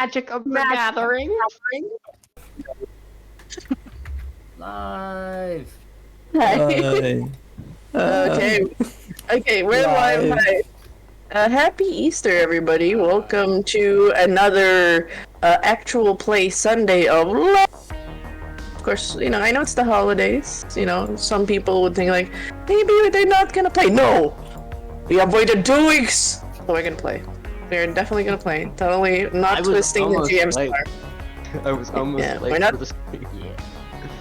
magic of the gathering. Live. Hi. Okay, we're live. Hi. Happy Easter, everybody. Welcome to another actual play Sunday of love. Of course, I know it's the holidays. Some people would think like, maybe they're not gonna play. No! We have waited 2 weeks! So we're gonna play. We're definitely gonna play. Totally not twisting the GM's arm. I was almost late for this.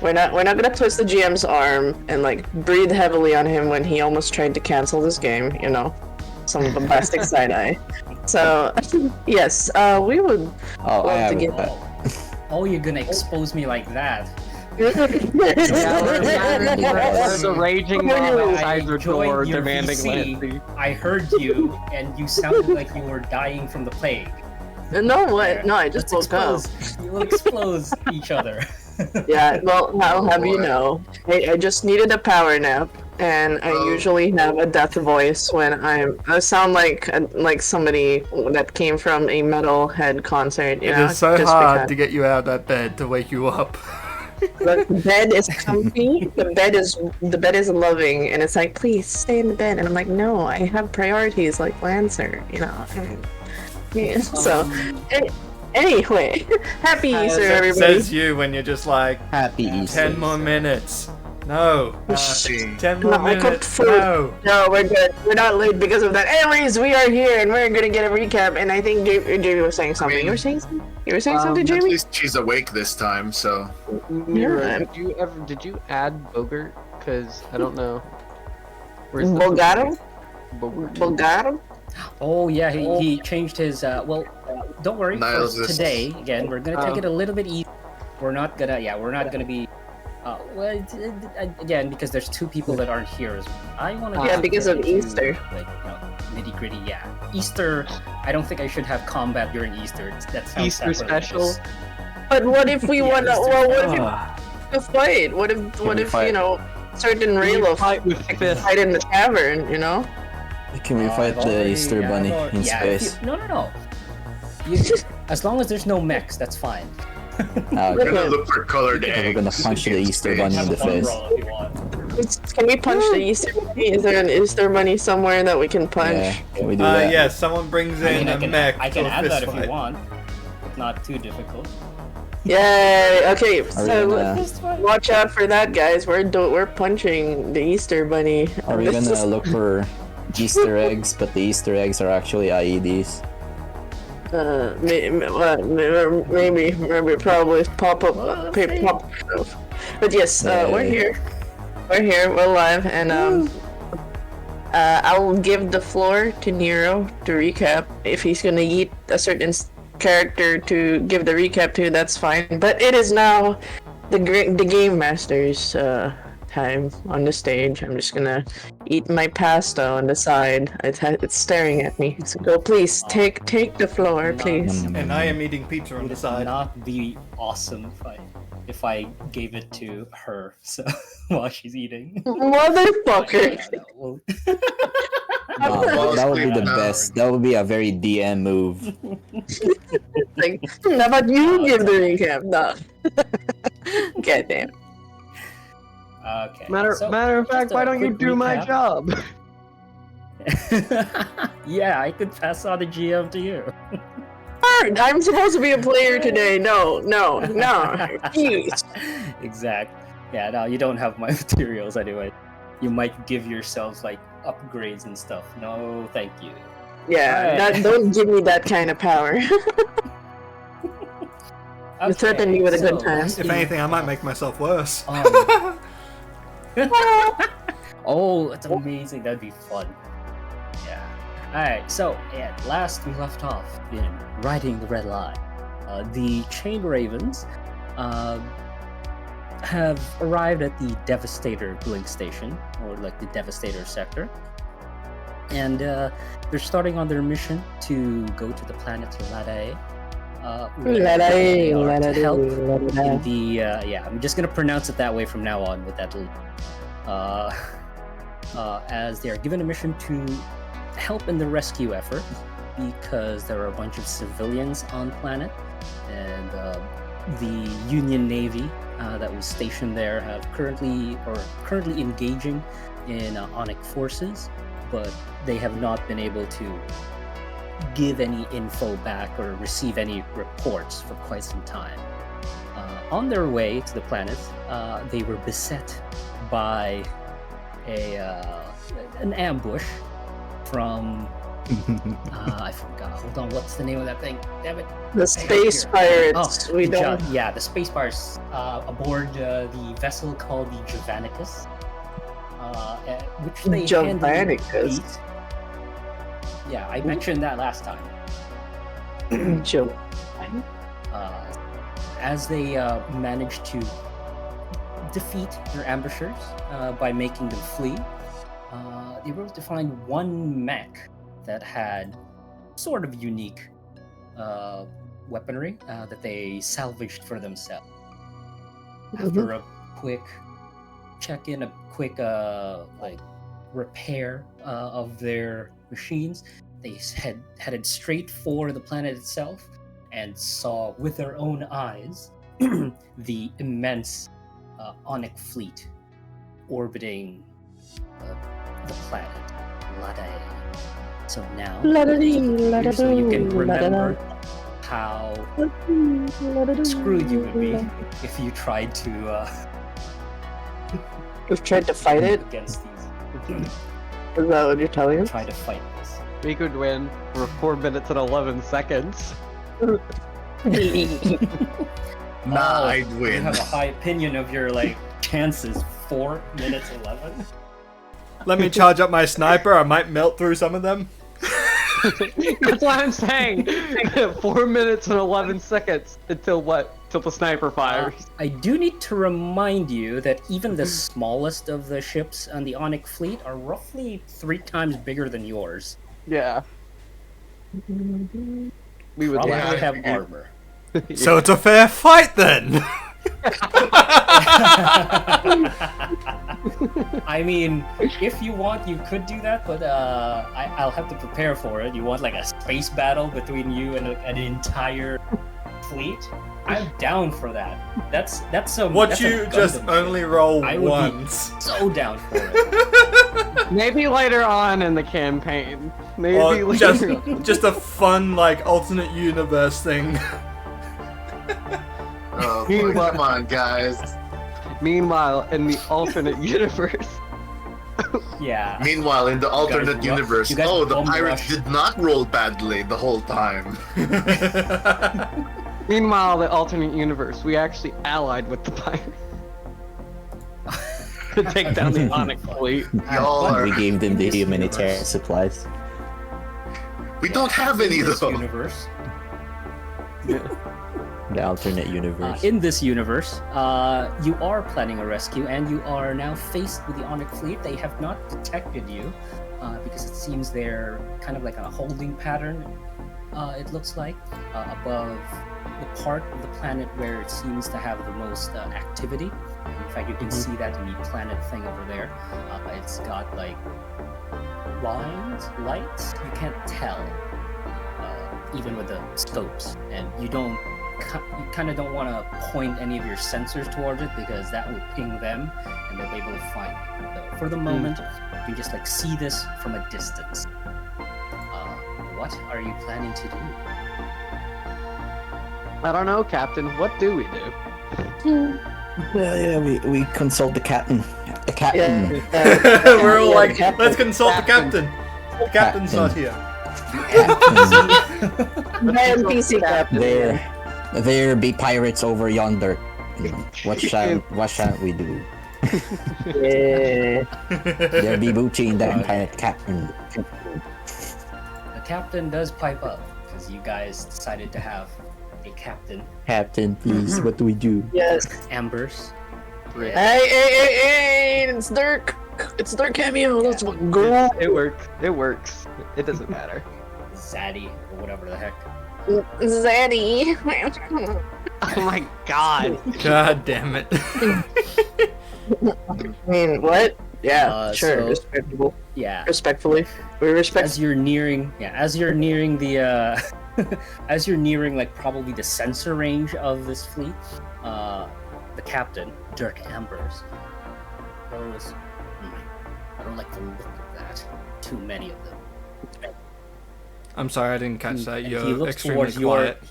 We're not gonna twist the GM's arm and breathe heavily on him when he almost tried to cancel this game, some bombastic side eye. So yes, we would love to get Oh, you're gonna expose me like that. There's a raging mob outside your door demanding Lancy. I heard you, and you sounded like you were dying from the plague. No, what? No, I just woke up. You will expose each other. Yeah, well, I'll have you know, I just needed a power nap, and I usually have a death voice when I sound like somebody that came from a metalhead concert. It is so hard to get you out of that bed to wake you up. The bed is comfy. The bed is loving, and it's like, please stay in the bed. And I'm like, no, I have priorities like Lancer. Yeah, so. Anyway, happy Easter, everybody. Says you when you're just like, happy Easter. 10 more minutes. No. 10 more I minutes. cooked food. No, we're good. We're not late because of that. Anyways, we are here and we're gonna get a recap. And I think Jamie was saying something. You were saying something? You were saying something, Jamie? At least she's awake this time, so. Mira, did you add Bogart? Because I don't know. Bulgarum? Bulgarum? Oh yeah, he changed his. Well, don't worry. Today, again, we're gonna take it a little bit easy. We're not gonna be. Well, again, because there's 2 people that aren't here as well. I want to. Yeah, because of Easter. Nitty gritty. Yeah, Easter. I don't think I should have combat during Easter. That sounds Easter special. But what if we want to? Well, what if you fight? What if certain Raylo fight in the tavern? Can we fight the Easter Bunny in space? No. As long as there's no mechs, that's fine. We're gonna look for colored eggs. We're gonna punch the Easter Bunny in the face. Can we punch the Easter Bunny? Is there an Easter Bunny somewhere that we can punch? Yeah, can we do that? Yeah, someone brings in a mech. I can add that if you want. It's not too difficult. Yay! Okay, so watch out for that, guys. We're punching the Easter Bunny. Are we gonna look for Easter eggs, but the Easter eggs are actually IEDs? Maybe, probably pop up. But yes, we're here. We're live, and I'll give the floor to Nero to recap. If he's gonna eat a certain character to give the recap to, that's fine. But it is now the Game Master's time on the stage. I'm just gonna eat my pasta on the side. It's staring at me. So go, please take the floor, please. And I am eating pizza on the side. Would not be awesome if I gave it to her while she's eating. Motherfucker! That would be the best. That would be a very DM move. How about you give the recap? No. Goddamn. Okay. Matter of fact, why don't you do my job? Yeah, I could pass on the GM to you. I'm supposed to be a player today. No. Refuse. Exactly. Yeah, no, you don't have my materials anyway. You might give yourselves upgrades and stuff. No, thank you. Yeah, don't give me that kind of power. You threaten me with a good time. If anything, I might make myself worse. Oh, that's amazing. That'd be fun. Yeah. Alright, so last we left off in Riding the Red Line. The Chain Ravens have arrived at the Devastator Blink Station, or the Devastator sector. And they're starting on their mission to go to the planet Ladae. To help in the I'm just gonna pronounce it that way from now on with that as they are given a mission to help in the rescue effort because there are a bunch of civilians on planet, and the Union Navy that was stationed there have currently engaging in Onic forces, but they have not been able to give any info back or receive any reports for quite some time. On their way to the planet, they were beset by an ambush from I forgot. Hold on, what's the name of that thing? Damn it! The space pirates. Oh, the space pirates aboard the vessel called the Javanicus, which they handily beat. Yeah, I mentioned that last time. As they managed to defeat their ambushers by making them flee, they were able to find one mech that had sort of unique weaponry that they salvaged for themselves. After a quick check-in, a quick repair of their machines, they headed straight for the planet itself and saw with their own eyes the immense Onic fleet orbiting the planet Ladae. So now, so you can remember how screwed you would be if you tried to fight it against these. Is that what you're telling us? Try to fight this. We could win for 4 minutes and 11 seconds. I'd You win. have a high opinion of your chances. 4 minutes 11. Let me charge up my sniper. I might melt through some of them. That's what I'm saying. 4 minutes and 11 seconds until what? Till the sniper fires. I do need to remind you that even the smallest of the ships on the Onic fleet are roughly 3 times bigger than yours. Yeah. We would Probably have armor. So it's a fair fight then. I mean, if you want, you could do that, but I'll have to prepare for it. You want a space battle between you and an entire fleet? I'm down for that. That's some. What that's you a just Gundam only thing. roll I would once. be so down for it. Maybe later on in the campaign. Maybe Or later. just a fun alternate universe thing. Oh, boy, come on, guys. Meanwhile, in the alternate universe. Yeah. Meanwhile, in the alternate universe, you guys the bum pirates rush. did not roll badly the whole time. Meanwhile, the alternate universe, we actually allied with the pirates. To take down the Onic fleet. Y'all are. We gave them the humanitarian supplies. We don't have any In this though. universe. The alternate universe. In this universe, you are planning a rescue, and you are now faced with the Onic fleet. They have not detected you, because it seems they're kind of like a holding pattern, it looks like, above the part of the planet where it seems to have the most activity. In fact, you can see that in the planet thing over there. It's got lines, lights, you can't tell, even with the scopes, and you kind of don't want to point any of your sensors towards it because that will ping them and they'll be able to find it. So for the moment, you can just see this from a distance. What are you planning to do? I don't know, Captain. What do we do? Well, yeah, we consult the captain. The captain. We're all Captain. let's consult the captain. The captain's not here. NPC captain. There be pirates over yonder. What shall we do? Yeah. There be booty in that planet, captain. The captain does pipe up because you guys decided to have a captain. Captain, please, what do we do? Yes. Ambers. Hey! It's Dirk. It's Dirk cameo. Let's go. It works. It works. It doesn't matter. Zaddy, or whatever the heck. Zaddy. Oh my god. God damn it. I mean, what? Yeah, sure. so- Respectable. Yeah. Respectfully, we respect. As you're nearing the as you're nearing like probably the sensor range of this fleet, the captain, Dirk Ambers, goes, I don't like the look of that. Too many of them. I'm sorry, I didn't catch that. And he You're looks extremely towards your- quiet.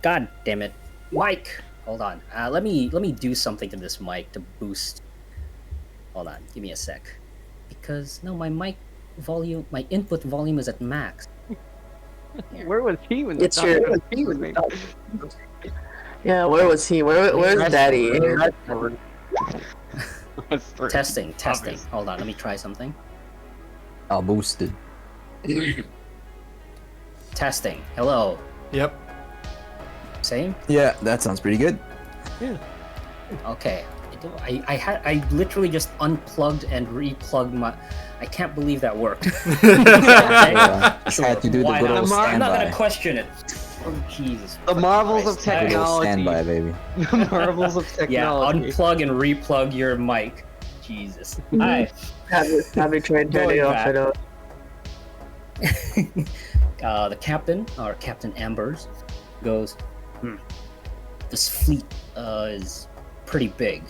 God damn it, Mike! Hold on. Let me do something to this mic to boost. Hold on, give me a sec. Because no, my mic volume, my input volume is at max. Where was he when It's your. Yeah, where was he? Where's Daddy? Testing. Obvious. Hold on, let me try something. Oh, boosted. Testing. Hello. Yep. Same. Yeah, that sounds pretty good. Okay. I literally just unplugged and replugged my. I can't believe that worked. Just had to do the Why good not? old I'm not standby. gonna question it. Oh, Jesus. The marvels of Christ. Good old technology. standby, baby. The marvels of Yeah, technology. unplug and replug your mic. Jesus. Mhm. Alright. Have you tried turning Going off back. it off? The captain, or Captain Ambers, goes, this fleet is pretty big.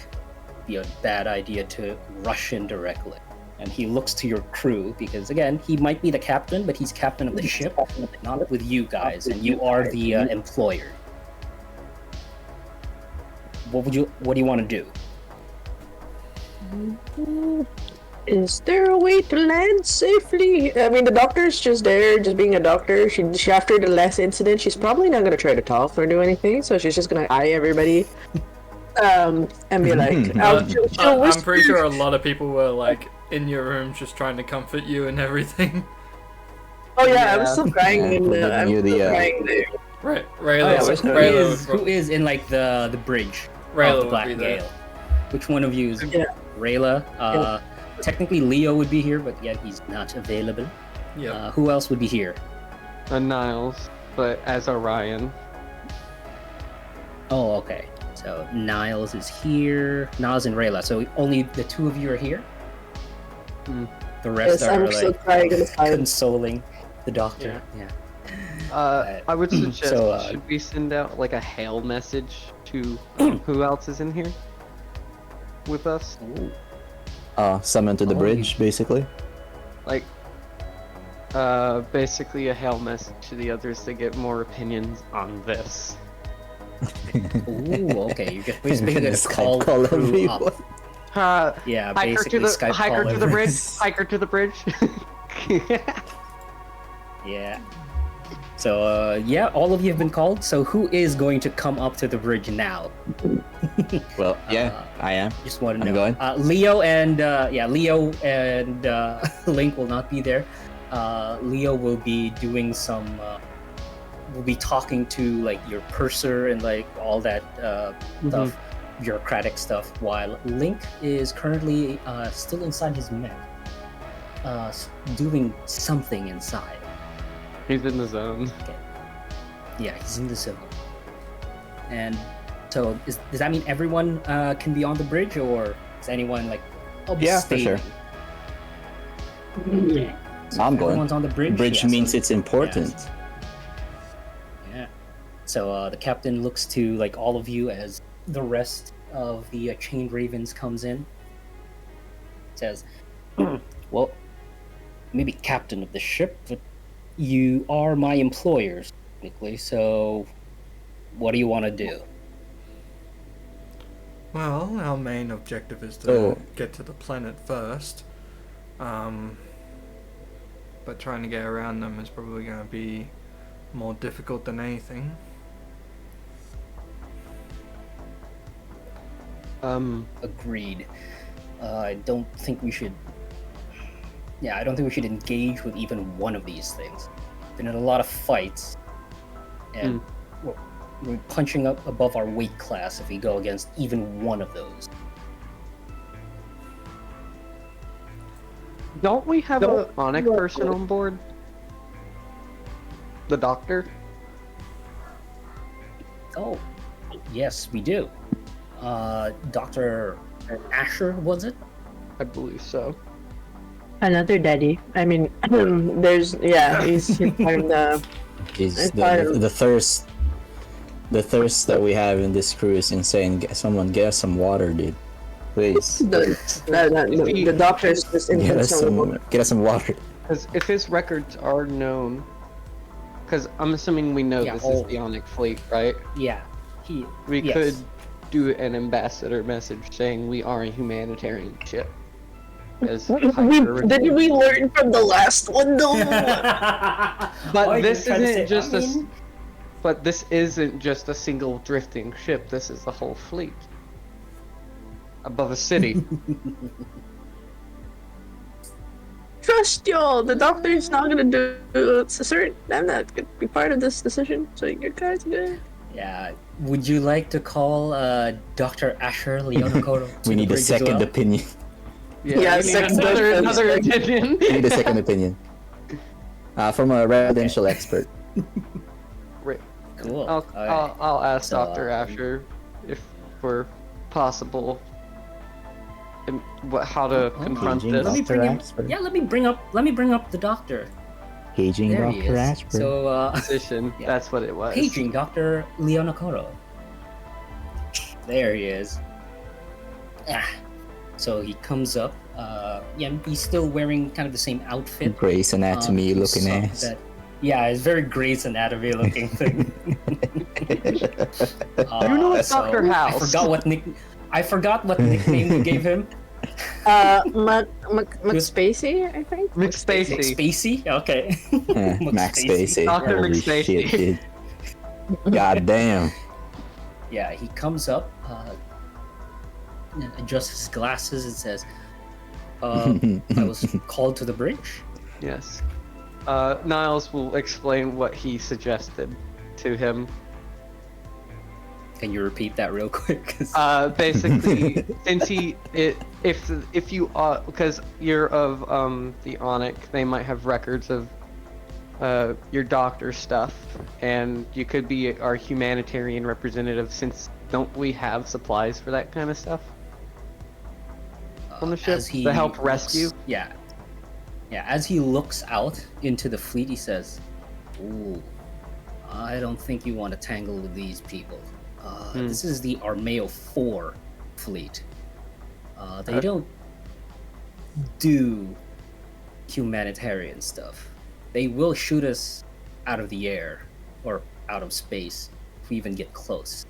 Be a bad idea to rush in directly. And he looks to your crew because, again, he might be the captain, but he's captain of the ship, not with you guys, and you are the employer. What do you want to do? Is there a way to land safely? I mean, the doctor's just there, just being a doctor. She after the last incident, she's probably not gonna try to talk or do anything. So she's just gonna eye everybody, and be like, she'll I'm pretty sure a lot of people were like in your room just trying to comfort you and everything. Oh yeah, I'm still crying Yeah, in we're the. giving I'm you the, still uh, crying there. Right, Oh, yeah, Rayla, so who is in like the bridge Rayla of the would Black be there. Gale? Which one of you is Yeah. Rayla? Technically Leo would be here, but yet he's not available. Yeah. Who else would be here? Niles, but as Orion. Oh, okay. So Niles is here. Niles and Rayla. So only the two of you are here. The rest Yes, are I'm still like crying inside. consoling the doctor. Yeah. I would suggest, So, should we send out like a hail message to who else is in here with us? Ooh. Summon to the Oh, bridge, basically. Like, basically a hail message to the others to get more opinions on this. Ooh, okay. You're just We're basically gonna gonna Skype call call crew everyone. up. Yeah, Hiker basically to the Skype hiker call to the everyone. bridge. Hiker to the bridge. Yeah. So, yeah, all of you have been called. So, who is going to come up to the bridge now? Well, yeah, I am. Just want to I'm know. going. Leo and Link will not be there. Leo will be doing some. Will be talking to like your purser and like all that stuff, bureaucratic stuff. While Link is currently still inside his mech, doing something inside. He's in the zone. Yeah, he's in the zone. And so, does that mean everyone can be on the bridge, or is anyone like Yeah, for abstaining? sure. Okay. So I'm if going. everyone's on the bridge. Bridge yeah, means so- it's important. Yeah. So the captain looks to like all of you as the rest of the chained ravens comes in. Says, "Well, maybe captain of the ship, but you are my employers, technically. So, what do you want to do?" Well, our main objective is to Oh. get to the planet first. But trying to get around them is probably going to be more difficult than anything. Agreed. I don't think we should. Yeah, I don't think we should engage with even one of these things. Been in a lot of fights, and we're punching up above our weight class if we go against even one of those. Don't we have a Onic person on board? The doctor? Oh, yes, we do. Dr. Asher, was it? I believe so. Another daddy. I mean, he's part of the. Is part of- the thirst. The thirst that we have in this crew is insane. Someone get us some water, dude. Please. The doctor's just inconsolable. Get us some water. Because if his records are known, because I'm assuming we know this is the Onyx fleet, right? Yeah. We yes. could do an ambassador message saying we are a humanitarian ship. As Did we learn from the last one though? But this isn't just But this isn't just a single drifting ship. This is the whole fleet above a city. Trust y'all. The doctor's not gonna do. It's a certain. I'm not gonna be part of this decision. So you guys good. Yeah. Would you like to call Dr. Asher Leonakoro? We need a second opinion. Yeah, another opinion. We need a second opinion. From a residential expert. Cool. I'll ask So, Dr. Asher if we're possible. How to confront Paging this? Let me Dr. bring him. Ashford. Yeah, let me bring up the doctor. Paging There he Dr. is. Ashford. So Position. Yeah. That's what it was. paging Dr. Leonakoro. There he is. So he comes up. He's still wearing kind of the same outfit. Grey's Anatomy looking so ass. Yeah, it's very Grey's Anatomy looking thing. You know it's Dr. House. I forgot what nickname you gave him. McSpacey, I think. McSpacey. Spacey? Okay. Max Spacey. Dr. Holy McSpacey. shit, dude. God damn. Yeah, he comes up, and adjusts his glasses and says, I was called to the bridge. Yes. Niles will explain what he suggested to him. Can you repeat that real quick? 'Cause- Basically, since if you are, because you're of the Onyx, they might have records of your doctor stuff, and you could be our humanitarian representative. Since don't we have supplies for that kind of stuff on the ship as he to help looks- rescue? Yeah. As he looks out into the fleet, he says, "Ooh, I don't think you want to tangle with these people. This is the Armeo 4 fleet. They don't do humanitarian stuff. They will shoot us out of the air or out of space if we even get close."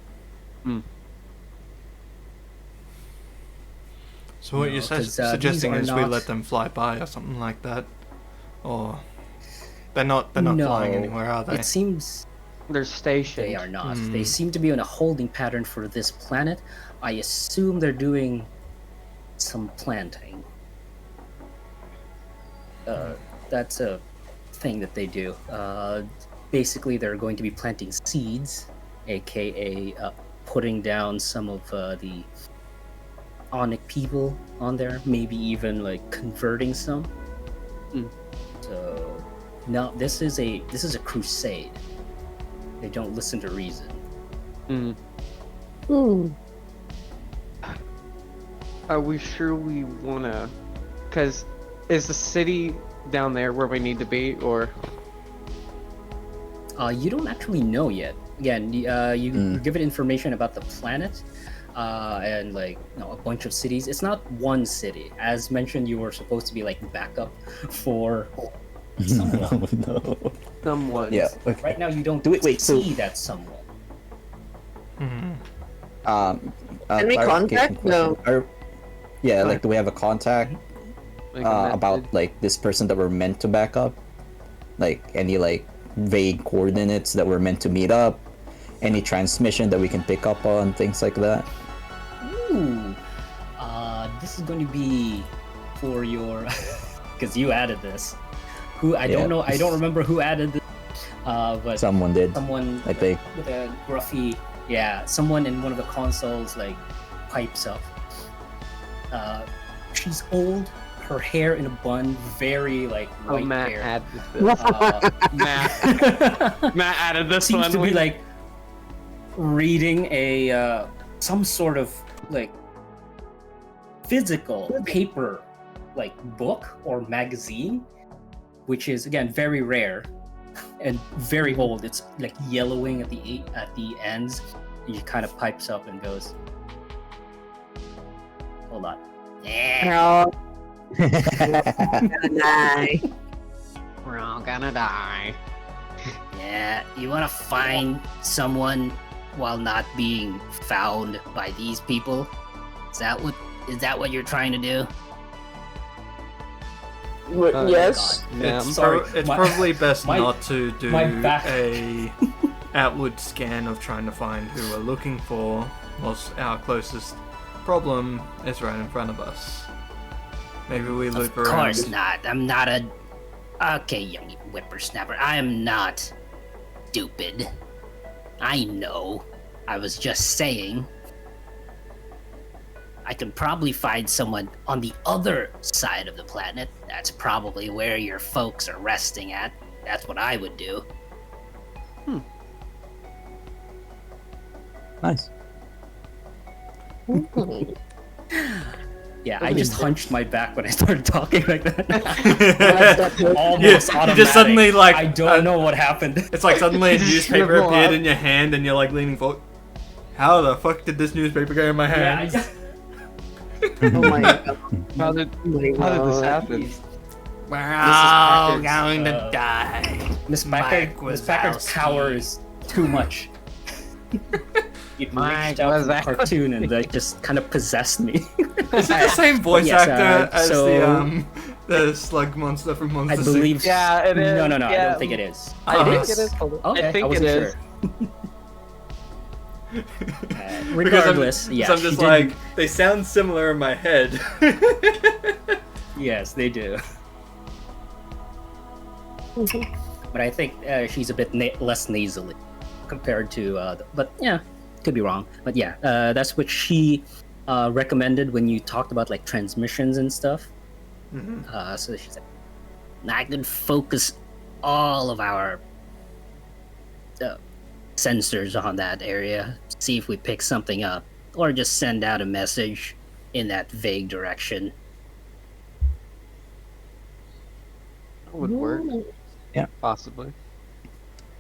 So what No, you're 'cause, suggesting these is are we not- let them fly by or something like that, or they're not flying anywhere, are they? It seems They're stationed. they are not. They seem to be on a holding pattern for this planet. I assume they're doing some planting. That's a thing that they do. Basically, they're going to be planting seeds, aka putting down some of the Onyx people on there. Maybe even like converting some. So, no, this is a crusade. They don't listen to reason. Are we sure we wanna? Cause is the city down there where we need to be, or? You don't actually know yet. Again, you give it information about the planet, and like a bunch of cities. It's not one city. As mentioned, you were supposed to be like backup for someone. No. Someone. Yeah. Okay. Right now, you don't see that someone. Can we contact? clarification No. question. Like, do we have a contact Like a method? about like this person that we're meant to back up? Like any like vague coordinates that we're meant to meet up? Any transmission that we can pick up on? Things like that. Ooh, this is going to be for your, because you added this. I don't know. I don't remember who added this. But Someone did. someone I think. with a gruffy, someone in one of the consoles like pipes up. She's old, her hair in a bun, very like white Matt hair. added this. Matt added this Seems one. to be like reading a some sort of like physical paper like book or magazine, which is again very rare and very old. It's like yellowing at the ends. He kind of pipes up and goes, "Hold on." Oh. Die. We're all gonna die. Yeah, you want to find someone while not being found by these people? Is that what you're trying to do? Yes. Yeah, It's, sorry, it's my- probably best my- not to do my back- a outward scan of trying to find who we're looking for, whilst our closest problem is right in front of us. Maybe we loop Of around. course not. I'm not a... Okay, young whippersnapper. I am not stupid. I know. I was just saying. I could probably find someone on the other side of the planet. That's probably where your folks are resting at. That's what I would do. Nice. Yeah, I just hunched my back when I started talking like that. Almost you automatic. just suddenly like I don't know what happened. It's like suddenly a Just newspaper shrivel appeared up. in your hand and you're like leaning forward. How the fuck did this newspaper go in my Yeah, hand? Oh my god. How did this happen? We're all going to die. Miss Mike Miss Packard's Wazowski. power is too much. It Mike reached out from the Wazowski. cartoon and like just kind of possessed me. Is it the same voice Yes, actor as so- the slug monster from I Monster believe. Yeah, it is. No, I Yeah. don't think it is. I It think is? it is. Okay, I think it wasn't is. sure. Because Regardless, yeah, I'm she just did- like, they sound similar in my head. Yes, they do. But I think she's a bit less nasally compared to. But yeah, could be wrong. But yeah, that's what she recommended when you talked about like transmissions and stuff. So she said, I could focus all of our sensors on that area, see if we pick something up, or just send out a message in that vague direction. That would work. Yeah. Possibly.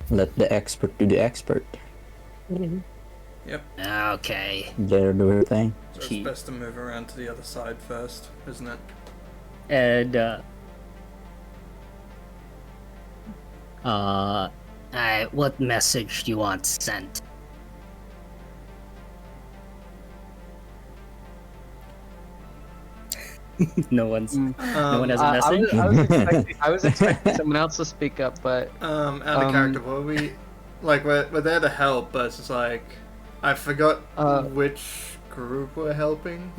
Let the expert do the expert. Okay. They're doing their thing. So it's She- best to move around to the other side first, isn't it? and What message do you want sent? no one has a I message. I was expecting someone else to speak up, but Out of character, what we like? We're there to help, but it's just like I forgot which group we're helping.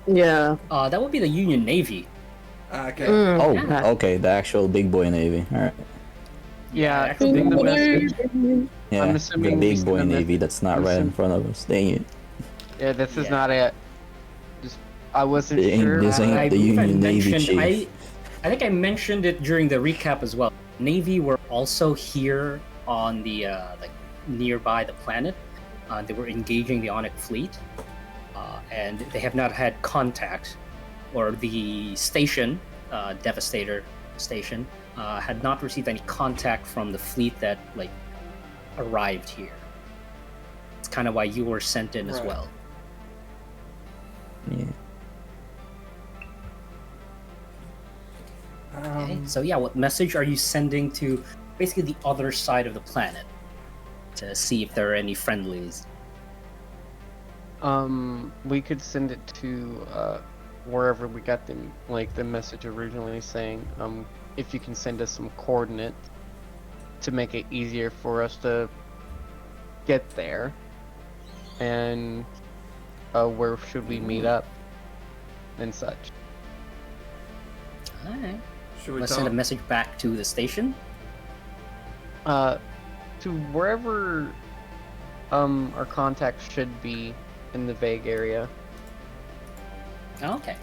Yeah. That would be the Union Navy. Okay. Oh, Yeah. okay, the actual big boy navy. All right. yeah, I actually, think the the message. Yeah, the assuming we big send boy a navy that's not I'm right in assuming- front of us. Dang it. Yeah, this is Yeah. not it. Just I wasn't It ain't- sure. this ain't I the believe I Union Navy mentioned. chief. I think I mentioned it during the recap as well. Navy were also here on the like nearby the planet. They were engaging the Onyx fleet, and they have not had contact, or the station, Devastator station, had not received any contact from the fleet that like arrived here. It's kind of why you were sent in as Right. well. Yeah. Okay. So yeah, what message are you sending to basically the other side of the planet to see if there are any friendlies? We could send it to wherever we got them, like the message originally saying, if you can send us some coordinates to make it easier for us to get there, and where should we meet up, and such. All right. Should we Let's send a talk? message back to the station. To wherever our contact should be in the vague area. Oh, okay.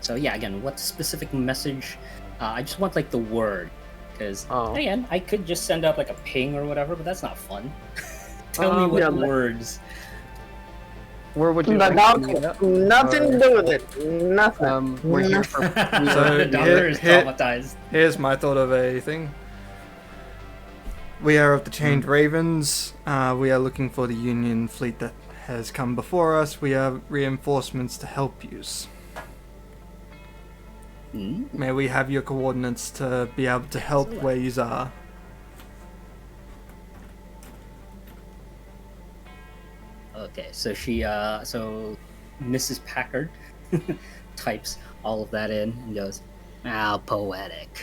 So yeah, again, what specific message? I just want like the word, because Oh. again, I could just send out like a ping or whatever, but that's not fun. Tell me Um, what yeah, words. Where would you The like dog, to meet up? nothing to do with it. Nothing. We're here for. The doctor is traumatized. Here's my thought of a thing. We are of the Chained Ravens. We are looking for the Union fleet that has come before us. We have reinforcements to help use. May we have your coordinates to be able to help where you are? Okay, so so Mrs. Packard types all of that in and goes, "How poetic."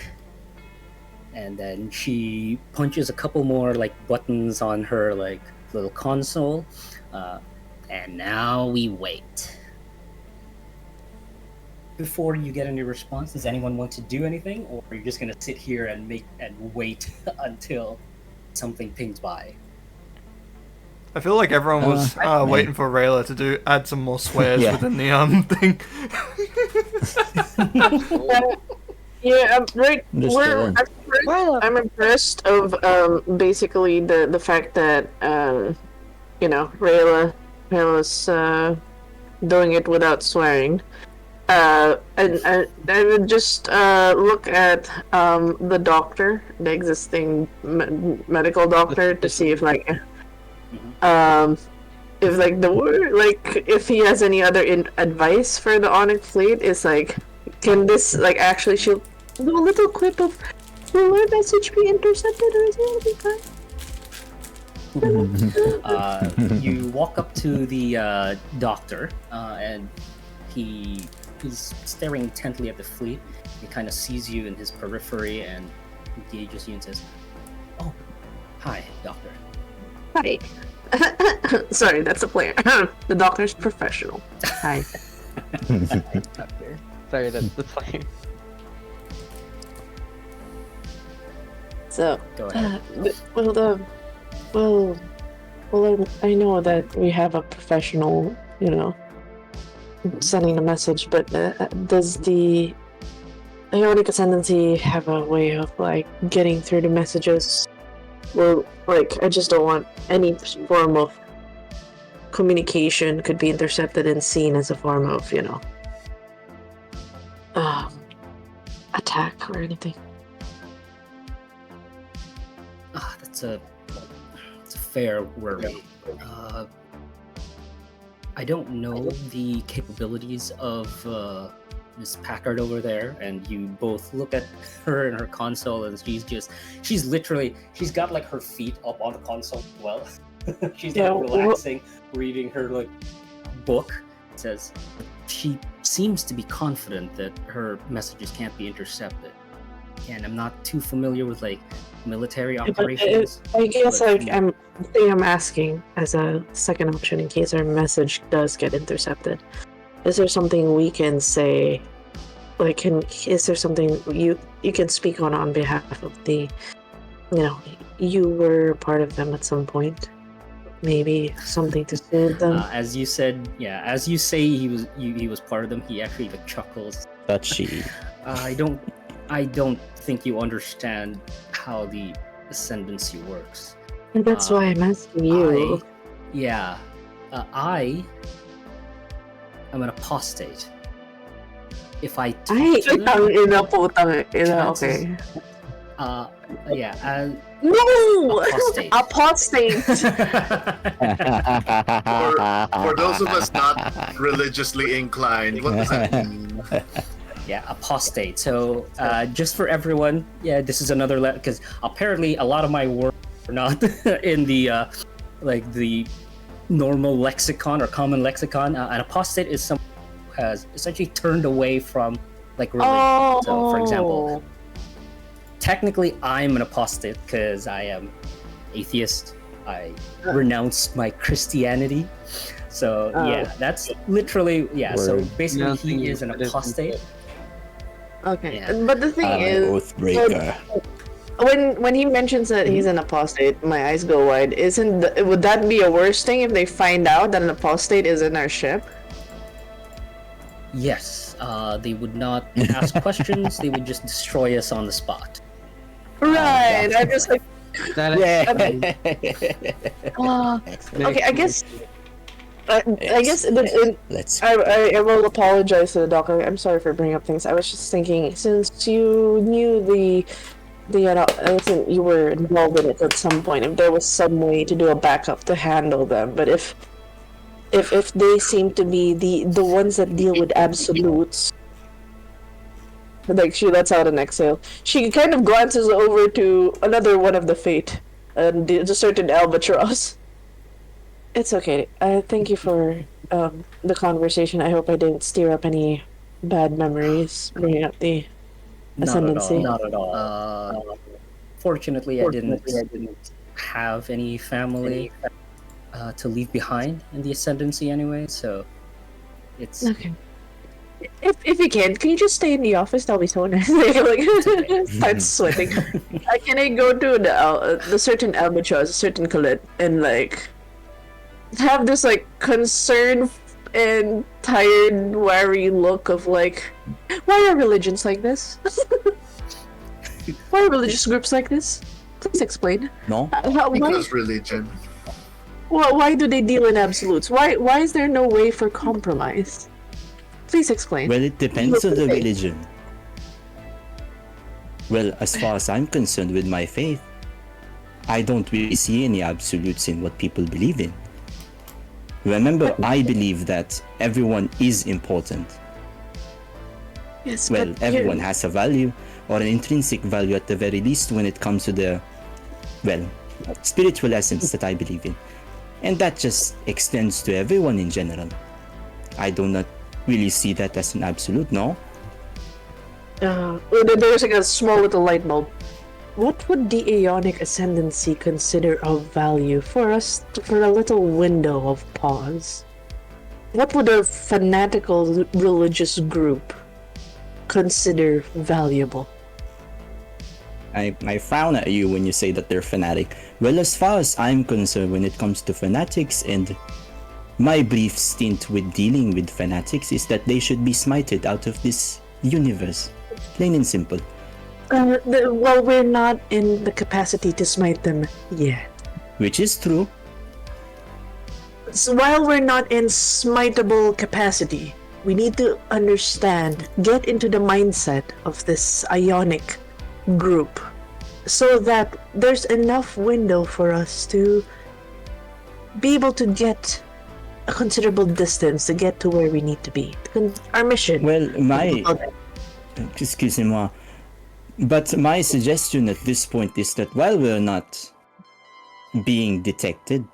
And then she punches a couple more like buttons on her like little console, and now we wait. Before you get any response, does anyone want to do anything, or are you just gonna sit here and wait until something pings by? I feel like everyone was waiting for Rayla to add some more swears Yeah. within the thing. Yeah, right. Just chilling. I'm impressed of basically the fact that you know, Rayla's doing it without swearing. And I would just look at the doctor, the existing medical doctor, to see if like if like the word, like if he has any other advice for the Onyx fleet. Is like, can this like actually she'll do a little quip of, will our message be intercepted or is it gonna be fine? You walk up to the doctor, and he's staring intently at the fleet. He kind of sees you in his periphery and engages you and says, "Oh, hi, doctor." Hi. Sorry, that's a player. The doctor's professional. Hi. Sorry, that's the plan. So, Go ahead. I know that we have a professional, you know, sending a message, but does the Ionic Ascendancy have a way of like getting through the messages? Well, like, I just don't want any form of communication could be intercepted and seen as a form of, you know, attack or anything. That's a fair worry. I don't know the capabilities of Miss Packard over there, and you both look at her in her console, and she's got like her feet up on the console as well. She's like relaxing, reading her like book. It says she seems to be confident that her messages can't be intercepted. And I'm not too familiar with like military operations. I guess I'm asking as a second option in case our message does get intercepted. Is there something we can say? Like, is there something you can speak on behalf of the, you know, you were part of them at some point? Maybe something to soothe them. As you said, as you say, he was part of them. He actually like chuckles. That's she. I don't think you understand how the ascendancy works. And that's why I'm asking you. I am an apostate. If I okay. No! Apostate. Apostate! For those of us not religiously inclined, what does that mean? Yeah, apostate. So, just for everyone, this is another because apparently a lot of my words are not in the like the normal lexicon or common lexicon. An apostate is someone who has essentially turned away from like religion. So, for example, technically, I'm an apostate because I am atheist. I renounced my Christianity. So that's literally So basically, he is an apostate. Okay, Yeah. but the thing is, Oathbreaker. when he mentions that he's an apostate, my eyes go wide. Would that be a worse thing if they find out that an apostate is in our ship? Yes, they would not ask questions. They would just destroy us on the spot. Right. I'm just like, That Yeah. okay. I guess I guess Let's. I will apologize to the doctor. I'm sorry for bringing up things. I was just thinking, since you knew I think you were involved in it at some point, if there was some way to do a backup to handle them, but if they seem to be the ones that deal with absolutes, like she lets out an exhale. She kind of glances over to another one of the fate, the certain albatross. It's okay. Thank you for the conversation. I hope I didn't stir up any bad memories bringing up the ascendancy. Not at all. Fortunately, I didn't have any family to leave behind in the ascendancy anyway, so it's Okay. If you can you just stay in the office? That'll be so nice. Start sweating. Can I go to the certain albatross, a certain Colette, and have this concerned and tired, wary look of why are religions like this? Why are religious groups like this? Please explain. No. Because religion. Why do they deal in absolutes? Why is there no way for compromise? Please explain. Well, it depends on the religion. Well, as far as I'm concerned with my faith, I don't really see any absolutes in what people believe in. Remember, I believe that everyone is important. Yes, well, everyone has a value, or an intrinsic value at the very least, when it comes to the, spiritual essence that I believe in. And that just extends to everyone in general. I do not really see that as an absolute, no? There's a small little light bulb. What would the Aeonic Ascendancy consider of value for us, for a little window of pause? What would a fanatical religious group consider valuable? I frown at you when you say that they're fanatic. Well, as far as I'm concerned, when it comes to fanatics, and my brief stint with dealing with fanatics is that they should be smited out of this universe. Plain and simple. Well, we're not in the capacity to smite them yet. Which is true. So while we're not in smiteable capacity, we need to understand, get into the mindset of this Ionic group, so that there's enough window for us to be able to get a considerable distance to get to where we need to be. Our mission. Well, excusez-moi, but my suggestion at this point is that while we're not being detected,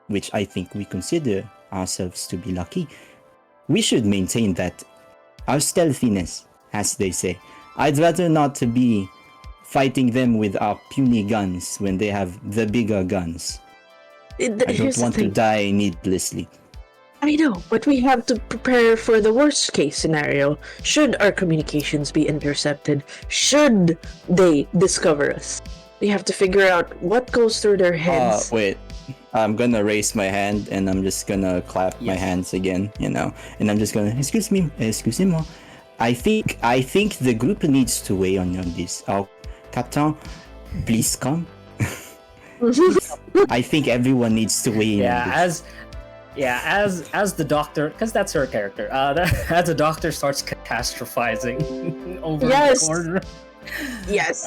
which I think we consider ourselves to be lucky, we should maintain that our stealthiness, as they say. I'd rather not be fighting them with our puny guns when they have the bigger guns. I don't want to die needlessly. I know, but we have to prepare for the worst case scenario. Should our communications be intercepted, should they discover us, we have to figure out what goes through their heads. Wait. I'm gonna raise my hand and I'm just gonna clap my hands again, and I'm just gonna, excuse me. I think the group needs to weigh on this. Oh, Captain, please come. I think everyone needs to weigh in on this. As the doctor, because that's her character, as the doctor starts catastrophizing over the corner. Yes.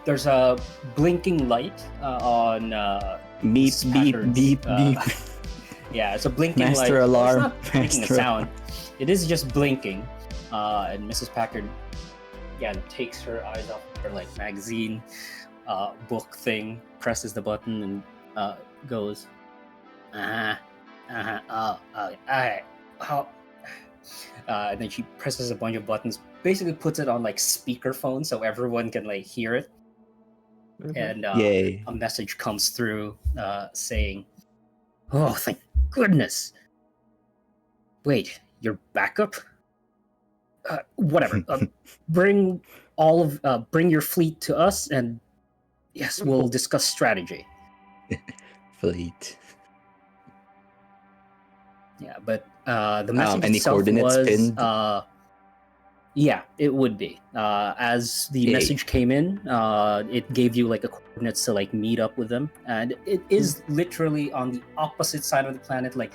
There's a blinking light on beep patterns. beep. Yeah, it's a blinking Master light. alarm. It's not making a sound. It is just blinking. And Mrs. Packard again takes her eyes off her magazine book thing, presses the button, and goes, and then she presses a bunch of buttons, basically puts it on speakerphone so everyone can hear it. And a message comes through saying, "Oh, thank goodness! Wait, your backup? Whatever. Bring your fleet to us, and yes, we'll discuss strategy." Fleet. Yeah, but the message any itself coordinates was pinned? Yeah, it would be. As the message came in, it gave you like a coordinates to like meet up with them, and it is literally on the opposite side of the planet. Like,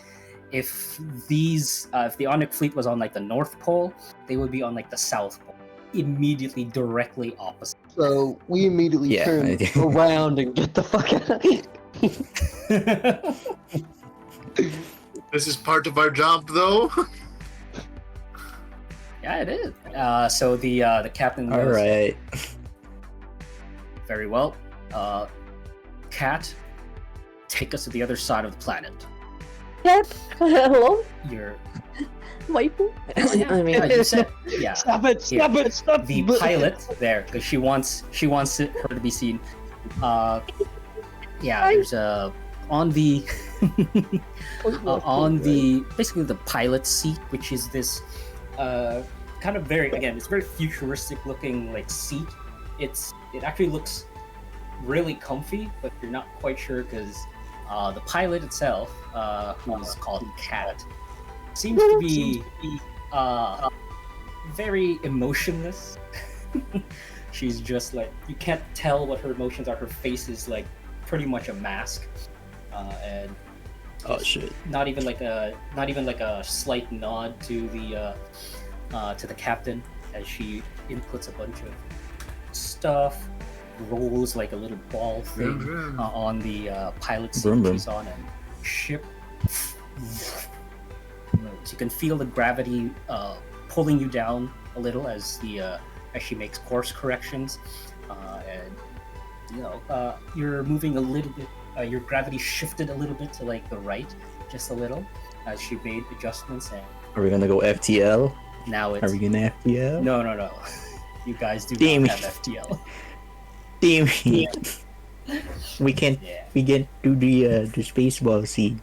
if if the Onyx fleet was on like the North Pole, they would be on like the South Pole, immediately directly opposite. So we immediately turn around and get the fuck out. This is part of our job, though. Yeah, it is. So the captain goes, All right. very well. Cat, take us to the other side of the planet. Cat, hello, You're waifu. I mean, you said, yeah. Stop it! Stop it! Stop The pilot there, because she wants her to be seen. Yeah, there's on the basically the pilot seat, which is this kind of it's very futuristic looking like seat. It actually looks really comfy, but you're not quite sure because the pilot itself, who is called Cat, seems to be very emotionless. She's just like, you can't tell what her emotions are. Her face is like pretty much a mask, and Oh shit. not even like a slight nod to the captain as she inputs a bunch of stuff, rolls like a little ball thing on the pilot seat Vroom, vroom. she's on, and ship. So you can feel the gravity pulling you down a little as she makes course corrections, and you're moving a little bit. Your gravity shifted a little bit to like the right, just a little, as she made adjustments. And Are we gonna go FTL? now it's Are we gonna FTL? no. You guys do Damn not it. have FTL. Damn it. We can't. Yeah. We can't do the spaceball scene.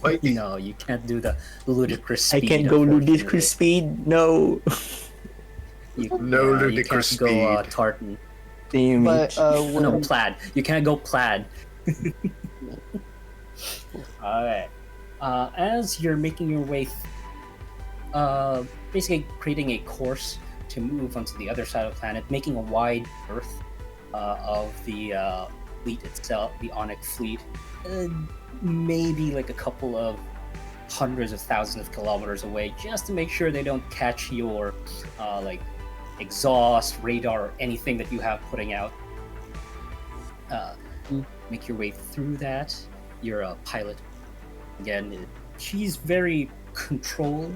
Wait, No, you can't do the ludicrous I speed. can't go unfortunately. ludicrous speed. No. No you ludicrous can't go speed. tartan. Damn But it. No, plaid. You can't go plaid. Alright. As you're making your way, basically creating a course to move onto the other side of the planet, making a wide berth of the fleet itself, the Onyx fleet, maybe like a couple of hundreds of thousands of kilometers away, just to make sure they don't catch your like exhaust, radar, or anything that you have putting out. Make your way through that. You're a pilot. Again, she's very controlled.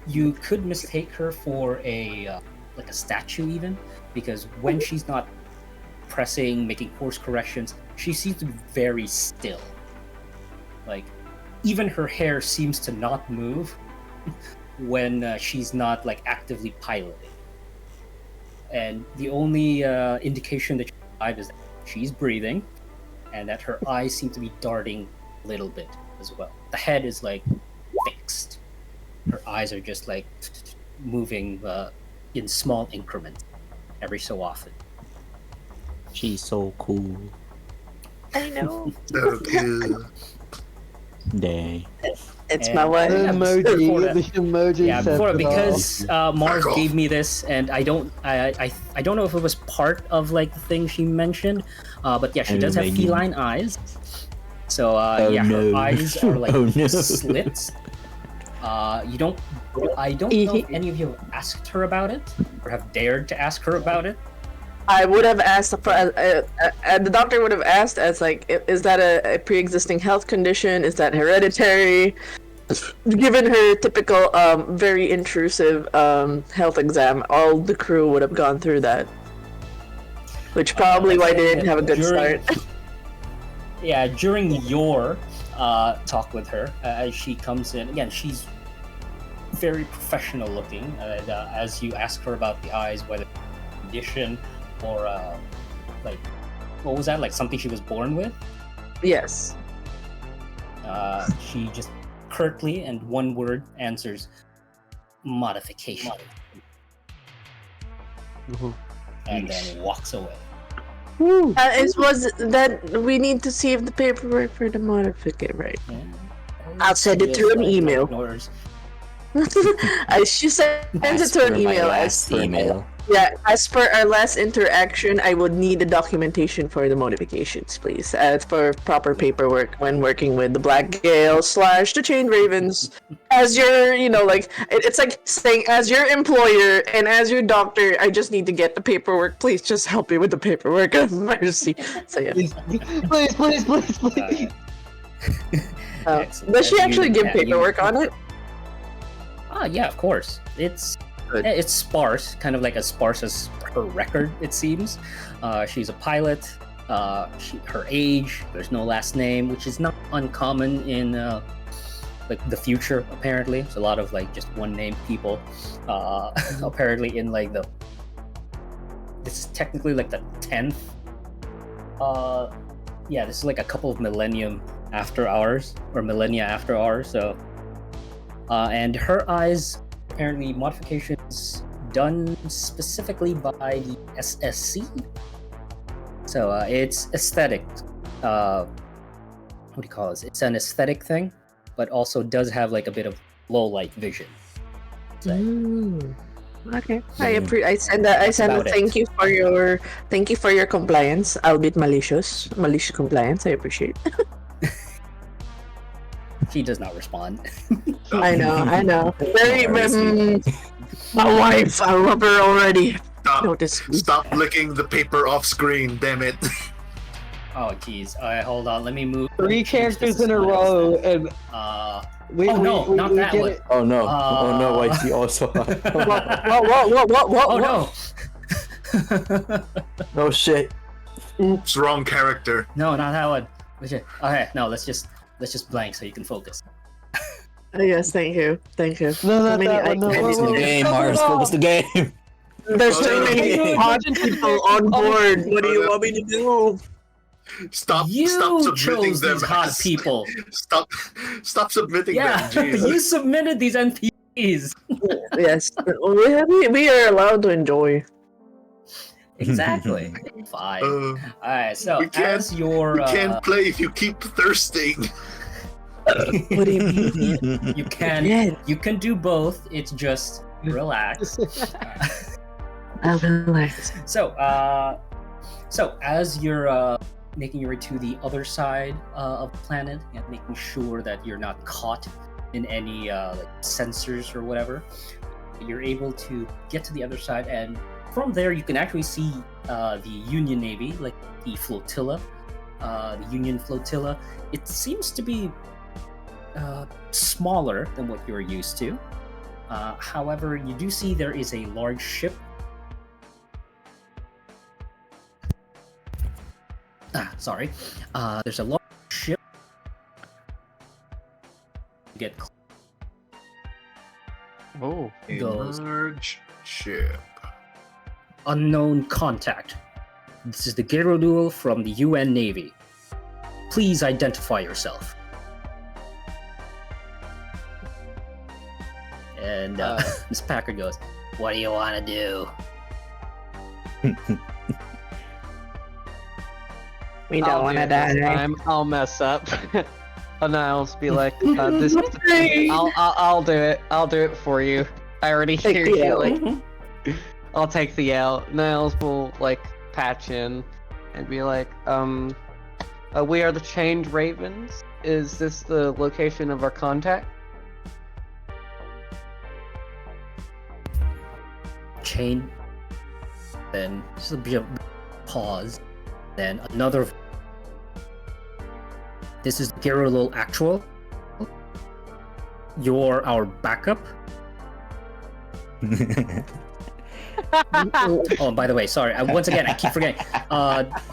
You could mistake her for a like a statue even, because when she's not pressing, making course corrections, she seems to be very still. Like, even her hair seems to not move when she's not like actively piloting. And the only indication that she's alive is that she's breathing, and that her eyes seem to be darting a little bit as well. The head is like fixed. Her eyes are just like moving in small increments every so often. She's so cool. I know. So cool. Dang. It's And my The wife. before emoji, the emoji. Yeah, says before, it all. because Mars Fuck off. gave me this, and I don't know if it was part of like the thing she mentioned, but yeah, she I does have don't know, feline eyes. So Oh, yeah, her no. eyes are like Oh, no. slits. I don't know if any of you have asked her about it or have dared to ask her about it. I would have asked, the doctor would have asked as like, is that a pre-existing health condition? Is that hereditary? Given her typical, very intrusive health exam, all the crew would have gone through that. Which probably why they didn't have a good During- start. Yeah, during your talk with her, as she comes in, again, she's very professional looking. As you ask her about the eyes, whether condition or like, what was that? Like something she was born with? Yes. She just curtly and one word answers, modification. And then walks away. It was that we need to see if the paperwork for the modificate right. Yeah. I'll send it She through just, an like, email. Ignores. She sends it to an email. Yeah, as per our last interaction, I would need the documentation for the modifications, please. As for proper paperwork when working with the Black Gale / the Chained Ravens. As your, it's like saying, as your employer and as your doctor, I just need to get the paperwork. Please just help me with the paperwork. Of mercy. So yeah. Please. Does she actually give paperwork on it? Yeah, of course. It's sparse, kind of like as sparse as her record, it seems. She's a pilot. Her age, there's no last name, which is not uncommon in like the future. Apparently, there's a lot of like just one name people. Apparently, in like this is technically like the 10th. Yeah, this is like a couple of millennia after ours. So, and her eyes. Apparently, modifications done specifically by the SSC. So it's aesthetic. What do you call this? It's an aesthetic thing, but also does have like a bit of low light vision. So, okay, I send a thank you for your compliance, albeit malicious compliance. I appreciate. She does not respond. I know. Very, my wife, I love her already. Stop licking the paper off screen, damn it. Oh, jeez. Alright, hold on. Let me move. 3 characters in a row, and not that one. Oh no! Why is he also? What? Oh no! No shit. Oops, wrong character. No, not that one. Okay, no. Let's just blank so you can focus. Yes, thank you. No, not that one. What was the game, Mars? What was the game? There's so many hot people on board. What do you want me to do? Stop You submitting chose them. these hot people. Stop submitting Yeah, them. Jeez. you submitted these NPCs. Yes, we are allowed to enjoy. Exactly. Fine. Alright, so we can't play if you keep thirsting. What do you mean? You can do both. It's just relax. I'll relax. So as you're making your way to the other side of the planet and making sure that you're not caught in any like sensors or whatever, you're able to get to the other side, and from there you can actually see the Union Navy, like the flotilla, the Union flotilla. It seems to be smaller than what you're used to. However, you do see there is a large ship. There's a large ship. Get Oh, goes Large ship. unknown contact. This is the Gyrodul from the UN Navy. Please identify yourself. And Miss Packard goes, What do you want to do? We don't want to die. I'll mess up. And I'll just be like, this. I'll do it. I'll do it for you. I already hear you. Like, I'll take the L. Niles will like patch in and be like, we are the Chained Ravens. Is this the location of our contact? chain. Then just a bit of pause. Then another. This is Gerulul Actual. You're our backup. Oh, by the way, sorry. Once again, I keep forgetting.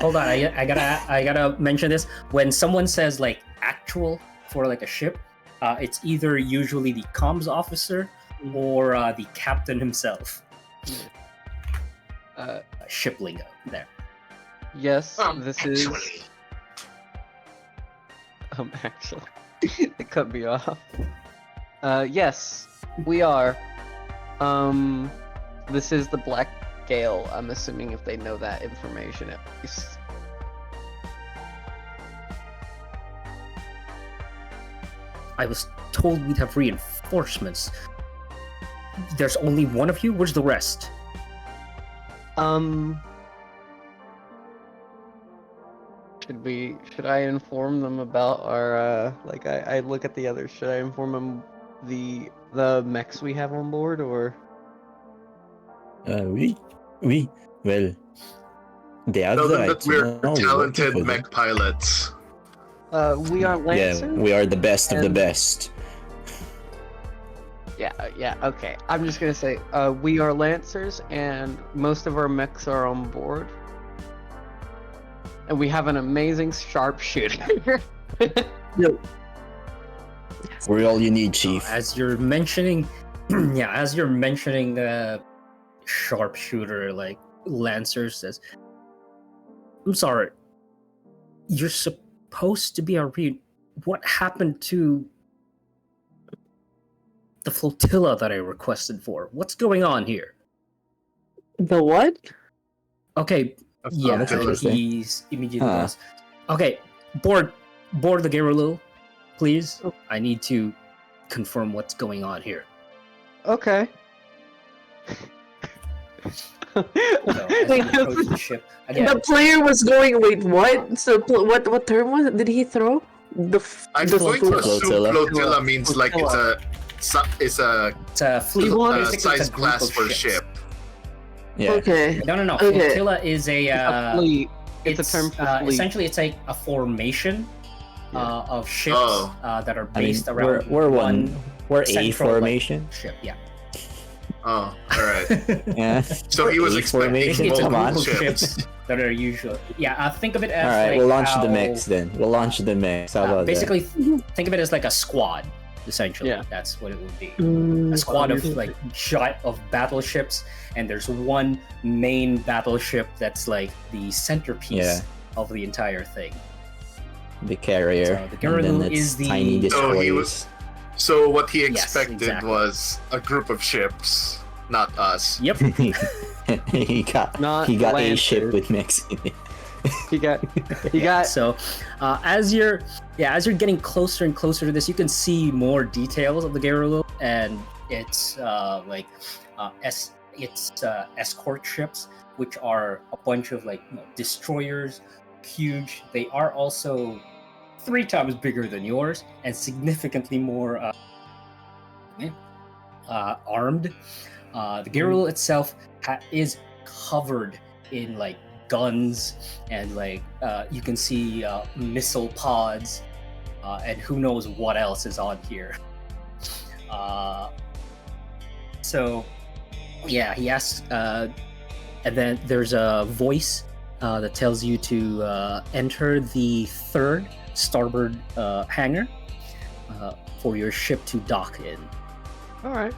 Hold on. I gotta mention this. When someone says like actual for like a ship, it's either usually the comms officer or the captain himself. Ship lingo there. Yes, this is. Actually, it cut me off. Yes, we are. This is the Black Gale. I'm assuming if they know that information at least. I was told we'd have reinforcements. there's only one of you. Where's the rest? Should I inform them about our like I look at the others, should I inform them the mechs we have on board, or We, well, they have Tell the them right that to we're know working talented for them. mech pilots. we are Lancers? Yeah, we are the best of the and- best. Yeah, okay. I'm just gonna say, we are Lancers, and most of our mechs are on board. And we have an amazing sharpshooter. We're all you need, Chief. As you're mentioning, yeah, as you're mentioning the sharpshooter, like Lancer says, I'm sorry, you're supposed to be a what happened to the flotilla that I requested for? What's going on here? The what? Okay, yeah, that's interesting. he's immediately Huh. goes, okay, board the Garulu, please. I need to confirm what's going on here. Okay. So, as you approach the ship, again, The player was going. Wait, what? So what term was it? Did he throw? I'm the going to assume Flotilla. flotilla means like it's a it's a fleet. Basically, it's size a group class of for ships. ship. Yeah. Okay. No. Okay. Flotilla is a. A fleet. It's a term for fleet. Essentially, it's like a formation of ships Oh. that are I mean, based around we're one. We're A central, formation. ship. Yeah. Oh, alright. Yeah. So he was A expecting formation? It's a Come group on. of ships that are usually. Yeah. Think of it as. All right, like we'll launch how, the mechs then. We'll launch the mechs. How about basically, think of it as like a squad. Essentially, Yeah. that's what it would be. Mm, A squad of like giant of battleships, and there's one main battleship that's like the centerpiece Yeah. of the entire thing. that? The carrier. So the and then Garulu it's is the- tiny So he destroyers. was- So what he Yes, expected exactly. was a group of ships, not us. Yep. he got Not a Lancers. ship with mechs in it. You got So, as you're getting closer and closer to this, you can see more details of the Garulu, and it's escort ships, which are a bunch of like destroyers, huge. They are also 3 times bigger than yours and significantly more armed. The Garulu itself is covered in like guns and like you can see missile pods and who knows what else is on here. So yeah, he asks, and then there's a voice that tells you to enter the 3rd starboard hangar for your ship to dock in. all right.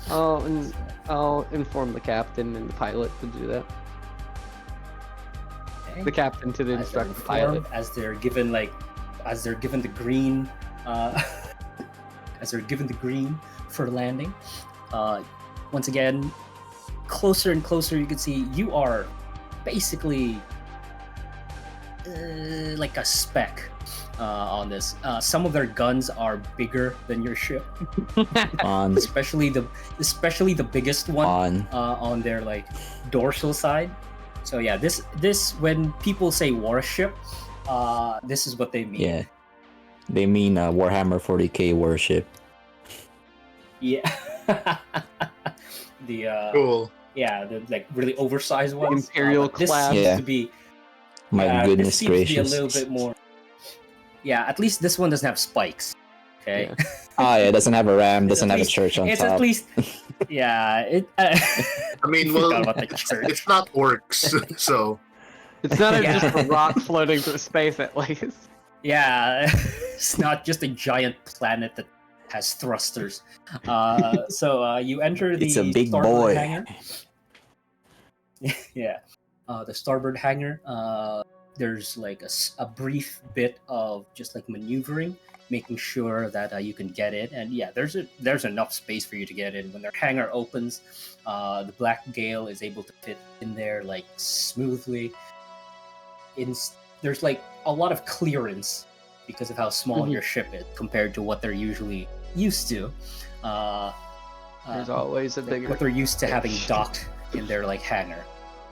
I'll inform the captain and the pilot to do that. Okay? The captain to the As they're instructor pilot. informed, as they're given the green as they're given the green for landing. Once again, closer and closer, you can see you are basically like a speck on this. Some of their guns are bigger than your ship, On. especially the biggest one on their like dorsal side. So yeah, this when people say warship, this is what they mean. Yeah. They mean Warhammer 40k warship. Yeah. The Cool. yeah, the like really oversized ones. Imperial but this class. seems Yeah. to be My this goodness seems gracious. to be a little bit more. Yeah, at least this one doesn't have spikes. Okay. Yeah. It doesn't have a ram, doesn't have a least- church on It's top. at least. Yeah. It. I mean, Forgot well, about the church. it's not orcs, so It's not Yeah. just a rock floating through space, at least. Yeah, it's not just a giant planet that has thrusters. So you enter the It's a big starboard boy. hangar. Yeah, the starboard hangar. There's like a brief bit of just like maneuvering, making sure that you can get in, and yeah, there's enough space for you to get in. When their hangar opens, the Black Gale is able to fit in there like smoothly. There's like a lot of clearance because of how small Mhm. your ship is compared to what they're usually used to. There's always a bigger. What they're used to having docked in their like hangar.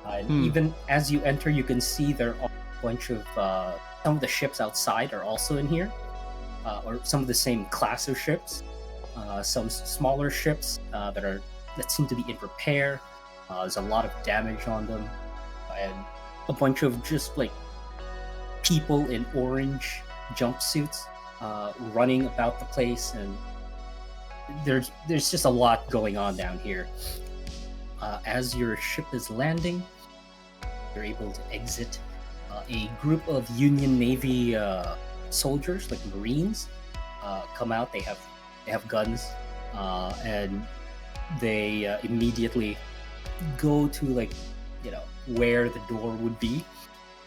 And even as you enter, you can see there are a bunch of some of the ships outside are also in here, or some of the same class of ships. Some smaller ships that seem to be in repair. There's a lot of damage on them, and a bunch of just like people in orange jumpsuits running about the place, and there's just a lot going on down here. As your ship is landing, you're able to exit. A group of Union Navy soldiers, like Marines, come out. They have guns, and they immediately go to like where the door would be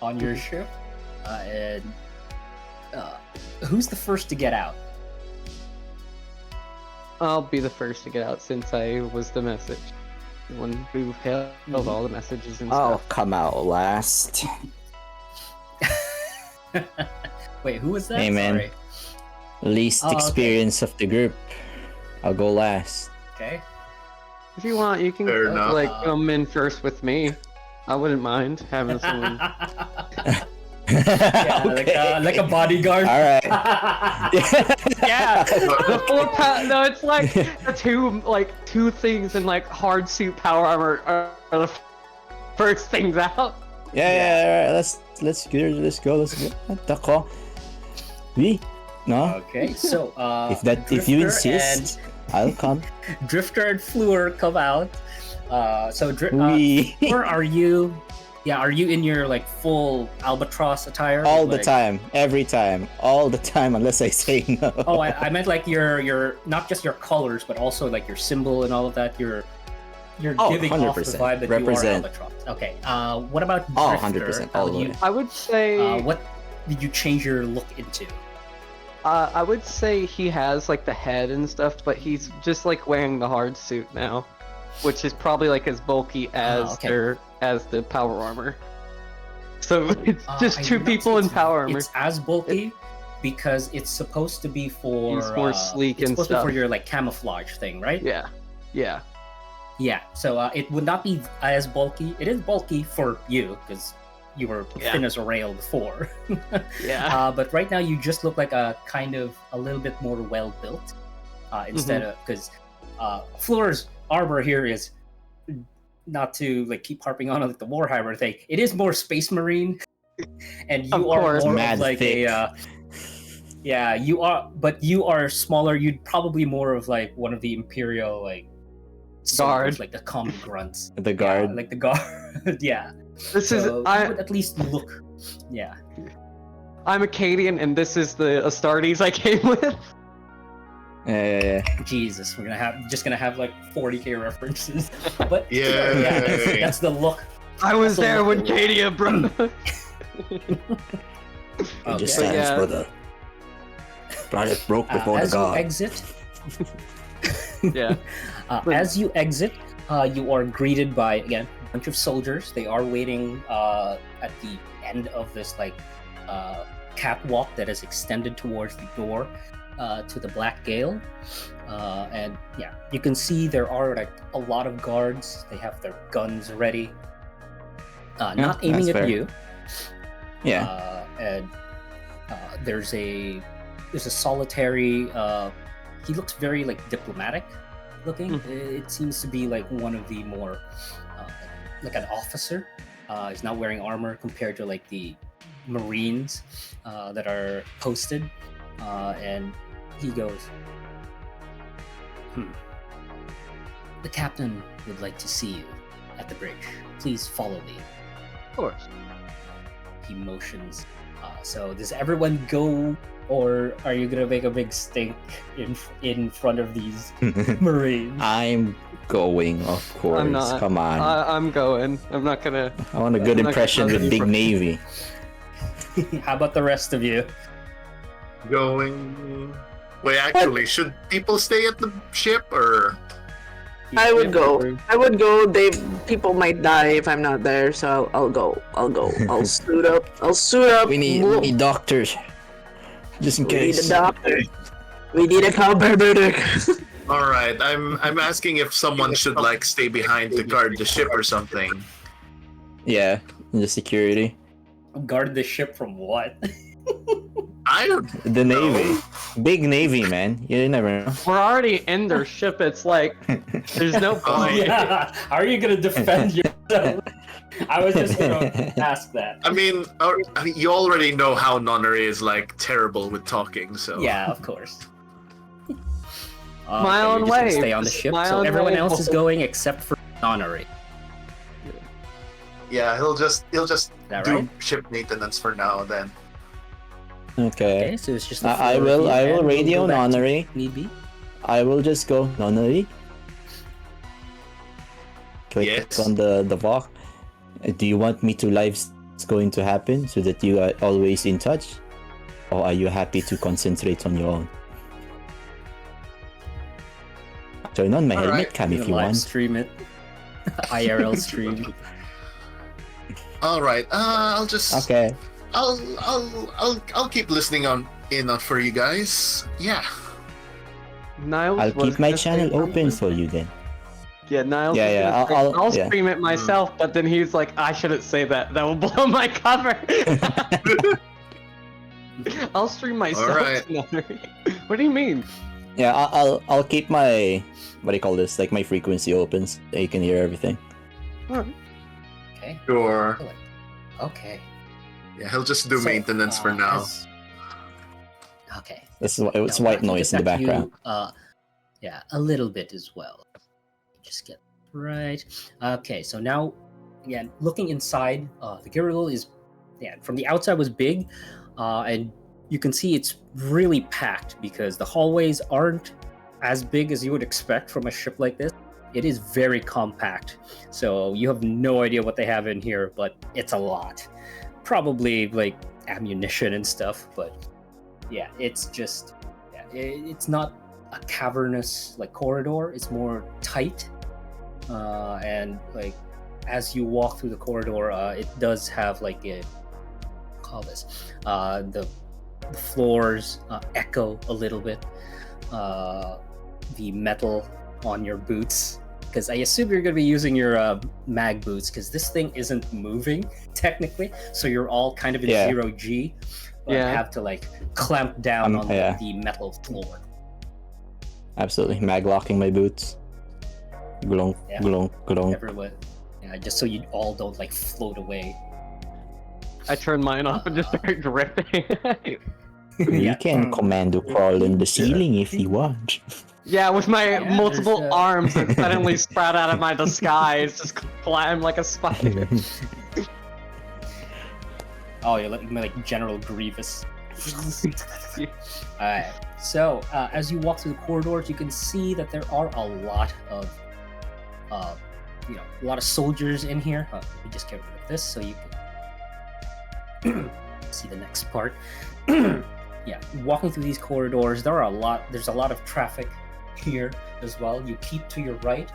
on your ship. And who's the first to get out? I'll be the first to get out since I was the message. The one who held all the messages and I'll stuff. come out last. Wait, who was that? Hey, man. Sorry. Least experience of the group. I'll go last. Okay. If you want, you can Fair enough. come in first with me. I wouldn't mind having someone. Yeah, Okay. like a bodyguard. All right. Yeah, the full no, it's like the two things in like hard suit power armor are the first things out. Yeah. All right. Let's go. Tako. Oui. No. Okay, so If you insist, I'll come. Drifter and Fleur come out. Oui. Fleur, are you? Yeah, are you in your like full albatross attire? All the Like- time, every time, all the time, unless I say no. Oh, I meant like your not just your colors, but also like your symbol and all of that. You're giving off the 100%. vibe that Represent. you are albatross. Okay. What about Oh, Drifter? 100% all the You- way. I would say. What did you change your look into? I would say he has like the head and stuff, but he's just like wearing the hard suit now, which is probably like as bulky as okay. as the power armor. So it's just I two noticed people in power armor. It's as bulky because it's supposed to be for He's more sleek it's and supposed to be for stuff. your like camouflage thing, right? Yeah. Yeah. So it would not be as bulky. It is bulky for you because you were Yeah. thin as a rail before. Yeah. But right now you just look like a little bit more well built. Instead of because Fleur's armor here is not to like keep harping on like the Warhammer thing. It is more Space Marine, and you Of are course. more Mad of like thick. yeah, you are, but you are smaller. You'd probably more of like one of the Imperial like soldiers, Guard. like the common grunts. The guard. Yeah, like the guard. Yeah. This So is you would at least look. Yeah. I'm Acadian, and this is the Astartes I came with. Yeah. Jesus, we're gonna have like 40k references. But Yeah. that's the look. I was That's a there when look. Cadia, bro. It just Okay. But stands yeah. for the planet broke before the As you god. exit, Yeah. as you exit, you are greeted by again a bunch of soldiers. They are waiting at the end of this like catwalk that is extended towards the door to the Black Gale, and yeah, you can see there are like a lot of guards. They have their guns ready, not aiming that's at fair. you. Yeah. And there's a solitary. He looks very like diplomatic looking. It seems to be like one of the more like an officer. He's not wearing armor compared to like the Marines that are posted. And he goes, The captain would like to see you at the bridge. Please follow me. Of course. He motions. So does everyone go, or are you gonna make a big stink in front of these Marines? I'm going, of course. I'm not. Come on. I'm going. I'm not gonna. I want a good I'm not impression gonna- with Big Navy. How about the rest of you? Going. Wait, actually, should people stay at the ship or? I would go. People might die if I'm not there, so I'll go. I'll suit up. We need doctors. Just in We need case. a doctor. We need a cowboy medic. All right, I'm asking if someone should like stay behind to guard the ship or something. Yeah, the security. Guard the ship from what? I don't. The Navy. Big Navy, man. You never know. We're already in their ship. It's like there's no point. Yeah. How are you gonna defend yourself? I was just gonna ask that. I mean, you already know how Nonnery is like terrible with talking, so. Yeah, of course. My own you're just gonna way. Stay on the ship. My So own everyone way. else is going except for Honorary. Yeah, he'll just that do right? ship maintenance for now. Then. Okay. Okay, so it's just. the I four of will you, I and will we'll radio go back to Nonnery. Need be. I will just go Nonnery. Click Yes. on the VOC. Do you want me to live what's going to happen so that you are always in touch? Or are you happy to concentrate on your own? Turn on my All helmet right. cam You if can you live want. stream it. IRL stream. All right. I'll just. Okay. I'll keep listening in for you guys. Yeah. Niles I'll was keep my gonna say channel open something. for you then. Yeah, Niles. Yeah, was yeah, gonna say, I'll- yeah. stream it myself, but then he's like, I shouldn't say that. That will blow my cover. I'll stream myself. Alright. What do you mean? Yeah, I'll keep my what do you call this? Like my frequency open so you can hear everything. Okay. Sure. Okay. Yeah, he'll just do So, maintenance for now. Okay. It's Now, white I can noise in the detect you, background. yeah, a little bit as well. Just get right. Okay, so now, yeah, looking inside, the Girl is, yeah, from the outside was big, and you can see it's really packed because the hallways aren't as big as you would expect from a ship like this. It is very compact, so you have no idea what they have in here, but it's a lot. Probably like ammunition and stuff, but yeah, it's just, yeah, it's not a cavernous like corridor. It's more tight, and like as you walk through the corridor, it does have like a call this the floors echo a little bit. The metal on your boots, because I assume you're going to be using your mag boots, because this thing isn't moving technically, so you're all kind of in Yeah. 0G, but Yeah. have to like clamp down on yeah. the metal floor. Absolutely. Mag locking my boots. Glonk, Yeah. glonk, glonk. Everyone, yeah, just so you all don't like float away. I turned mine off and just started dripping. You can commando crawl in the ceiling if you want. Yeah, with my Yeah, multiple there's, arms that suddenly sprout out of my disguise, just climb like a spider. Oh, you're like General Grievous. Alright, so as you walk through the corridors, you can see that there are a lot of, a lot of soldiers in here. Let me just get rid of this so you can see the next part. Yeah, walking through these corridors, there's a lot of traffic here as well. You keep to your right,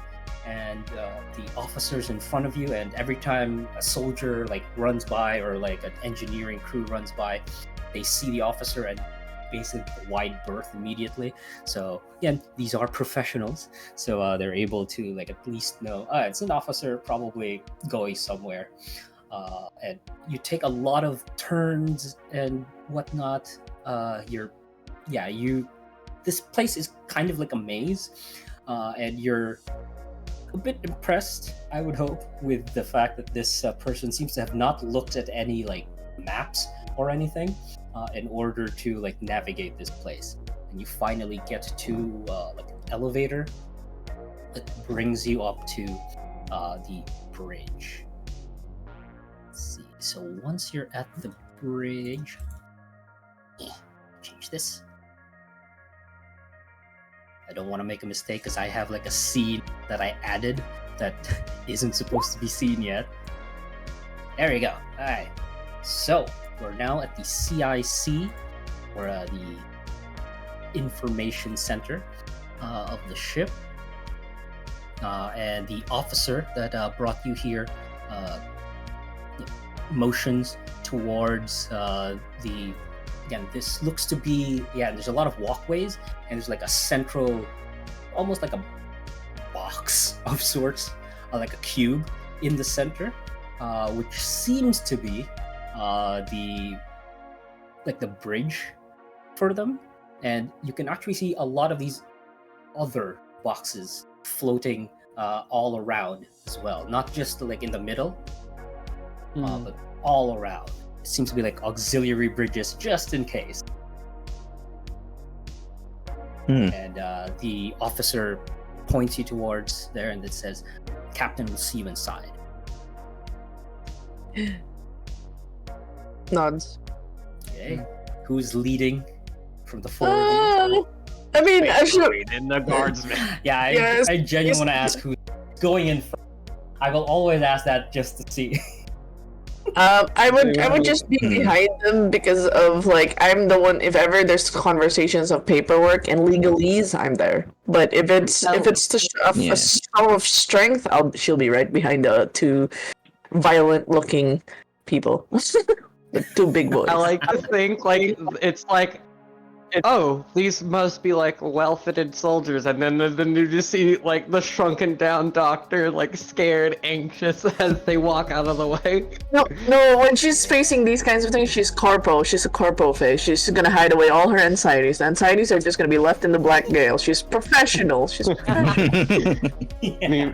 and the officers in front of you, and every time a soldier like runs by or like an engineering crew runs by, they see the officer and basically wide berth immediately. So again, these are professionals, so they're able to like at least know it's an officer probably going somewhere. And you take a lot of turns and whatnot. This place is kind of like a maze, and you're a bit impressed, I would hope, with the fact that this person seems to have not looked at any like maps or anything in order to like navigate this place. And you finally get to like an elevator that brings you up to the bridge. Let's see. So once you're at the bridge, change this. I don't want to make a mistake because I have like a scene that I added that isn't supposed to be seen yet. There we go. Alright. So we're now at the CIC, or the information center of the ship. And the officer that brought you here motions towards again, this looks to be, there's a lot of walkways, and there's like a central almost like a box of sorts, like a cube in the center, which seems to be the bridge for them. And you can actually see a lot of these other boxes floating all around as well, not just like in the middle, but all around. It seems to be like auxiliary bridges just in case. And the officer points you towards there, and it says, "Captain will see you inside." Nods. Okay. Who's leading from the forward? I mean, I should. In the guardsman. Yeah, I genuinely want to ask who's going in first. I will always ask that just to see. I would just be behind them because of like I'm the one. If ever there's conversations of paperwork and legalese, I'm there. But if it's to a show of strength, she'll be right behind the two violent-looking people, the two big boys. I like to think like it's like, oh, these must be like well-fitted soldiers, and then you just see like the shrunken down doctor, like scared, anxious as they walk out of the way. No. When she's facing these kinds of things, she's corpo. She's a corpo face. She's gonna hide away all her anxieties. The anxieties are just gonna be left in the black gale. She's professional. She's professional.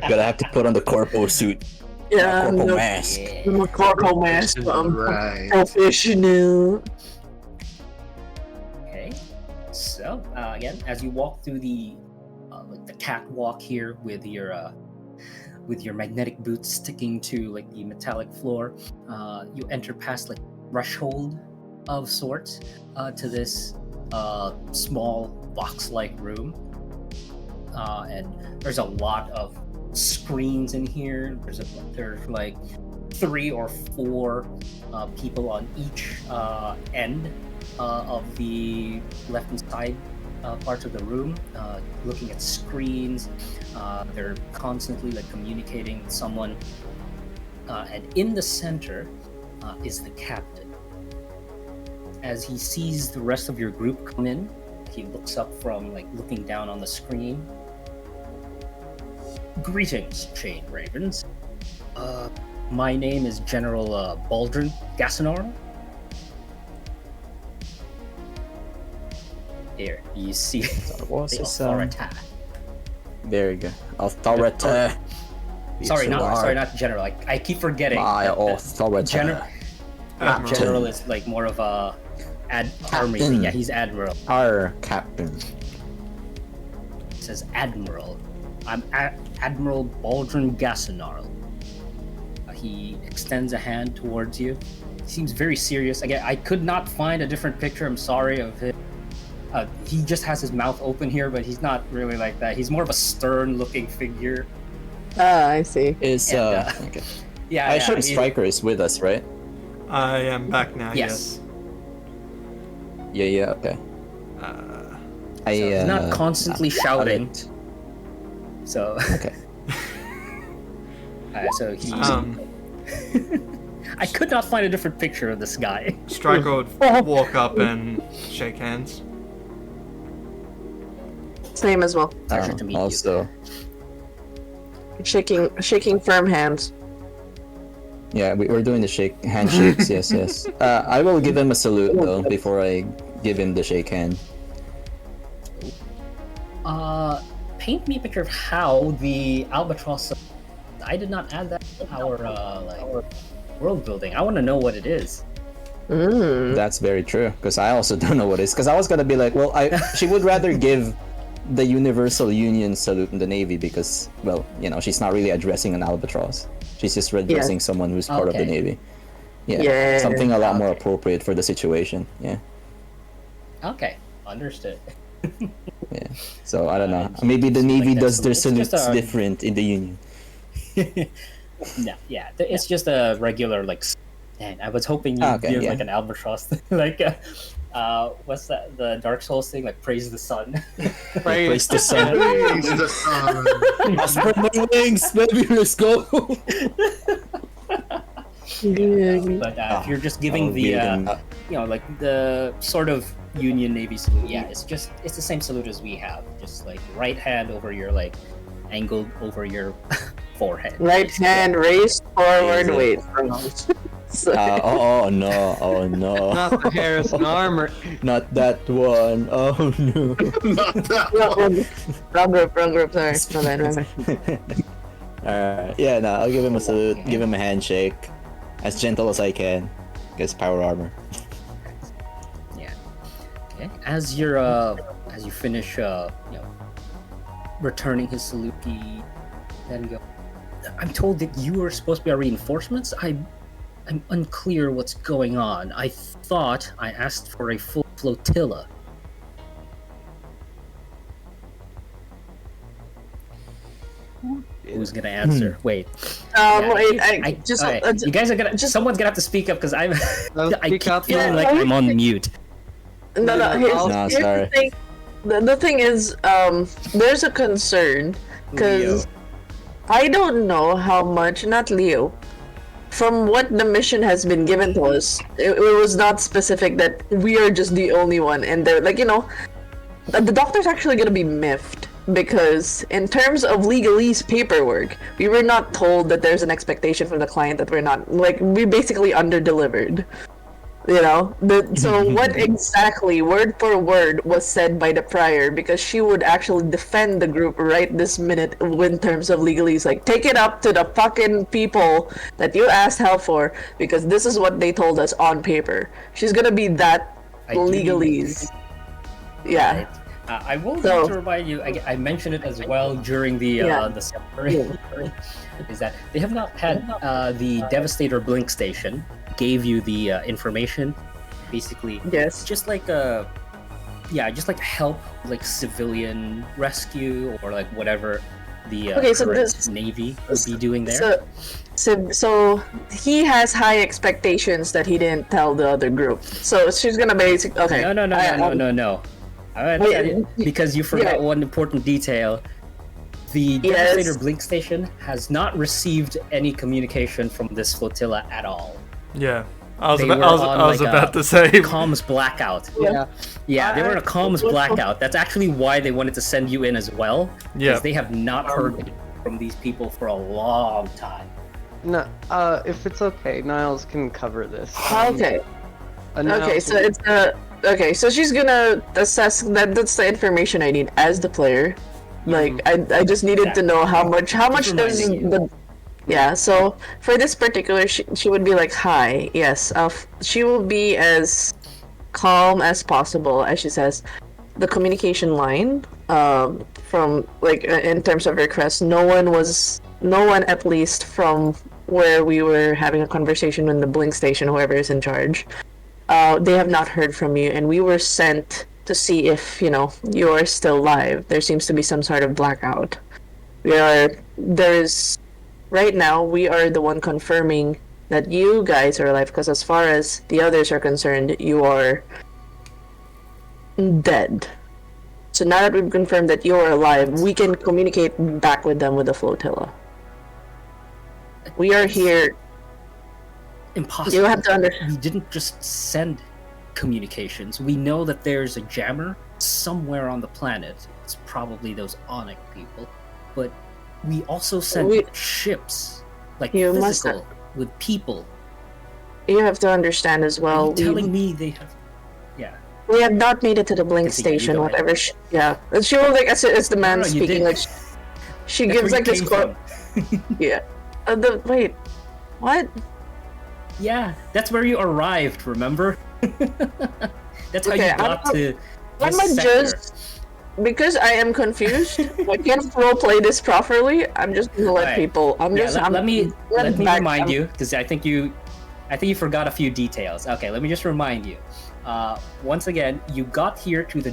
Gotta have to put on the corpo suit. Yeah, corpo no, mask. I'm a corpo mask. Right. Professional. Okay. So again, as you walk through the catwalk here with your magnetic boots sticking to like the metallic floor, you enter past like threshold of sorts to this small box-like room, and there's a lot of screens in here. There's like 3 or 4 people on each end of the left-hand side parts of the room, looking at screens. They're constantly like communicating with someone, and in the center is the captain. As he sees the rest of your group come in, he looks up from like looking down on the screen. "Greetings, Chain Ravens. My name is General Baldrin Gassenor." Here, you see What's the this, authority. There you go. Authority. Sorry, not general. I keep forgetting. My authority. General is like more of a army. Captain. Yeah, he's admiral. Our captain. It says admiral. I'm Admiral Baldrin Gassenor. He extends a hand towards you. He seems very serious. Again, I could not find a different picture. I'm sorry of him. He just has his mouth open here, but he's not really like that. He's more of a stern-looking figure. I see. Okay. Yeah. I assume Striker is with us, right? I am back now. Yes. Yeah. Okay. He's not constantly shouting. So. Okay. So he's. I could not find a different picture of this guy. Striker would walk up and shake hands. Same as well. Pleasure to meet you. Also, Shaking firm hands. yeah, we're doing the handshakes. Yes. I will give him a salute though before I give him the shake hand. Paint me a picture of how the albatross. I did not add that to our world building. I want to know what it is. That's very true, because I also don't know what it is. Because I was gonna be like, well, she would rather give the Universal Union salute in the Navy because, well, she's not really addressing an albatross. She's just addressing someone who's part of the Navy. Yeah. Something a lot more appropriate for the situation. Yeah. Okay, understood. Yeah. So I don't know. Maybe the Navy does their salutes different in the Union. No, yeah, it's just a regular Man, I was hoping you'd give like an albatross, like what's that? The Dark Souls thing, like praise the sun. Praise the sun. Praise the sun. I'll spread my wings, baby. Let's go. But if you're just giving the, like the sort of Union Navy salute. Yeah, it's the same salute as we have. Just like right hand over your like angled over your forehead. Right hand raised forward. Is it? Wait. Oh no! Not the Harrison armor. Not that one. Oh no! Not that one. Wrong group. Sorry. My bad. Alright, yeah, no, I'll give him a salute, give him a handshake, as gentle as I can, because power armor. Yeah. Okay. As you finish, returning his salute, he then go. I'm told that you are supposed to be our reinforcements. I'm unclear what's going on. I thought I asked for a full flotilla. Who's gonna answer? Wait. Wait. You guys are gonna. Someone's gonna have to speak up because I Speak keep up. feeling like I'm on mute. No. Here's sorry. the thing. The thing is, there's a concern because I don't know how much. Not Leo. From what the mission has been given to us, it was not specific that we are just the only one, and they're like, the doctor's actually gonna be miffed. Because in terms of legalese paperwork, we were not told that there's an expectation from the client that we're not, like, we basically under-delivered. So what exactly, word for word, was said by the prior, because she would actually defend the group right this minute in terms of legalese. Like, take it up to the fucking people that you asked help for, because this is what they told us on paper. She's gonna be that legalese. Yeah. Right. I will need to remind you. I mentioned it as well during the summary. Is that they have not had the Devastator Blink Station gave you the information, basically. Yes. Just like help, like civilian rescue or like whatever the Navy would be doing there. So he has high expectations that he didn't tell the other group. So she's gonna basically No. Because you forgot one important detail. The Devastator Blink Station has not received any communication from this flotilla at all. Yeah, I was about to say comms blackout. Yeah, they were in a comms blackout. That's actually why they wanted to send you in as well. Yeah, because they have not heard from these people for a long time. No, if it's okay, Niles can cover this. Okay, so it's okay, so she's gonna assess that. That's the information I need as the player. Like, I just needed to know how much does the. Yeah, so for this particular, she would be like, hi, yes, she will be as calm as possible, as she says. The communication line, from, like, in terms of requests, no one at least from where we were having a conversation in the Blink Station, whoever is in charge, they have not heard from you, and we were sent to see if, you are still live. There seems to be some sort of blackout. Right now, we are the one confirming that you guys are alive, because as far as the others are concerned, you are dead. So now that we've confirmed that you are alive, we can communicate back with them with the flotilla. We are here. Impossible. You have to understand. We didn't just send communications. We know that there's a jammer somewhere on the planet. It's probably those Onyx people. But we also sent ships, like physical, with people. You have to understand as well. Are you telling me they have? Yeah. We have not made it to the Blink Station. Whatever. She will, like, as the man speaking, like, she gives like this quote. Yeah. Wait. What? Yeah, that's where you arrived. Remember? That's how you got to. I'm not just because I am confused. I can't roleplay this properly. I'm just gonna let people. Let me remind you, because I think you forgot a few details. Okay, let me just remind you. Once again, you got here to the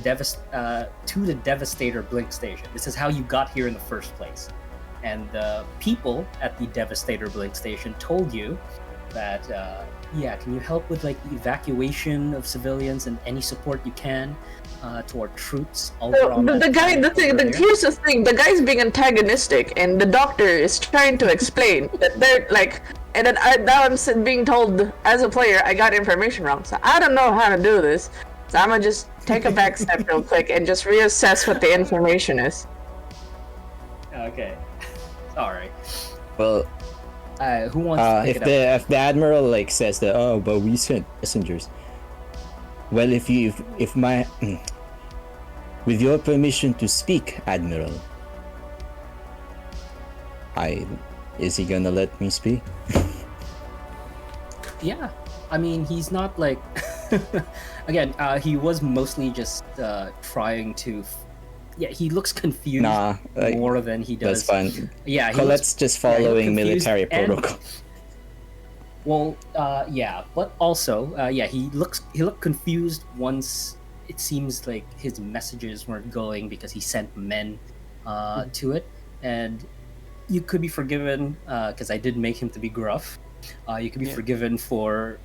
Devastator Blink Station. This is how you got here in the first place. And the people at the Devastator Blink Station told you that, can you help with like the evacuation of civilians and any support you can to our troops? Here's the thing, the guy's being antagonistic, and the doctor is trying to explain that they're like, and then now I'm being told as a player I got information wrong, so I don't know how to do this. So I'm gonna just take a back step real quick and just reassess what the information is. Okay. All right. Well, who wants to pick if it up? the admiral like says that, oh, but we sent messengers. Well, if my with your permission to speak, Admiral, is he gonna let me speak? Yeah. I mean, he's not like. Again, he was mostly just trying to. Yeah, he looks confused more than he does. That's fine. Yeah, Colette's just following military protocol. Well, yeah, but also, yeah, he looked confused once it seems like his messages weren't going because he sent men to it, and you could be forgiven because I did make him to be gruff. You could be forgiven for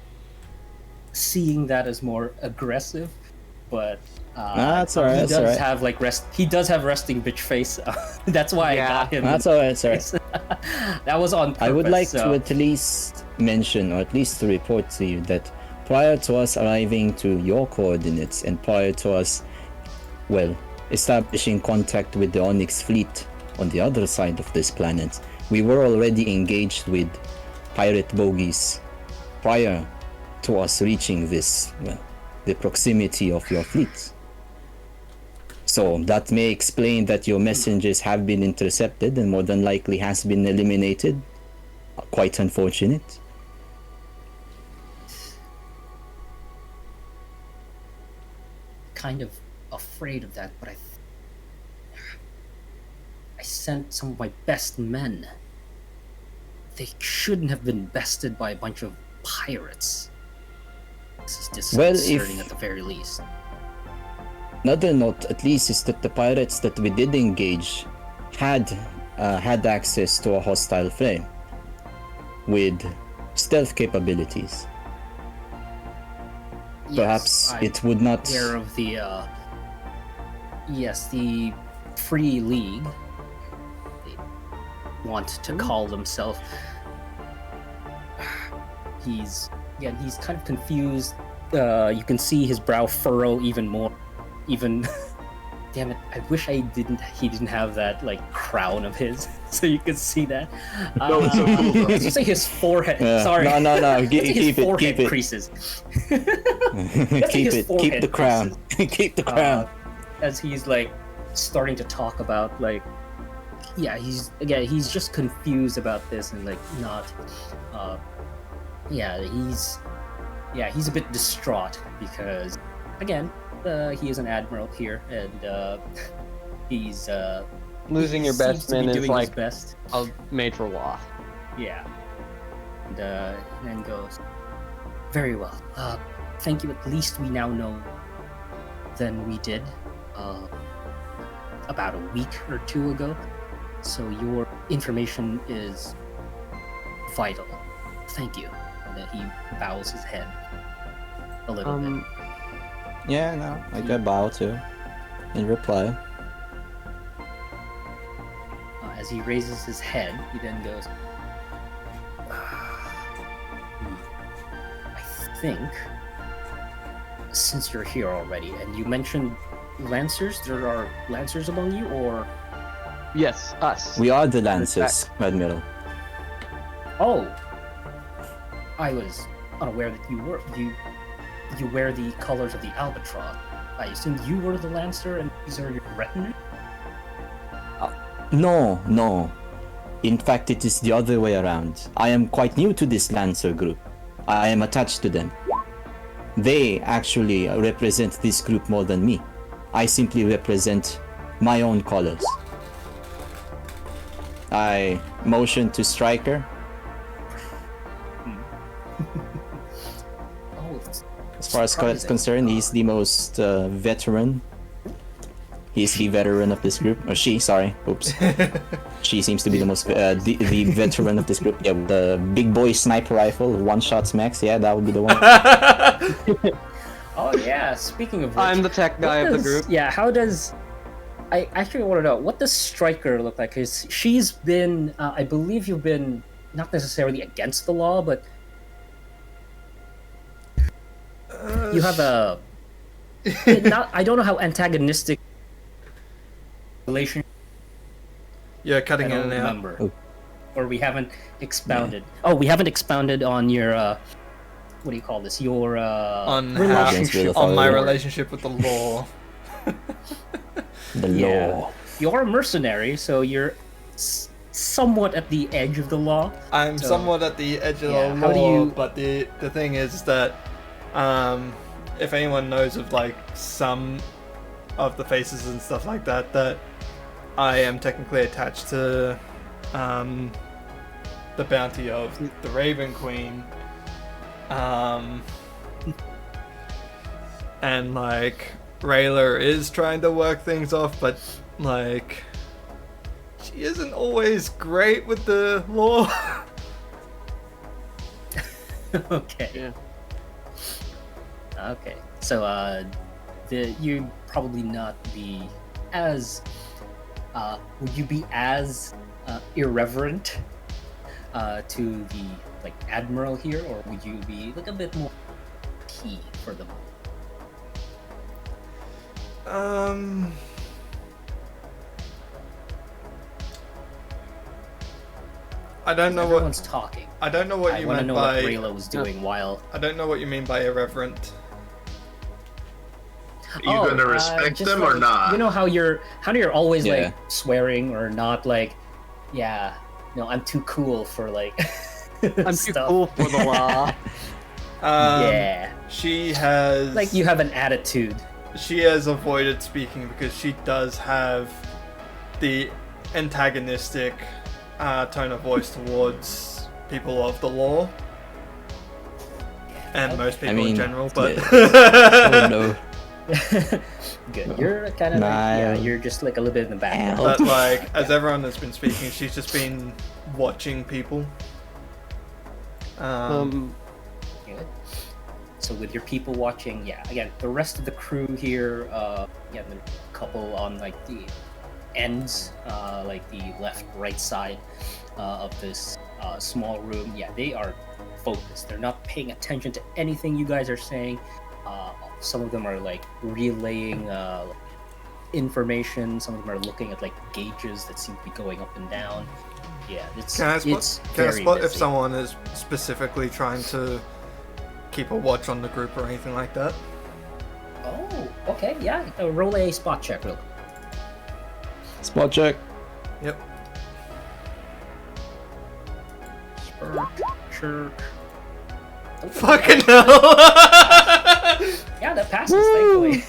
seeing that as more aggressive, but that's all right. He does have like He does have resting bitch face. That's why I got him. That's all right. Sorry. That was on purpose. I would like to at least mention, or at least to report to you, that prior to us arriving to your coordinates and prior to us, well, establishing contact with the Onyx fleet on the other side of this planet, we were already engaged with pirate bogies prior to us reaching this, well, the proximity of your fleet. So that may explain that your messengers have been intercepted and more than likely has been eliminated. Quite unfortunate. Kind of afraid of that, but I sent some of my best men. They shouldn't have been bested by a bunch of pirates. This is disconcerting at the very least. Another note, at least, is that the pirates that we did engage had access to a hostile frame with stealth capabilities. Yes, perhaps it would not. Aware of the the Free League. They want to call themselves. He's kind of confused. You can see his brow furrow even more. Even, damn it! I wish he didn't have that like crown of his, so you could see that. No, it's so cool. Though. Let's just say his forehead. Yeah. Sorry. No. Keep it. Creases. Keep the crown. Keep the crown. As he's like starting to talk about like, he's just confused about this and like not. He's a bit distraught because, again. He is an admiral here, and he's losing your best men is like best. a major loss. Yeah, and then goes, very well. Thank you. At least we now know than we did about a week or two ago. So your information is vital. Thank you. And then he bows his head a little bit. Yeah, no, I bow too, in reply. As he raises his head, he then goes, I think, since you're here already, and you mentioned Lancers, there are Lancers among you, or? Yes, us. We are the Lancers, Admiral. Oh! I was unaware that you wear the colors of the Albatross. I assumed you were the Lancer and these are your retinue? No. In fact, it is the other way around. I am quite new to this Lancer group. I am attached to them. They actually represent this group more than me. I simply represent my own colors. I motion to Striker. As far as Colette's concerned, he's the most veteran. He's the veteran of this group. Or she, sorry. Oops. She seems to be the most the veteran of this group. Yeah, the big boy sniper rifle, one shots max. Yeah, that would be the one. Oh yeah. Speaking of which, I'm the tech guy of the group. Yeah. How does? I actually want to know what does Striker look like? Because she's been, I believe you've been not necessarily against the law, but. You have a I don't know how antagonistic relation. You're cutting I in don't and out. remember. Oh. Or we haven't expounded. Oh, we haven't expounded on your what do you call this? Your On relationship. On my Lord. relationship with the law. The Yeah. law. You're a mercenary, so you're somewhat at the edge of the law. I'm So, somewhat at the edge of yeah, the how do law, you- but the thing is that if anyone knows of like some of the faces and stuff like that, that I am technically attached to the bounty of the Raven Queen. And like Rayla is trying to work things off, but like she isn't always great with the law. Okay. Yeah. Okay. So you'd probably not be as would you be as irreverent to the like admiral here, or would you be like a bit more key for them? I don't know Everyone's talking. I don't know what I you want to meant know by what Rayla was doing while. I don't know what you mean by irreverent. Are you gonna respect just them or like, not? You know how you're always Yeah. like swearing or not, like, yeah, no, I'm too cool for like. I'm too stuff. cool for the law. Yeah, She has like you have an attitude. She has avoided speaking because she does have the antagonistic tone of voice towards people of the law. And most people in general, but Oh no. Good. You're kind of like, yeah, you're just like a little bit in the background. but like as everyone has been speaking, she's just been watching people. Good. So with your people watching, yeah, again, the rest of the crew here, yeah, the couple on like the ends, like the left, right side of this small room, yeah, they are focused. They're not paying attention to anything you guys are saying. Some of them are like relaying information. Some of them are looking at like gauges that seem to be going up and down. Yeah, Can I very spot if busy. someone is specifically trying to keep a watch on the group or anything like that? Oh, okay, yeah. Roll a spot check, real quick. Spot check. Yep. Sure. Fucking hell! Yeah, that passes, thankfully.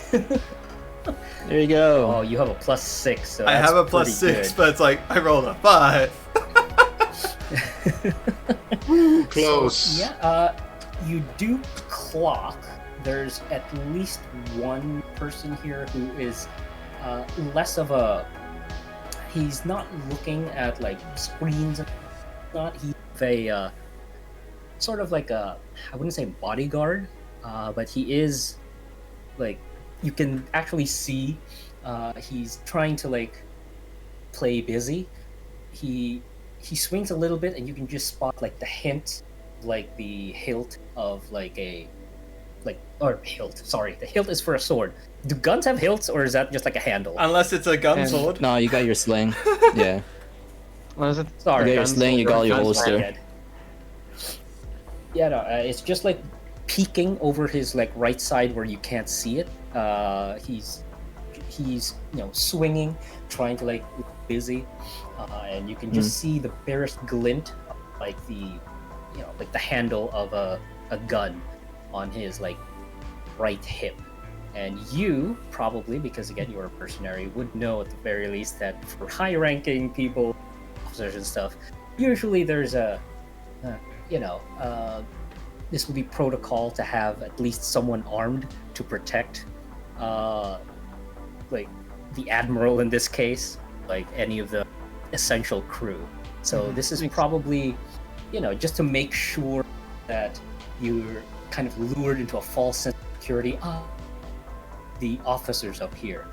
There you go. Oh, you have a +6, so I that's have a pretty +6, good. but it's like I rolled a 5. Close. Yeah, you do clock. There's at least one person here who is less of a. He's not looking at like screens. Not he's a sort of like a. I wouldn't say bodyguard, but he is like you can actually see. He's trying to like play busy. He swings a little bit, and you can just spot like the hint, like the hilt of like a, or hilt. Sorry, the hilt is for a sword. Do guns have hilts, or is that just like a handle? Unless it's a gun And- sword. No, you got your sling. Yeah. What is it? Sorry, You got your guns sling, you got your guns holster. Good. Yeah, no, it's just like peeking over his like right side where you can't see it. He's swinging, trying to like look busy, and you can just see the barest glint, of, like the like the handle of a gun on his like right hip. And you probably, because again you're a mercenary, would know at the very least that for high-ranking people, officers and stuff, usually there's a this would be protocol to have at least someone armed to protect like the admiral in this case, like any of the essential crew. So this is probably just to make sure that you're kind of lured into a false sense of security. The officers up here.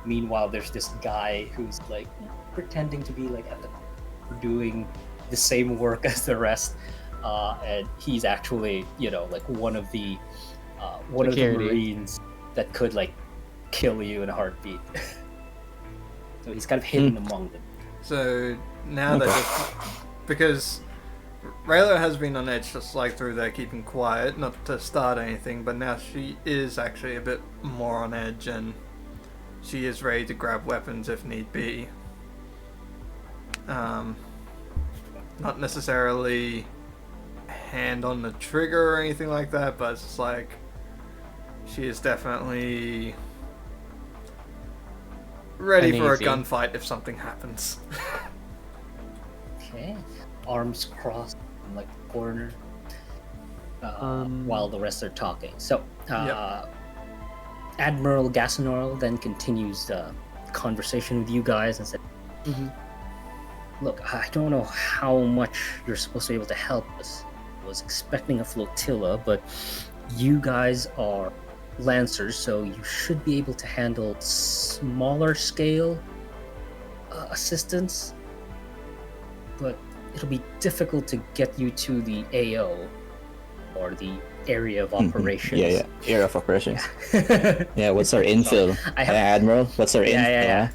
Meanwhile, there's this guy who's like pretending to be like doing the same work as the rest, and he's actually like one of the Security. Marines. that could like kill you in a heartbeat. So he's kind of hidden among them. So now they're just because Rayla has been on edge just like through there keeping quiet, not to start anything, but now she is actually a bit more on edge and she is ready to grab weapons if need be. Not necessarily hand on the trigger or anything like that, but it's just like she is definitely ready for a gunfight if something happens. Okay. Arms crossed in like the corner while the rest are talking. So Admiral Gassenor then continues the conversation with you guys and said, look, I don't know how much you're supposed to be able to help us. I was expecting a flotilla, but you guys are Lancers, so you should be able to handle smaller scale assistance, but it'll be difficult to get you to the AO, or the area of operations. Area of operations. Yeah, what's our infill? Admiral, what's our infill?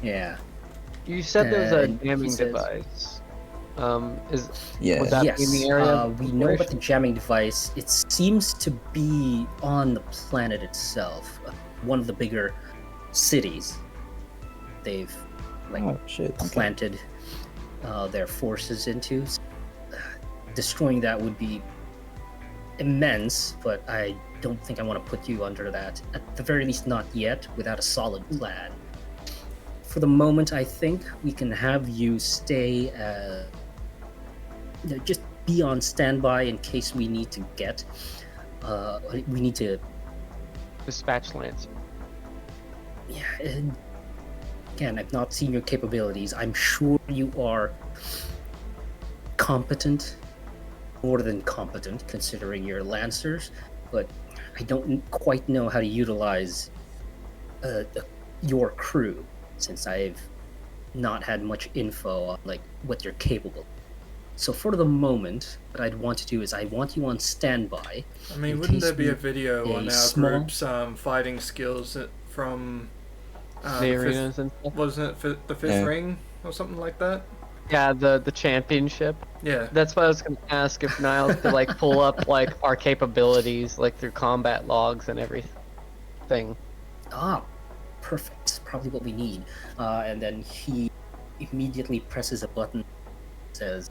Yeah. You said there was a jamming device. Would that be in the area? We know about the jamming device. It seems to be on the planet itself, one of the bigger cities. They've planted their forces into. Destroying that would be immense, but I don't think I want to put you under that. At the very least, not yet, without a solid plan. For the moment, I think we can have you stay, just be on standby in case we need to we need to dispatch Lance. Yeah, and again, I've not seen your capabilities. I'm sure you are competent, more than competent, considering you're Lancers, but I don't quite know how to utilize your crew, since I've not had much info on like what you're capable of. So for the moment, what I'd want to do is I want you on standby. I mean, wouldn't there be a video on our group's fighting skills from the arenas and stuff? Wasn't it the fifth ring or something like that? Yeah, the championship. Yeah. That's what I was gonna ask, if Niles could like pull up like our capabilities like through combat logs and everything. Ah, perfect. That's probably what we need. And then he immediately presses a button that says,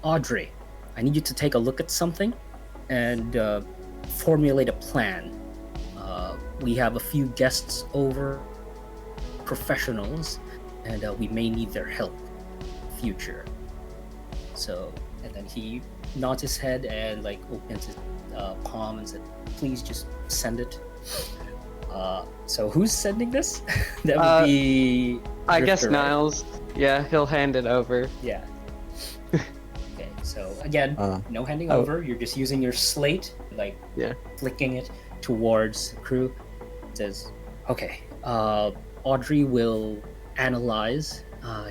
Audrey, I need you to take a look at something and formulate a plan. We have a few guests over, professionals, and we may need their help in the future. So, and then he nods his head and like opens his palm and said, please just send it. So who's sending this? That would be I guess Drifter, Niles. Right? Yeah, he'll hand it over. Yeah. Okay, so again, no handing over. You're just using your slate, like flicking it towards the crew. It says, okay, Audrey will analyze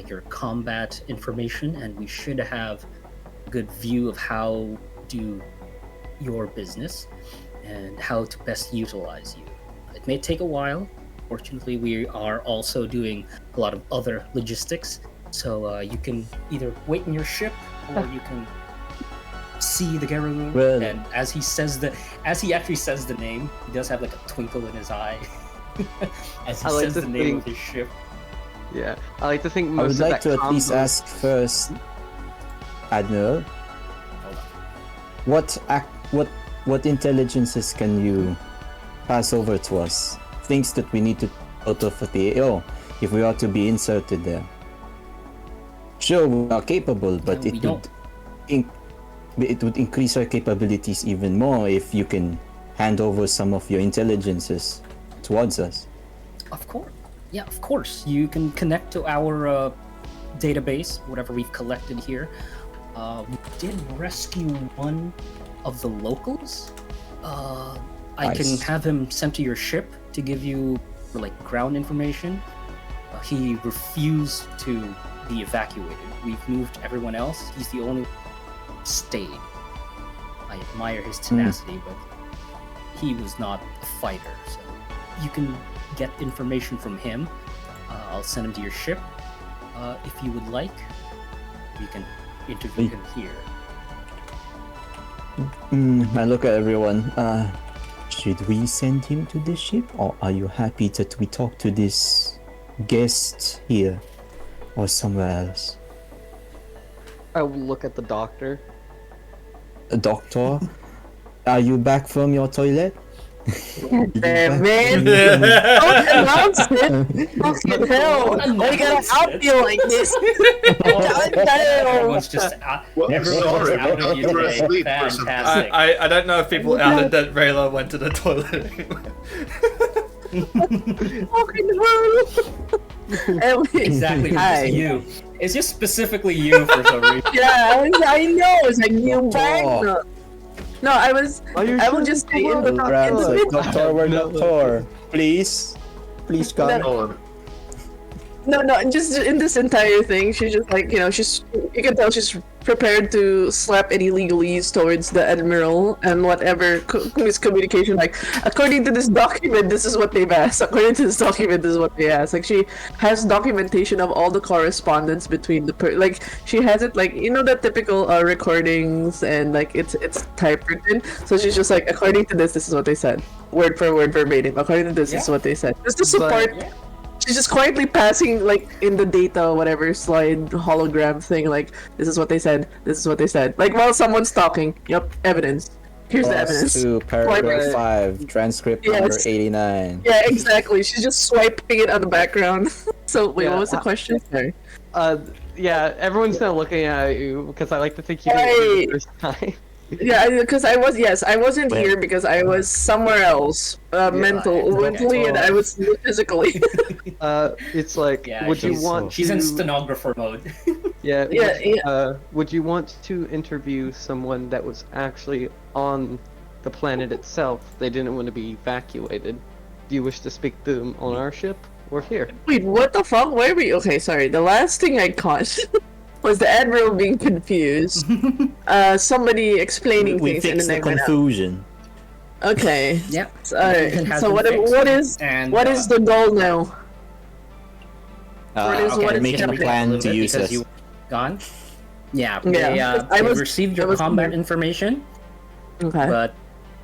your combat information, and we should have a good view of how to do your business and how to best utilize you. It may take a while. Fortunately, we are also doing a lot of other logistics, so you can either wait in your ship or you can see the Gerudo. Well, and as he actually says the name, he does have like a twinkle in his eye as he says the name of his ship. Yeah, I like to think most I would of like that to at least ask first, Admiral, what intelligences can you pass over to us? Things that we need to out of the AO if we are to be inserted there. Sure, we are capable, but it would increase our capabilities even more if you can hand over some of your intelligences towards us. Of course. Yeah, of course. You can connect to our database, whatever we've collected here. We did rescue one of the locals. I can have him sent to your ship to give you like ground information. He refused to be evacuated. We've moved everyone else. He's the only one who stayed. I admire his tenacity, but he was not a fighter. So you can get information from him. I'll send him to your ship. If you would like, you can interview him here. I look at everyone. Should we send him to the ship, or are you happy that we talk to this guest here or somewhere else? I will look at the doctor. Doctor, are you back from your toilet? Damn it! Don't announce it! Fucking hell! Why you gotta out you like this? God damn! Everyone's just everyone's sorry, out of you you were today. asleep for some time. Fantastic. I don't know if people outed that Rayla went to the toilet anyway. Fucking hell! Exactly, it's Hi. just you. It's just specifically you for some reason. Yeah, I know. It's like you bang. No, I was just say in the Doctor, we're Doctor. Please come. No, just in this entire thing, she's just like, you can tell she's prepared to slap any legalese towards the Admiral and whatever miscommunication, like, according to this document, this is what they've asked, according to this document, this is what they asked. Like, she has documentation of all the correspondence between like, she has it, like, the typical recordings, and, like, it's typewritten, so she's just like, according to this is what they said. Word for word, verbatim. According to this is what they said. Just to support... She's just quietly passing, like, in the data, whatever, slide, hologram thing, like, this is what they said, this is what they said. Like, while someone's talking, yep, evidence. Here's the evidence. To paragraph 5, transcript number 89. Yeah, exactly. She's just swiping it on the background. So, wait, what was the question? Sorry. Yeah, everyone's now looking at you, because I like to think you did it the first time. Yeah, because I wasn't here because I was somewhere else, mentally, and I was physically. It's like, would you want? She's in stenographer mode. Would you want to interview someone that was actually on the planet itself? They didn't want to be evacuated. Do you wish to speak to them on our ship or here? Wait, what the fuck? Where were you? Okay, sorry. The last thing I caught was the Admiral being confused. Somebody explaining we things, and fixed then the confusion. Okay. Yep. Alright. So what is the goal now? What is making a plan to use us? You gone? Yeah. Yeah. They received your combat information. Okay. But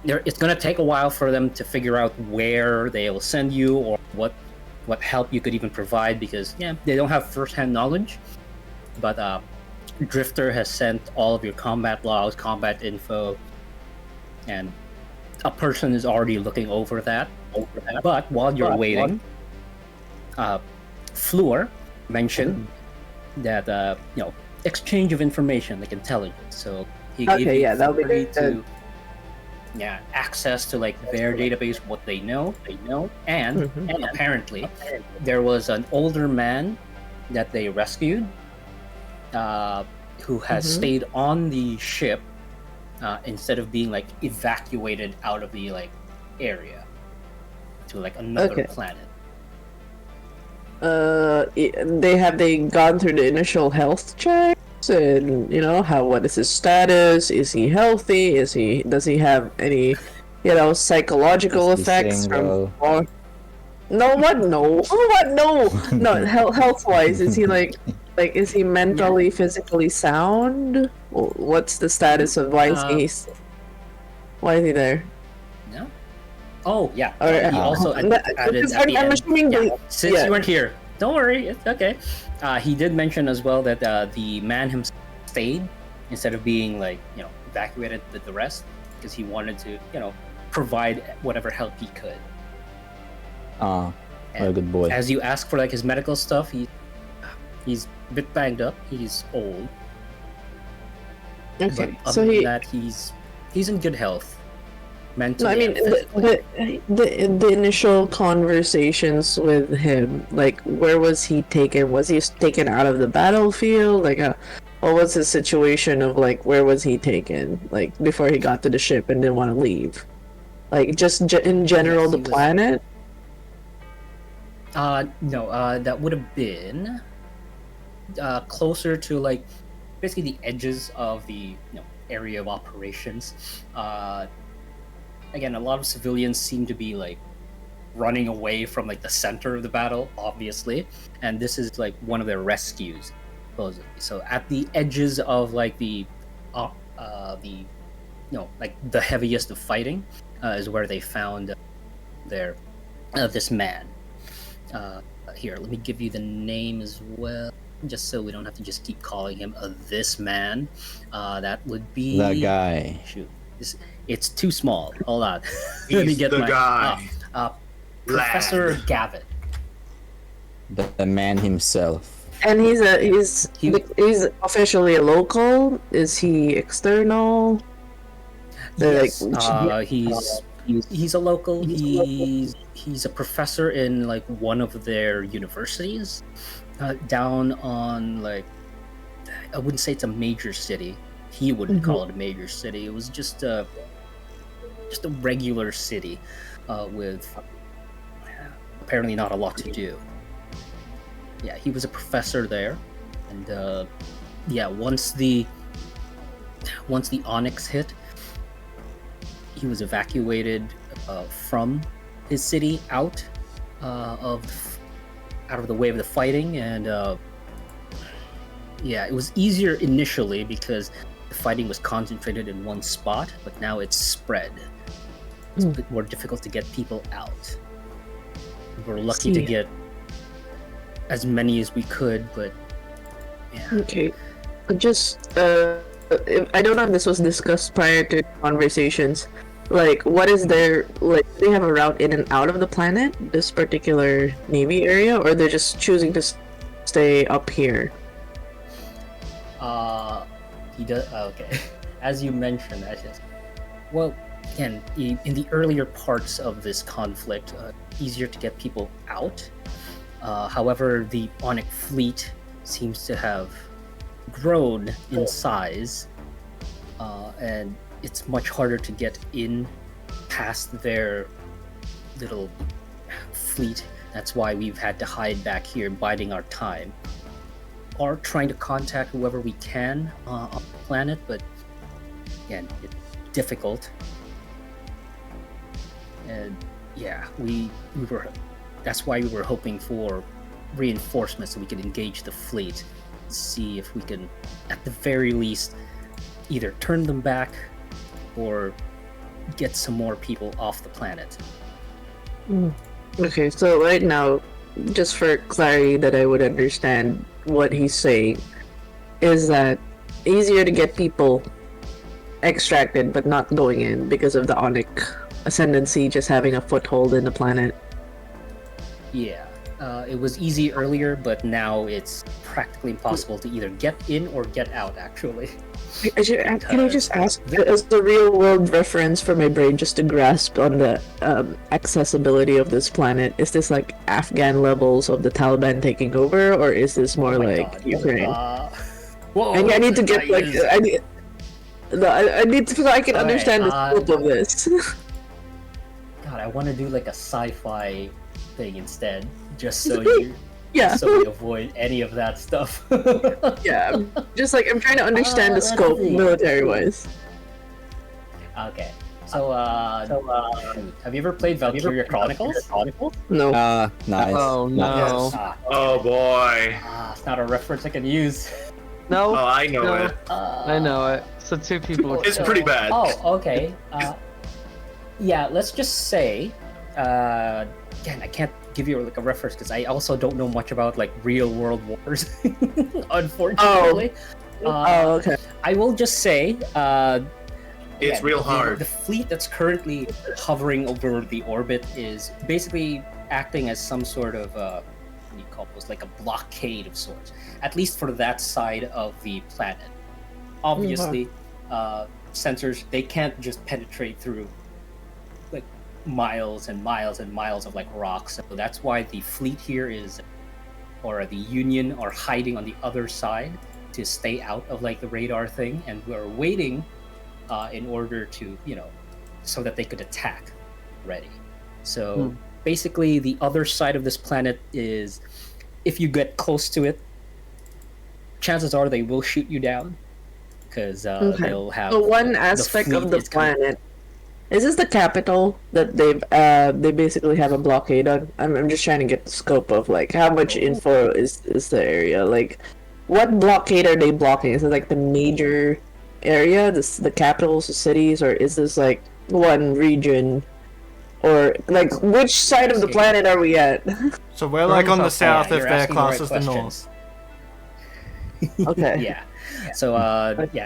it's gonna take a while for them to figure out where they will send you or what help you could even provide, because they don't have first-hand knowledge. But Drifter has sent all of your combat logs, combat info, and a person is already looking over that. But while you're waiting, Fleur mentioned that exchange of information, like intelligence. So he gave you authority to access to like their database, what they know, and apparently there was an older man that they rescued. Who has stayed on the ship instead of being like evacuated out of the like area to like another planet. They gone through the initial health checks, and what is his status? Is he healthy? Does he have any psychological effects from? No, health wise, is he like is he mentally, physically sound? What's the status of why is he there? No. Oh yeah. He also added I'm assuming since you weren't here, don't worry, it's okay. He did mention as well that the man himself stayed instead of being evacuated with the rest, because he wanted to provide whatever help he could. What a good boy. As you ask for his medical stuff, he's a bit banged up. He's old. Okay, but so he's in good health. Mentally. No, I mean the initial conversations with him, where was he taken? Was he taken out of the battlefield? What was the situation of where was he taken? Before he got to the ship and didn't want to leave? Just in general, the planet. No, that would have been closer to basically the edges of the area of operations. Again, a lot of civilians seem to be like running away from like the center of the battle, obviously, and this is like one of their rescues, supposedly. So at the edges of like the like the heaviest of fighting is where they found this man. Here, let me give you the name as well, just so we don't have to just keep calling him this man. That would be That guy. Shoot, it's too small. Hold on. Let me He's get the my guy. Professor Lad. Gavitt. The man himself. And he's officially a local. Is he external? Yes, he's a local. He's a professor in like one of their universities, down on like, I wouldn't say it's a major city. He wouldn't call it a major city. It was just a regular city, with apparently not a lot to do. Yeah, he was a professor there, and once the Onyx hit, he was evacuated from his city out of the way of the fighting, and it was easier initially because the fighting was concentrated in one spot, but now it's spread. It's a bit more difficult to get people out. We're lucky to get as many as we could, but yeah. Okay. Just, I don't know if this was discussed prior to conversations. Like, what is their, like, do they have a route in and out of the planet, this particular Navy area, or they're just choosing to stay up here? He does, okay. As you mentioned, well, again, in the earlier parts of this conflict, easier to get people out. However, the Onyx fleet seems to have grown in size, and it's much harder to get in past their little fleet. That's why we've had to hide back here, biding our time. Or trying to contact whoever we can on the planet, but again, it's difficult. And yeah, that's why we were hoping for reinforcements so we could engage the fleet, see if we can, at the very least, either turn them back or get some more people off the planet. Okay, so right now, just for clarity that I would understand what he's saying, is that easier to get people extracted but not going in because of the Onyx ascendancy just having a foothold in the planet. Yeah, it was easy earlier, but now it's practically impossible to either get in or get out, actually. Can I just ask, as the real world reference for my brain, just to grasp on the accessibility of this planet, is this like Afghan levels of the Taliban taking over, or is this more like Ukraine? Whoa, I need to get like I need to, so I can understand the scope of this. God, I want to do like a sci-fi thing instead, just so you. Yeah. So we avoid any of that stuff. Yeah, just like I'm trying to understand the scope military-wise. Okay, so have you ever played Valkyria Chronicles? No. Nice. Oh no. Oh boy. It's not a reference I can use. No. Oh, I know it. I know it. So two people. It's pretty bad. Oh, okay. Yeah, let's just say, again, I can't give you like a reference because I also don't know much about like real world wars, unfortunately. Okay. I will just say, It's real hard. The fleet that's currently hovering over the orbit is basically acting as some sort of what do you call those, like a blockade of sorts, at least for that side of the planet. Obviously, sensors, they can't just penetrate through like miles and miles and miles of like rocks. So that's why the fleet here or the Union are hiding on the other side to stay out of like the radar thing, and we're waiting in order to, so that they could attack ready. So basically the other side of this planet is, if you get close to it, chances are they will shoot you down. because Okay. they'll have. So one aspect fleet of the is coming. planet. Is this the capital that they basically have a blockade on? I'm just trying to get the scope of like how much info is the area like. What blockade are they blocking? Is it like the major area, the capitals, the cities, or is this like one region, or like which side of the planet are we at? So we're like on the south Yeah, if you're they're asking the right closest to north. questions. Okay. Yeah. So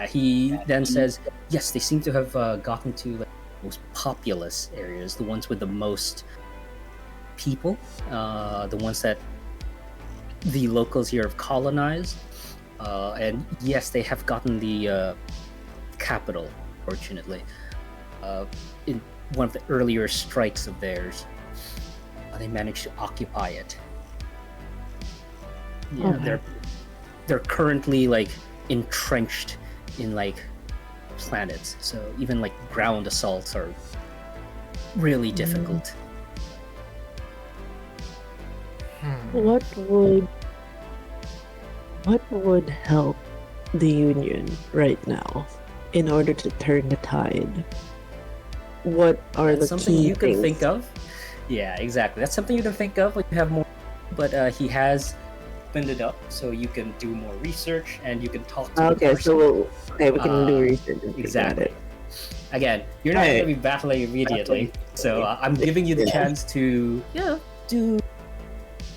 he then says, yes, they seem to have gotten to like most populous areas, the ones with the most people, the ones that the locals here have colonized, and yes, they have gotten the capital. Fortunately, in one of the earlier strikes of theirs, they managed to occupy it. Yeah, Okay. they're currently like entrenched in like planets, so even like ground assaults are really difficult. What would help the Union right now in order to turn the tide? What are That's the something key you can things? think of. Yeah, exactly. That's something you can think of when you have more. But he has opened it up so you can do more research and you can talk to the Okay, person. so we can do Uh, research. Got Exactly. it. Again, you're not Right. going to be battling immediately, so I'm giving you the Yeah. chance to do.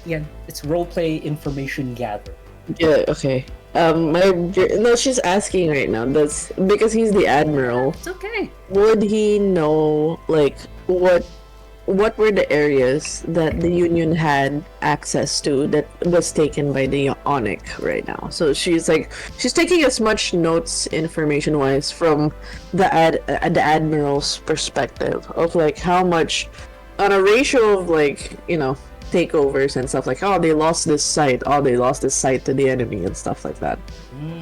Again, it's roleplay information gather. Yeah. Okay. No, she's asking right now. That's because he's the admiral. It's okay. Would he know like what were the areas that the Union had access to that was taken by the Onyx right now? So she's taking as much notes information wise from the admiral's perspective of like how much on a ratio of like takeovers and stuff like they lost this site to the enemy and stuff like that.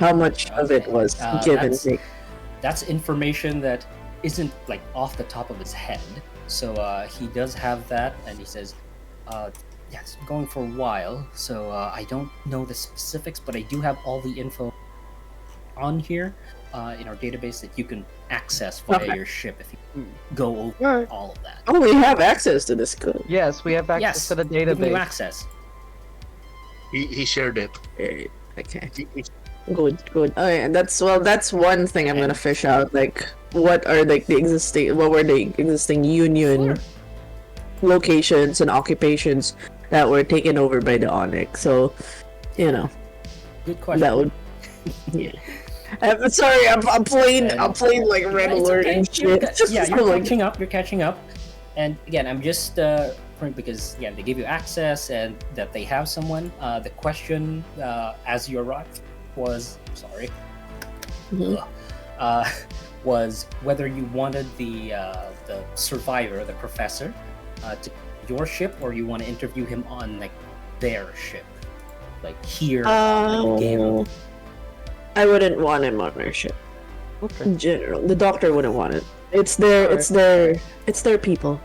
How much of it was give and take? That's information that isn't like off the top of his head. So he does have that, and he says, "Yeah, it's been going for a while. So I don't know the specifics, but I do have all the info on here in our database that you can access via your ship if you go over all of that." Oh, we have access to this code. Yes, we have access Yes, to the give you database. access. He shared it. Okay. He- Good. Oh, yeah, that's one thing I'm gonna fish out. Like, what were the existing Union locations and occupations that were taken over by the Onyx? So, Good question. that would. Yeah. I'm sorry. I'm playing like Red It's Alert okay. and shit. You're catching up. You're catching up. And again, I'm just because they give you access and that they have someone. The question as you arrived was was whether you wanted the survivor, the professor, to your ship, or you want to interview him on like their ship, like here on the game. I wouldn't want him on our ship. Okay. In general, the doctor wouldn't want it. It's their people.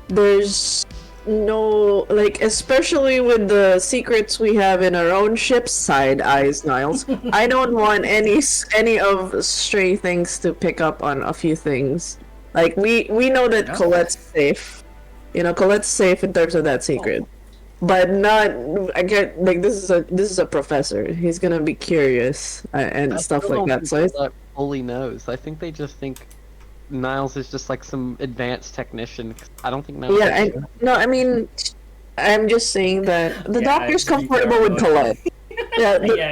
There's no especially with the secrets we have in our own ship's side eyes, Niles. I don't want any of stray things to pick up on a few things. Like we know that Colette's safe. Colette's safe in terms of that secret. But not. I get this is a professor. He's gonna be curious and stuff like that. So that fully knows. I think they just think Niles is just like some advanced technician. I don't think Niles. I mean, I'm just saying that the doctor's to be comfortable fair, with Colette.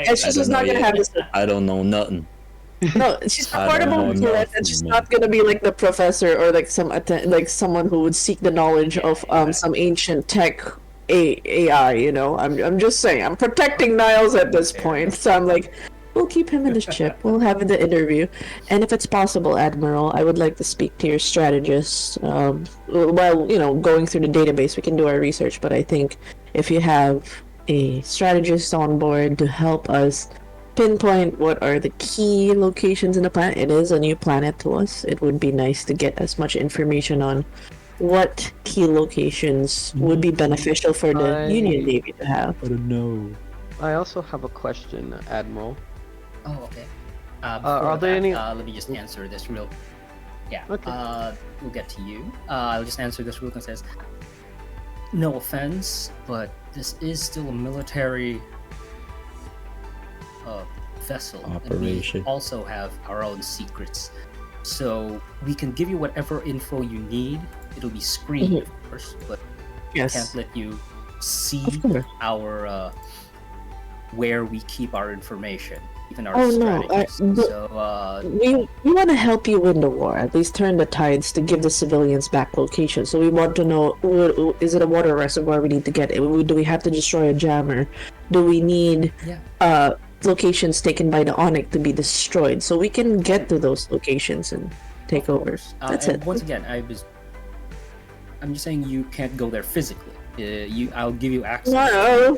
And she's just not gonna have this. I don't know nothing. No, she's I don't comfortable know with Colette, nothing, and she's man. not gonna be like the professor or like someone who would seek the knowledge of some ancient tech AI. I'm just saying, I'm protecting Niles at this point, so I'm like, we'll keep him in the ship. We'll have the interview, and if it's possible, Admiral, I would like to speak to your strategist. While going through the database, we can do our research. But I think if you have a strategist on board to help us pinpoint what are the key locations in the planet, it is a new planet to us. It would be nice to get as much information on what key locations would be beneficial for the Union Navy to have. I don't know. I also have a question, Admiral. Oh, okay. are there any? let me just answer this real. Yeah. Okay. We'll get to you. I'll just answer this real quick. Says, no offense, but this is still a military vessel. Operation. And we also have our own secrets. So we can give you whatever info you need. It'll be screened, of course, but Yes. can't let you see Of course. our where we keep our information, even our Oh, no, strategies. So We want to help you win the war, at least turn the tides to give the civilians back location. So we want to know, is it a water reservoir we need to get? Do we have to destroy a jammer? Do we need locations taken by the Onyx to be destroyed? So we can get to those locations and take over. That's and it. once again, I'm just saying you can't go there physically. I'll give you access. No.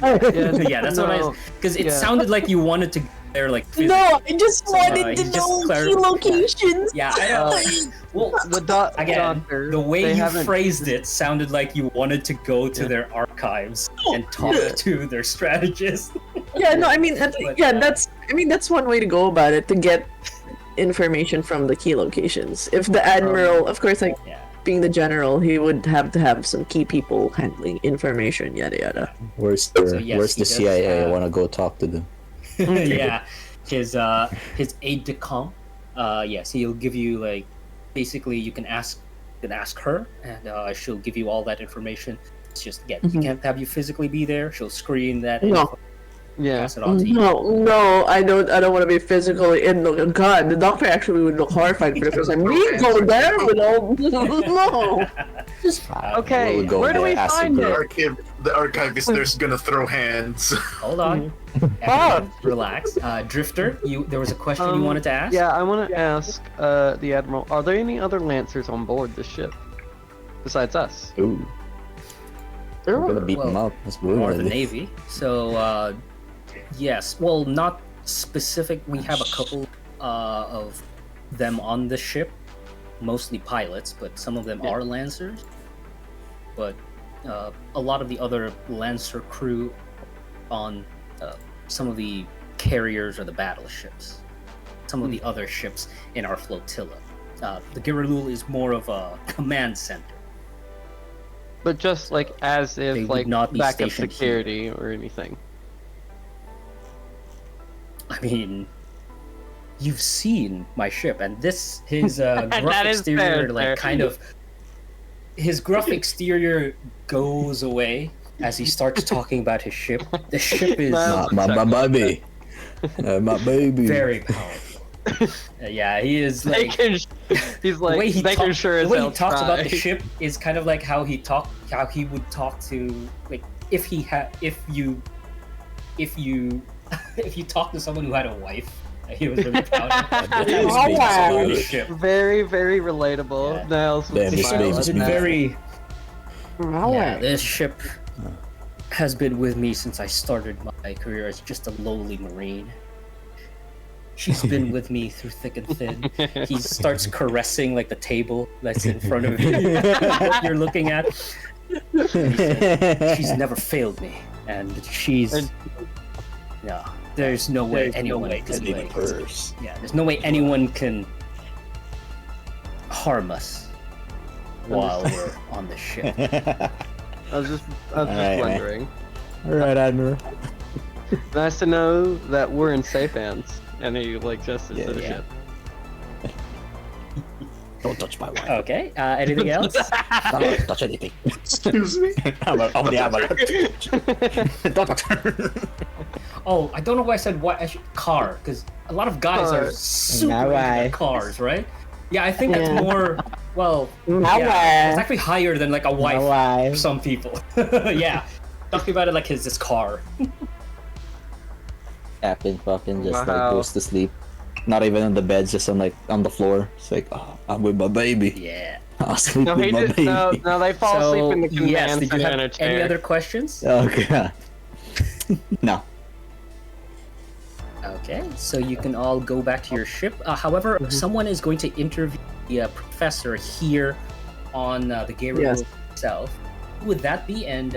Yeah, that's what I. Because it sounded like you wanted to go there, like. Physically. No, I just wanted to just know clar- key locations. Yeah, I know. Well, again, doctor, the way they you haven't- phrased it sounded like you wanted to go to their archives and talk to their strategist. Yeah, no, I mean, that's one way to go about it, to get information from the key locations. If the admiral, of course, like being the general, he would have to have some key people handling information, yada yada. Where's So, yes, where's he the does CIA? I have- want to go talk to them. Yeah, his aide de camp. Yes, he'll give you like, basically you can ask her, and she'll give you all that information. It's just again, we can't have you physically be there. She'll screen that. No. info, pass it on to you. No, I don't want to be physically in the. God, the doctor actually would look horrified for this. Like, me go there with all. No. Okay, We'll go where do there, we ask find the it? girl. The archivist there's gonna throw hands. Hold on. Everyone, relax. Drifter, there was a question you wanted to ask. Yeah, I want to ask the admiral: are there any other lancers on board this ship besides us? Ooh. We're gonna beat them up. That's Or the brutal. Navy. So, yes. Well, not specific. We have a couple of them on the ship, mostly pilots, but some of them are Lancers. But a lot of the other Lancer crew on some of the carriers or the battleships, some of the other ships in our flotilla. The Giralul is more of a command center. But just like as They if would like not be backup stationed security or anything. I mean, you've seen my ship, and his gruff That is exterior, fair, like fair. kind of, his gruff exterior goes away as he starts talking about his ship. The ship is My baby. My baby. very powerful. Yeah, he is like. He's The like way he making talk- sure the his way he help's talks about the right. ship is kind of like how he would talk to, like, if you talk to someone who had a wife, he was really proud of that. That's how he speaks about his ship. Very, very relatable. Yeah. Niles would Baby, smile baby, at It's been that. very. Wow. Yeah, this ship has been with me since I started my career as just a lowly marine. She's been with me through thick and thin. He starts caressing like the table that's in front of you that you're looking at. And he said, she's never failed me, and no. There's no way anyone can like, there's no way anyone can harm us while we're on the ship. I was just Alright, man. wondering. Alright, Admiral. Nice to know that we're in safe hands. And he like gestures to the Yeah. ship. Don't touch my wife. Okay. Anything else? Don't touch anything. Excuse me. I'm the Don't touch her. Oh, I don't know why I said what. Car, because a lot of guys are super Now into why? their cars, right? Yeah, I think that's Yeah. more. Well, Now yeah, why? it's actually higher than like a wife why? for some people. Yeah, talking about it like his car. Captain fucking just like Wow. goes to sleep. Not even on the bed, just on the floor. It's like, oh, I'm with my baby. Yeah. I'll sleep No, with he my did, baby. no, they fall asleep in the command yes, did you center have in a chair. any other questions? Okay. No. Okay, so you can all go back to your ship. However, someone is going to interview the professor here on the Gabriel Yes. itself. Who would that be? And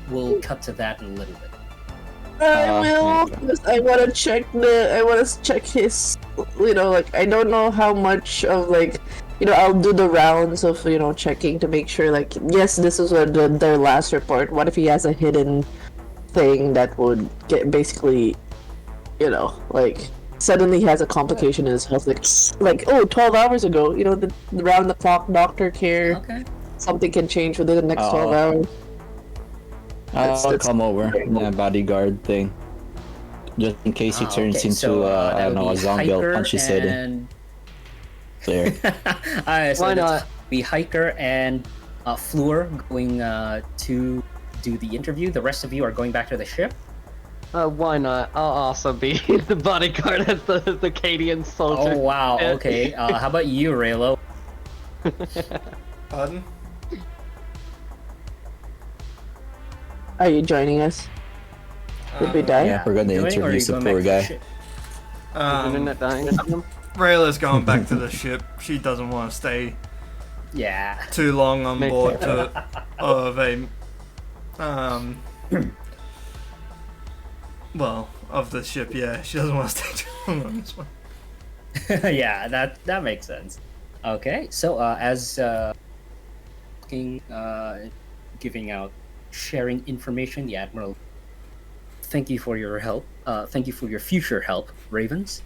we'll cut to that in a little bit. I will. Because I want to check his. Like I don't know how much of like. I'll do the rounds of checking to make sure like yes, this is what their last report. What if he has a hidden thing that would get basically, like suddenly he has a complication in his health, like 12 hours ago, the round the clock doctor care. Okay. Something can change within the next 12 hours. I'll come over. Yeah, bodyguard thing. Just in case he turns into I don't know, a zombie, I'll punch his head in. There. Alright, so Why not? Be Hiker and Fleur going to do the interview. The rest of you are going back to the ship. Why not? I'll also be the bodyguard as the Cadian soldier. Oh wow, okay. How about you, Raylo? Pardon? Are you joining us? Did we die? Yeah, we're gonna interview the poor guy. Internet dying. Rayla's going back to the ship. She doesn't want to stay Yeah. too long on board of a of the ship. Yeah, she doesn't want to stay too long on this one. Yeah, that makes sense. Okay, so as giving out, sharing information, the Admiral. Thank you for your help. Thank you for your future help, Ravens.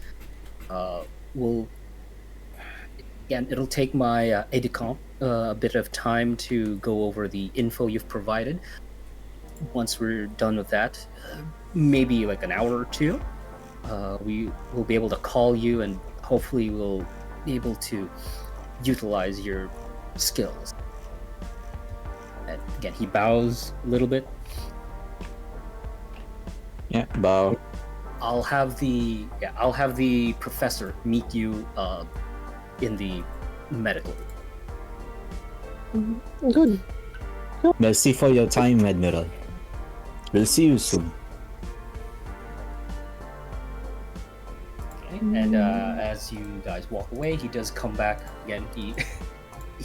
It'll take my aide de camp a bit of time to go over the info you've provided. Once we're done with that, maybe like an hour or two, we will be able to call you and hopefully we'll be able to utilize your skills. And again, he bows a little bit. Yeah, bow. I'll have the professor meet you in the medical. Good. Merci for your time, Admiral. We'll see you soon. Okay. And as you guys walk away, he does come back again.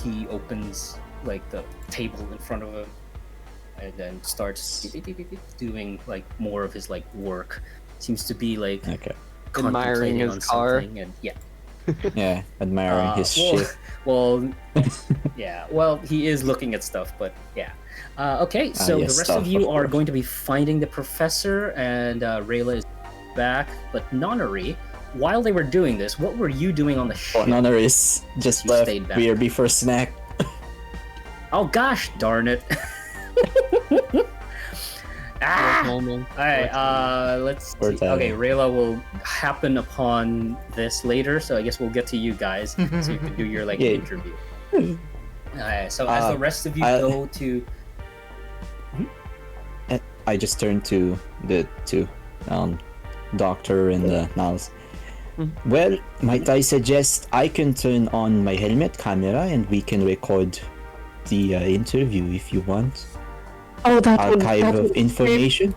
He opens like the table in front of him and then starts doing like more of his like work. Seems to be like admiring his car. And Yeah, admiring his shit. Well, yeah. Well, he is looking at stuff, but yeah. Okay, so yes, the rest stuff, of you of are course. going to be finding the professor, and Rayla is back. But Nonary, while they were doing this, what were you doing on the ship? Nonaris just You left stayed back. beer before snack. Oh gosh, darn it! Alright, let's see. Okay, Rayla will happen upon this later, so I guess we'll get to you guys so you can do your like Yeah. interview. Alright, so as the rest of you go to I just turned to the doctor and the nurse. Well, might I suggest I can turn on my helmet camera and we can record the interview if you want. Oh, that Archive of would information.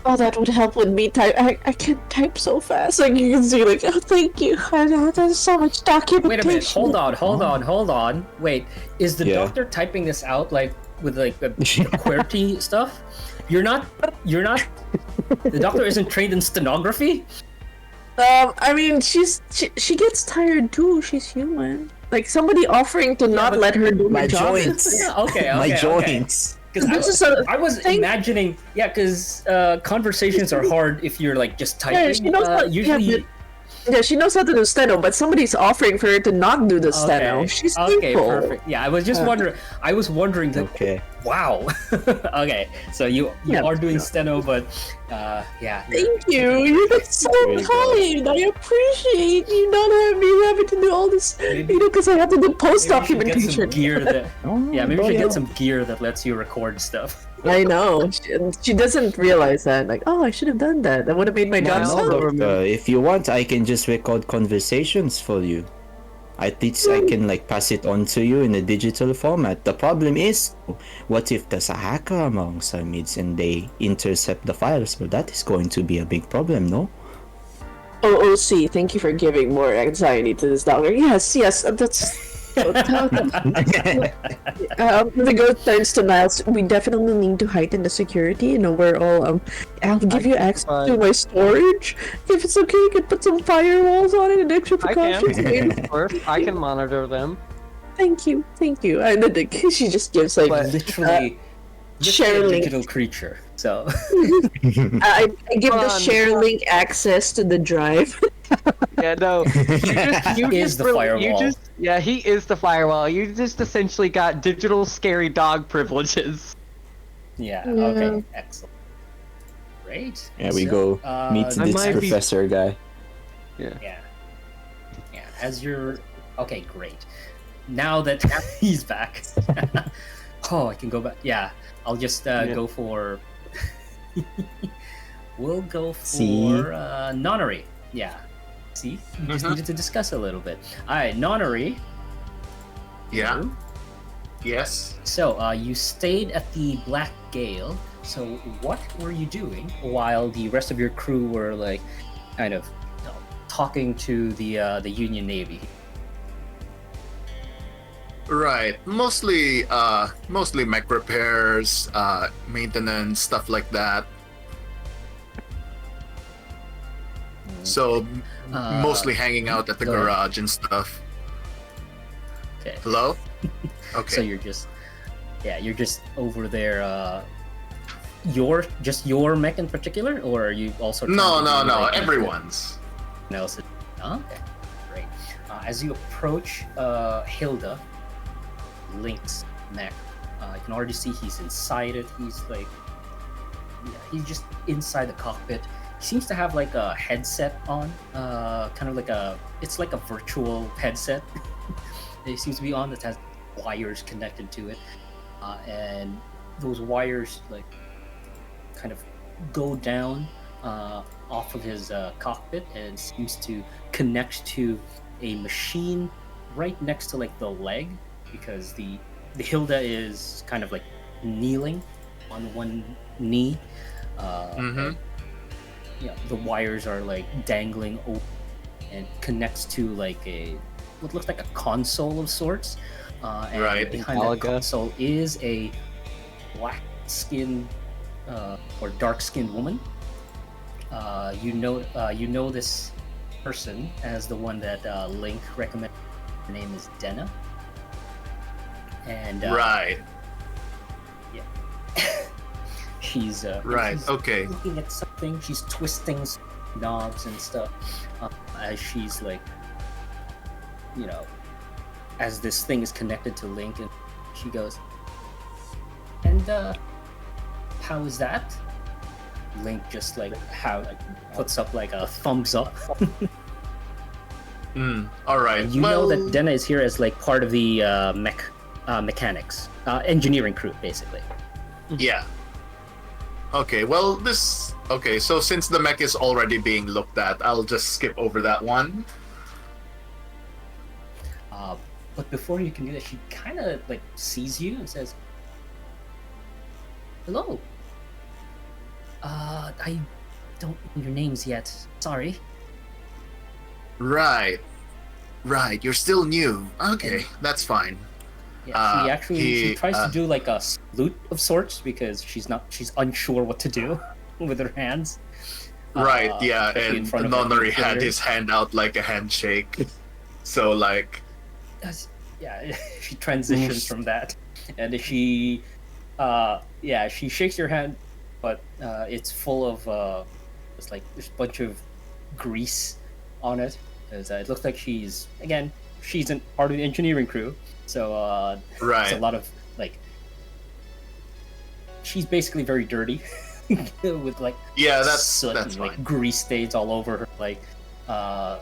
Oh, that would help with me type. I can't type so fast. Like you can see, like, oh, thank you. There's so much documentation. Wait a minute, hold on. Wait, is the doctor typing this out like with like the QWERTY stuff? You're not. The doctor isn't trained in stenography. I mean, she gets tired too. She's human. Like somebody offering to not let her do My her job. joints. Yeah, okay. My joints. Because I was imagining, because conversations are hard if you're like just typing. Yeah, she knows usually. Yeah, she knows how to do steno, but somebody's offering for her to not do the steno. She's people. Perfect. Yeah, I was just wondering. I was wondering that. Okay. Wow. Okay, so you are doing steno, but yeah. Thank you. You're so kind. I appreciate you not having to do all this. Because I have to do post documentation. Gear that. Yeah, maybe we should get some gear that lets you record stuff. I know. She doesn't realize that. Like, oh, I should have done that. That would have made my job No, simpler. if you want, I can just record conversations for you. At least I can like pass it on to you in a digital format. The problem is, what if there's a hacker amongst our midst and they intercept the files? Well, that is going to be a big problem, no? OOC, thank you for giving more anxiety to this doctor. Yes, that's The goat turns to Niles. We definitely need to heighten the security. We're all I'll give you access to my storage. If it's okay, you can put some firewalls on it and extra precautions. Of course, I can monitor them. Thank you. And then she just gives like literally share a link. digital creature. So I give the share link access to the drive. Yeah, no. You is the firewall. He is the firewall. You just essentially got digital scary dog privileges. Yeah. Okay. Excellent. Great. Yeah, we go meet this professor guy. Yeah. As you're okay, great. Now that he's back, I can go back. Yeah, I'll just go for. We'll go for nonary. Yeah. See, we just needed to discuss a little bit. All right, nonary. Yeah. Yes. So, you stayed at the Black Gale. So, what were you doing while the rest of your crew were like, kind of, talking to the Union Navy? Right. Mostly mech repairs, maintenance, stuff like that. So mostly hanging out at the garage and stuff. Okay. Hello? Okay. So you're just over there. Your mech in particular, or are you also? No. Everyone's. No. Okay. Great. As you approach Hilda, Link's mech, you can already see he's inside it. He's just inside the cockpit. He seems to have like a headset on, kind of like it's like a virtual headset. It seems to be on that has wires connected to it, and those wires like kind of go down off of his cockpit and seems to connect to a machine right next to like the leg, because the Hilda is kind of like kneeling on one knee. And, the wires are like dangling over and connects to like what looks like a console of sorts. And behind that console is a black-skinned or dark-skinned woman. You know this person as the one that Link recommended. Her name is Denna. And right. Yeah. She's looking at something. She's twisting knobs and stuff as she's like, as this thing is connected to Link, and she goes, and how is that? Link just puts up like a thumbs up. All right. And you know that Denna is here as like part of the mechanics, engineering crew, basically. Yeah. Okay, so since the mech is already being looked at, I'll just skip over that one. But before you can do that, she kind of like sees you and says, "Hello. I don't know your names yet. Sorry." Right. You're still new. Okay, that's fine. Yeah, she tries to do like a salute of sorts because she's unsure what to do with her hands. Right, yeah, and Nonary had his hand out like a handshake. So like she transitions from that. And she shakes your hand, but it's full of there's a bunch of grease on it. It looks like she's in part of the engineering crew. So it's a lot of she's basically very dirty with that's soot and fine. Grease stains all over her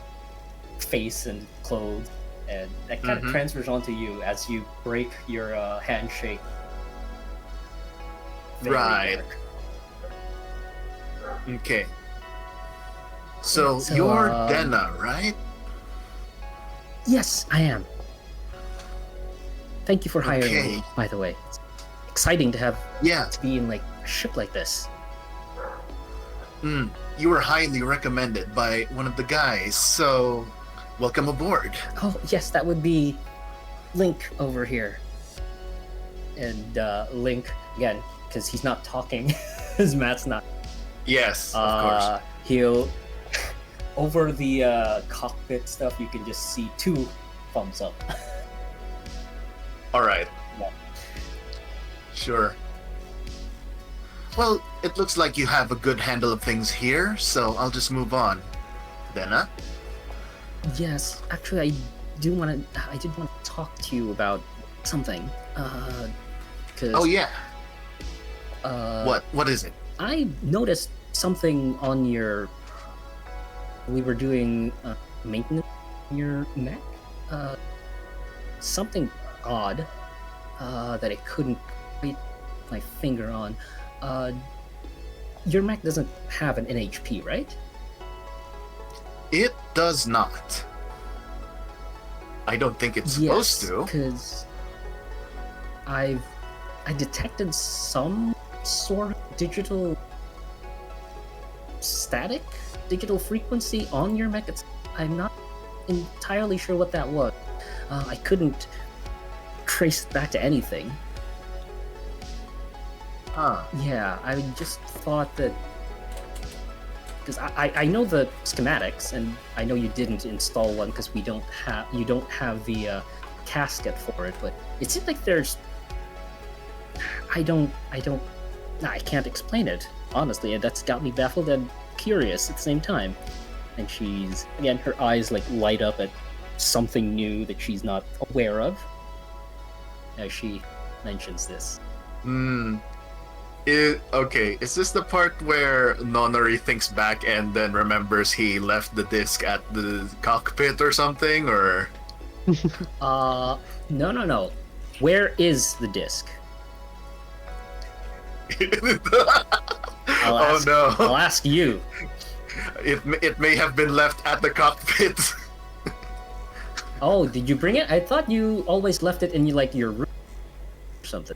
face and clothes, and that kind of transfers onto you as you break your handshake. Right. Okay. So you're Denna, right? Yes, I am. Thank you for hiring me, by the way. It's exciting to have to be in a ship like this. You were highly recommended by one of the guys, so welcome aboard. Oh, yes, that would be Link over here. And Link, again, because he's not talking, his Matt's not. Yes, of course. He'll, over the cockpit stuff, you can just see 2 thumbs up. Alright. Yeah. Sure. Well, it looks like you have a good handle of things here, so I'll just move on. Dena? Yes, actually, I did want to talk to you about something. Cause, oh yeah. What is it? I noticed something on your. We were doing maintenance on your mech. Something odd that I couldn't put my finger on. Your mech doesn't have an NHP, right? It does not. I don't think it's supposed to. Because I detected some sort of digital frequency on your mech. I'm not entirely sure what that was. I couldn't trace it back to anything. Huh. Yeah, I just thought that because I know the schematics, and I know you didn't install one because you don't have the casket for it, but it seems like there's I can't explain it, honestly, and that's got me baffled and curious at the same time. And she's, again, her eyes like light up at something new that she's not aware of as she mentions this. Okay, is this the part where Nonary thinks back and then remembers he left the disc at the cockpit or something, or? No. Where is the disc? I'll ask you. It may have been left at the cockpit. Oh, did you bring it? I thought you always left it in your room or something.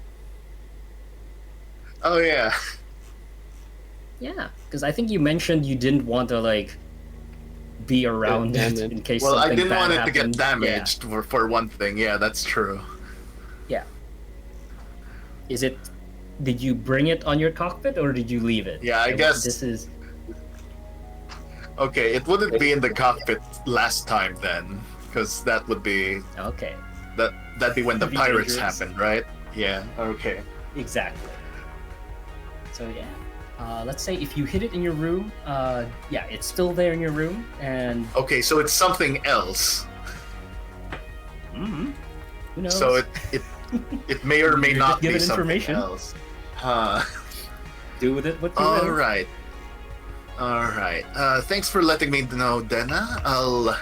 Oh yeah. Yeah, because I think you mentioned you didn't want to be around it in case. Well, something I didn't bad want it happened. to get damaged for one thing. Yeah, that's true. Yeah. Did you bring it on your cockpit or did you leave it? Yeah, I guess this is. Okay, it wouldn't be in the cockpit last time then, because that would be okay. That'd be when the pirates dangerous. happened, right? Yeah. Okay. Exactly. So yeah, let's say if you hid it in your room, yeah, it's still there in your room, and okay, so it's something else. Who knows? So it may or may not be something information. else. Do with it what you will. All right. Thanks for letting me know, Dena. I'll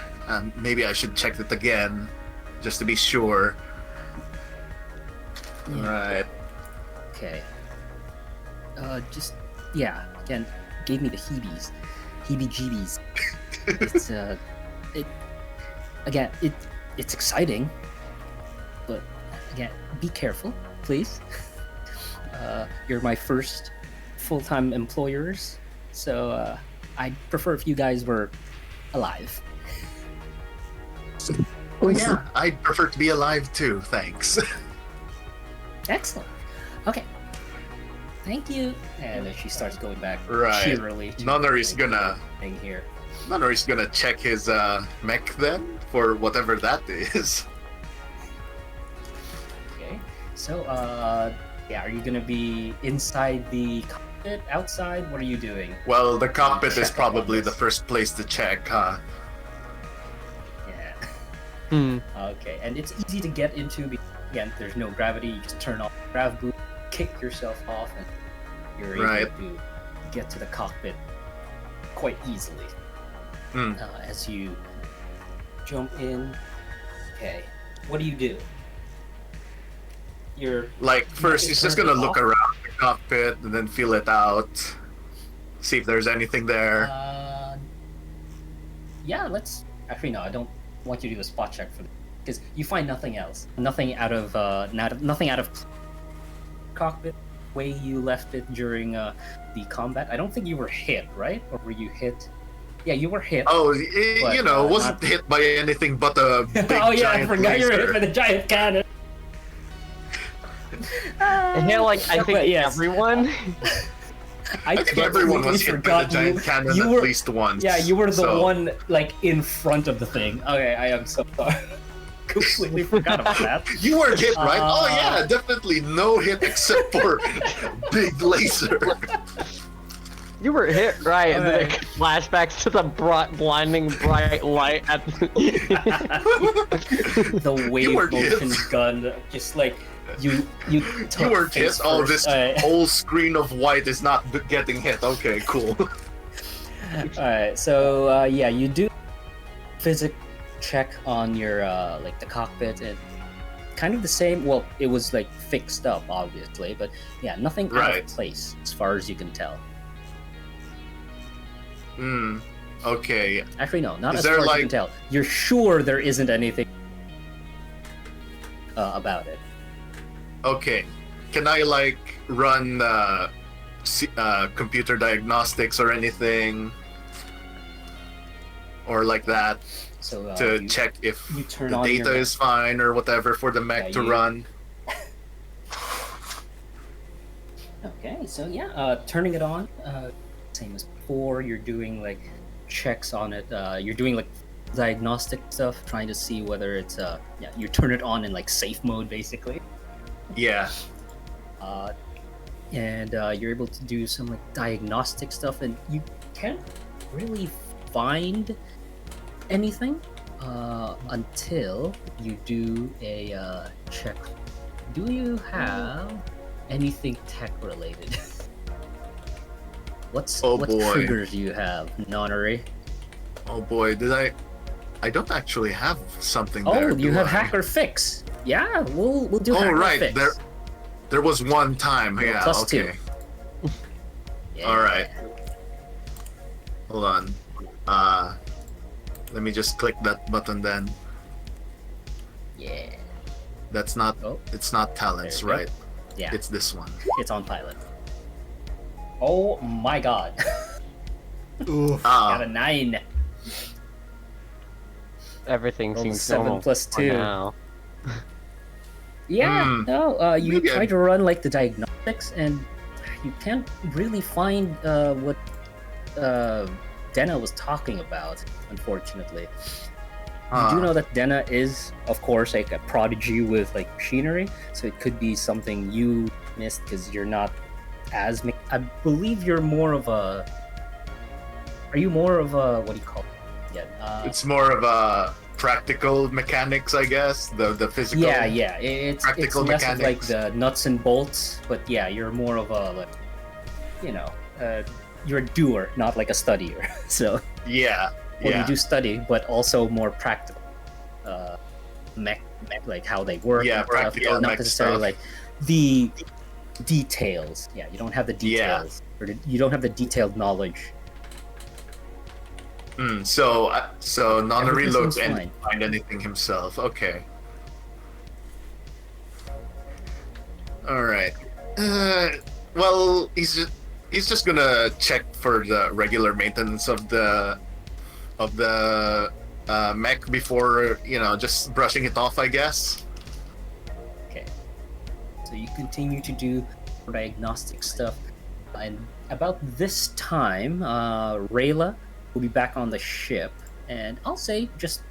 maybe I should check it again, just to be sure. Yeah. All right. Okay. Again, gave me the heebie-jeebies. It's exciting, but again, be careful, please. You're my first full-time employers, so I'd prefer if you guys were alive. Oh yeah, I'd prefer to be alive too. Thanks. Excellent. Okay. Thank you. And then she starts going back cheerily. Nonary's gonna here. Nonary's gonna check his mech then for whatever that is. Okay. So are you gonna be inside the cockpit, outside? What are you doing? Well, the cockpit is probably the first place to check, huh? Yeah. Okay, and it's easy to get into because, again, there's no gravity. You just turn off the grav boot, kick yourself off, and you're able to get to the cockpit quite easily. As you jump in. Okay, what do you do? First he's just gonna look around the cockpit and then feel it out, see if there's anything there. Yeah, let's. Actually, no, I don't want you to do a spot check for this because you find nothing else. Nothing out of cockpit way you left it during the combat. I don't think you were hit, right? Or were you hit? Yeah, you were hit. Oh, but, you know, wasn't not... hit by anything but a big oh yeah, giant I forgot you were hit laser. by the giant cannon. Yeah, like I think yes. everyone. I think everyone was hit by the giant cannon you at were, least once. Yeah, you were the one like in front of the thing. Okay, I am so sorry. Completely forgot about that. You were hit, right? Oh yeah, definitely no hit except for big laser. You were hit, right? And then it flashbacks to the blinding bright light at the wave motion gun, just like you weren't hit. Oh, this whole screen of white is not getting hit. Okay, cool. Alright, so yeah, you do physics check on your like the cockpit, and kind of the same. Well, it was like fixed up, obviously, but yeah, nothing out of place as far as you can tell. Okay. Actually, no, not as far as you can tell. You're sure there isn't anything about it. Okay. Can I like run computer diagnostics or anything, or like that, so, to check if the data is fine or whatever for the mech to run? Okay, so yeah, turning it on, same as before. You're doing like checks on it. You're doing like diagnostic stuff, trying to see whether it's yeah. You turn it on in like safe mode, basically. Yeah. And you're able to do some like diagnostic stuff, and you can't really find anything until you do a check. Do you have anything tech related? What triggers do you have, Nonary? Oh boy, I don't actually have something there. Oh, you have hacker fix. Yeah, we'll do hacker fix. Oh right, there was one time. Yeah, plus okay. 2. Yeah. All right. Hold on. Let me just click that button then. Yeah. That's not. Oh. It's not talents, right? Go. Yeah. It's this one. It's on pilot. Oh my god. Oof. Got a 9. Everything seems 7 plus 2. Now. Yeah, no, you try to run like the diagnostics, and you can't really find what Denna was talking about, unfortunately. You do know that Denna is, of course, like a prodigy with like machinery, so it could be something you missed because you're not as. I believe you're more of a. Are you more of a, what do you call it? Yeah. It's more of a practical mechanics, I guess. The physical. Yeah. It's practical less mechanics. of like the nuts and bolts, but yeah, you're more of a like, you know, you're a doer, not like a studier. So. Yeah. Well, you do study, but also more practical. Mech, like how they work. Yeah, practical not mech necessarily stuff. like the details. Yeah, you don't have the details, or you don't have the detailed knowledge. So Nana reloads and fine. find anything himself. Okay. All right. Well, he's just gonna check for the regular maintenance of the mech before, just brushing it off, I guess. Okay. So you continue to do diagnostic stuff, and about this time, Rayla will be back on the ship, and I'll say, just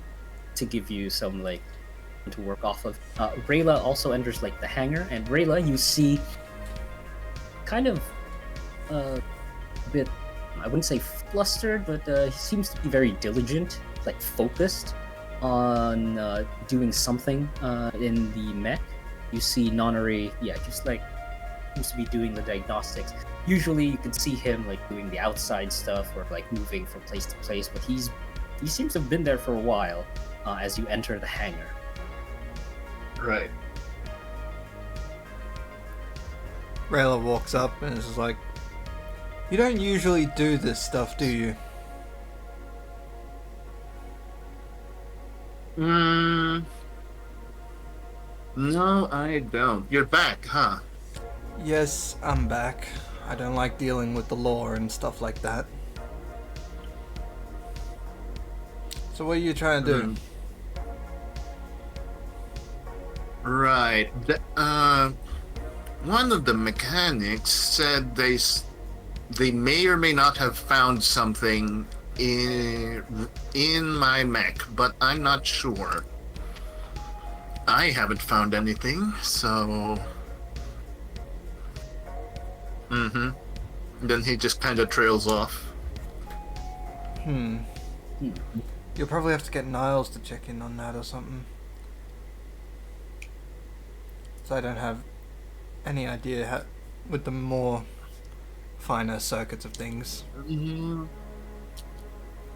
to give you some like to work off of, Rayla also enters like the hangar, and Rayla, you see kind of a bit, I wouldn't say flustered, but he seems to be very diligent, like focused on doing something in the mech. You see Nonary, just like seems to be doing the diagnostics. Usually you can see him like doing the outside stuff or like moving from place to place, but he seems to have been there for a while as you enter the hangar. Right. Rayla walks up and is like, "You don't usually do this stuff, do you?" No, I don't. You're back, huh? Yes, I'm back. I don't like dealing with the law and stuff like that. So what are you trying to do? Right. One of the mechanics said they may or may not have found something in my mech, but I'm not sure. I haven't found anything, so... Then he just kind of trails off. You'll probably have to get Niles to check in on that or something. So I don't have any idea how, with the more finer circuits of things.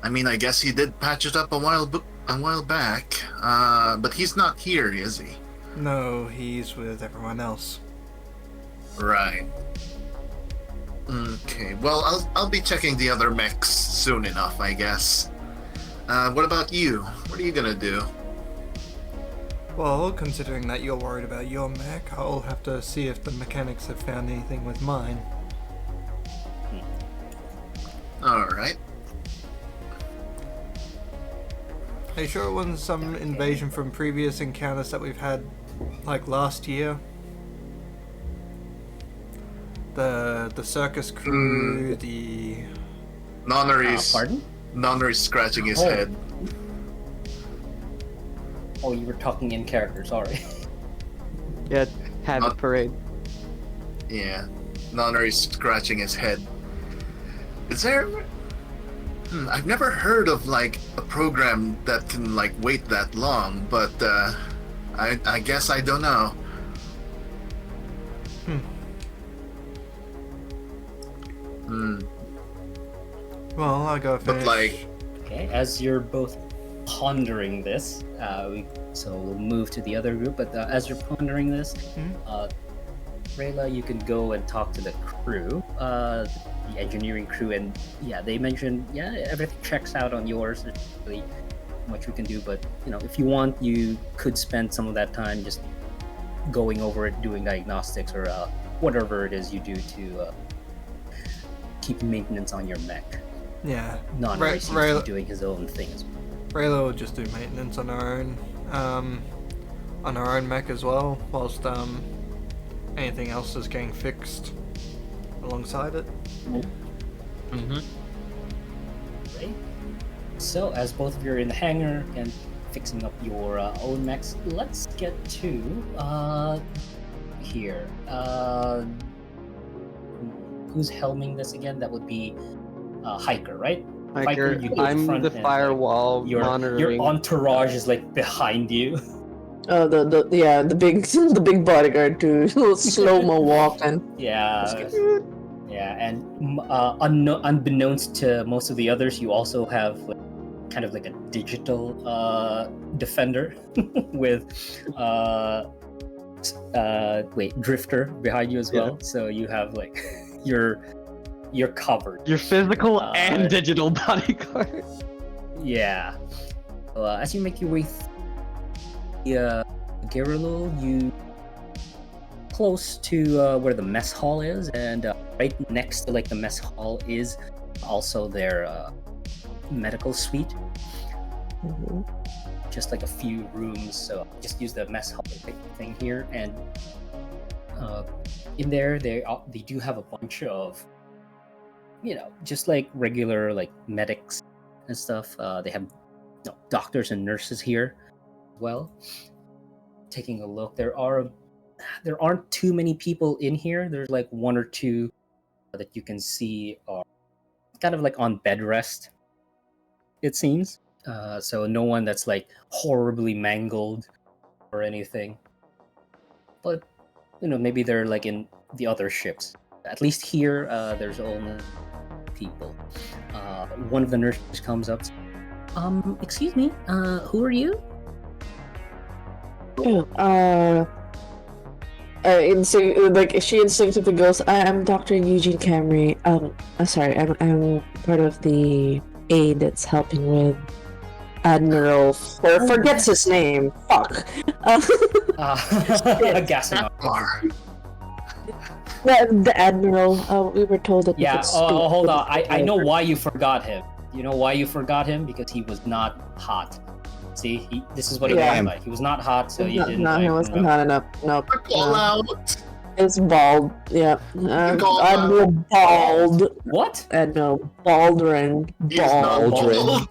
I mean, I guess he did patch it up a while back, but he's not here, is he? No, he's with everyone else. Right. Okay, well, I'll be checking the other mechs soon enough, I guess. What about you? What are you gonna do? Well, considering that you're worried about your mech, I'll have to see if the mechanics have found anything with mine. Alright. Are you sure it wasn't some invasion from previous encounters that we've had, like last year? The circus crew, the... Pardon? Nonnery's scratching his head. Oh, you were talking in character, sorry. Yeah, Habit Parade. Yeah, Nonnery's scratching his head. Is there... I've never heard of, like, a program that can, like, wait that long, but, I guess I don't know. Well, I'll go finish. But, like... Okay, as you're both pondering this, so we'll move to the other group, but as you're pondering this, Rayla, you can go and talk to the crew, the engineering crew, and they mentioned, everything checks out on yours. There's really much we can do, but, if you want, you could spend some of that time just going over it, doing diagnostics, or whatever it is you do to keep maintenance on your mech. Yeah. Ray seems to be doing his own thing as well. Rayla will just do maintenance on her own mech as well, whilst anything else is getting fixed alongside it. Right. So, as both of you are in the hangar and fixing up your own mechs, let's get to here. Who's helming this again? That would be Hiker, right? Hiker, you go I'm front the and, firewall monitoring. Your entourage is like behind you. Oh, the big bodyguard to slow-mo walking. Yeah, and unbeknownst to most of the others, you also have kind of like a digital defender with Drifter behind you as well. So you have like you're covered. Your physical and digital bodyguard. Yeah. As you make your way through the Garilo, you close to where the mess hall is, and right next to like the mess hall is also their medical suite. Just like a few rooms, so just use the mess hall thing here, and in there they do have a bunch of just like regular like medics and stuff. They have doctors and nurses here as well. Taking a look, there aren't too many people in here. There's like one or two that you can see are kind of like on bed rest, it seems. So no one that's like horribly mangled or anything. But maybe they're like in the other ships. At least here, there's only people. One of the nurses comes up. Excuse me, who are you? She instinctively goes, I'm Dr. Eugene Camry. Sorry, I'm part of the aide that's helping with Admiral. Forgets his name. Fuck. Gassinar. The Admiral. We were told that. Yeah. Hold on. I know why you forgot him. You know why you forgot him? Because he was not hot. See, this is what he was like. He was not hot, so you didn't. No, he wasn't hot enough. Nope. Call out. It's bald. Yeah. Admiral Bald. What? Admiral Baldrin. He's not bald.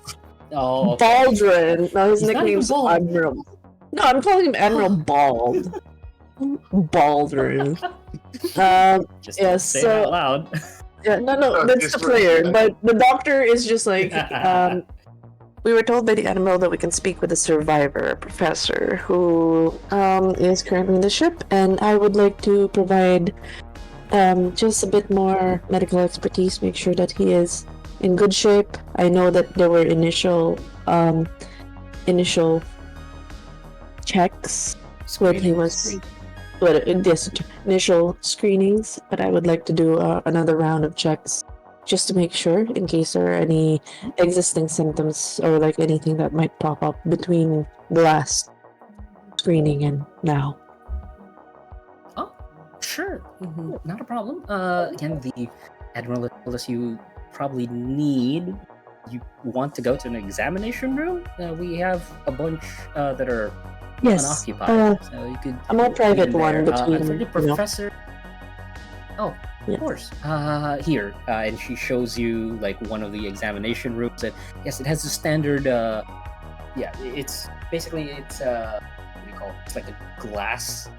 Oh, okay. Baldrin. No, his He's nickname's not even Admiral. No, I'm calling him Admiral Bald. Baldrin. Just don't say it out loud. Yeah, no, that's the player. But the doctor is just like, we were told by the Admiral that we can speak with a survivor, a professor, who is currently in the ship, and I would like to provide just a bit more medical expertise, make sure that he is in good shape. I know that there were initial checks when he was... initial screenings, but I would like to do another round of checks just to make sure in case there are any existing symptoms or like anything that might pop up between the last screening and now. Oh, sure. Not a problem. Again, the Admiral told us you probably you want to go to an examination room? We have a bunch that are unoccupied, so you could. A more private one between the professor. Oh, of course. Here, and she shows you like one of the examination rooms. And yes, it has the standard. It's basically what do you call it? It's like a glass.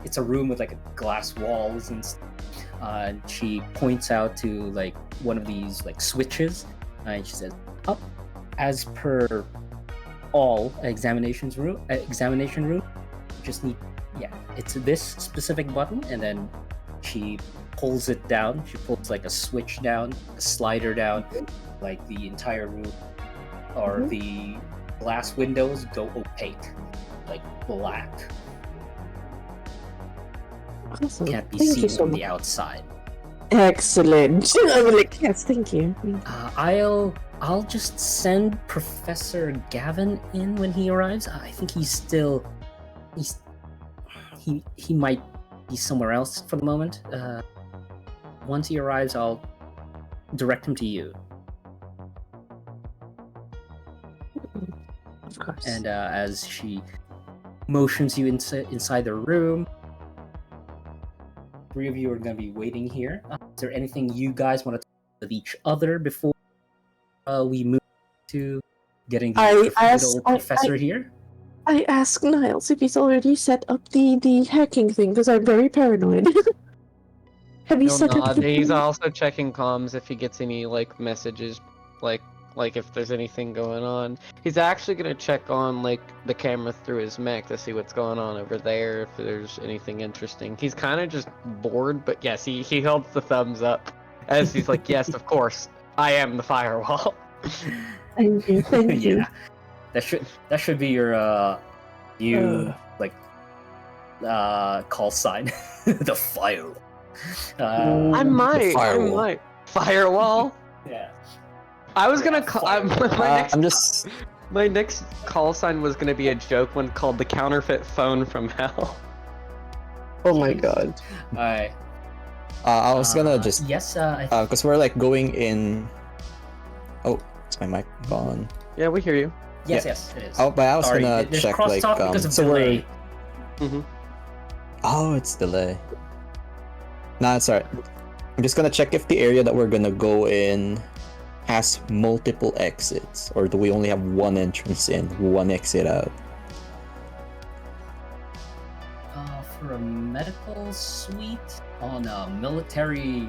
It's a room with like glass walls and stuff. And she points out to like one of these like switches, and she says, "Up, as per." All examination room just need it's this specific button, and then she pulls it down. She pulls like a switch down, a slider down, like the entire room or the glass windows go opaque, like black. Awesome. Can't be Thank seen you so from much. the outside. Excellent. I was like, yes, thank you. I'll just send Professor Gavin in when he arrives. I think he might be somewhere else for the moment. Once he arrives, I'll direct him to you. Of course. And as she motions you inside the room, three of you are going to be waiting here. Is there anything you guys want to talk with each other before we move to getting the professor here? I asked Niles if he's already set up the hacking thing because I'm very paranoid. Have you set up? He's also checking comms if he gets any like messages, like if there's anything going on. He's actually gonna check on like the camera through his mech to see what's going on over there, if there's anything interesting. He's kind of just bored, but yes, he holds the thumbs up as he's like, yes, of course, I am the firewall. Thank you. Thank you. That should be your call sign. The firewall. I might firewall. Yeah. I was gonna call. My next call sign was gonna be a joke one called the counterfeit phone from hell. Oh my god. Alright. I was gonna just because we're like going in. Oh, is my mic on? Yeah, we hear you. Yes, it is. Oh, but I was gonna check like so delay. Oh, it's delay. Nah, it's alright. I'm just gonna check if the area that we're gonna go in has multiple exits, or do we only have one entrance in, one exit out? For a medical suite on a military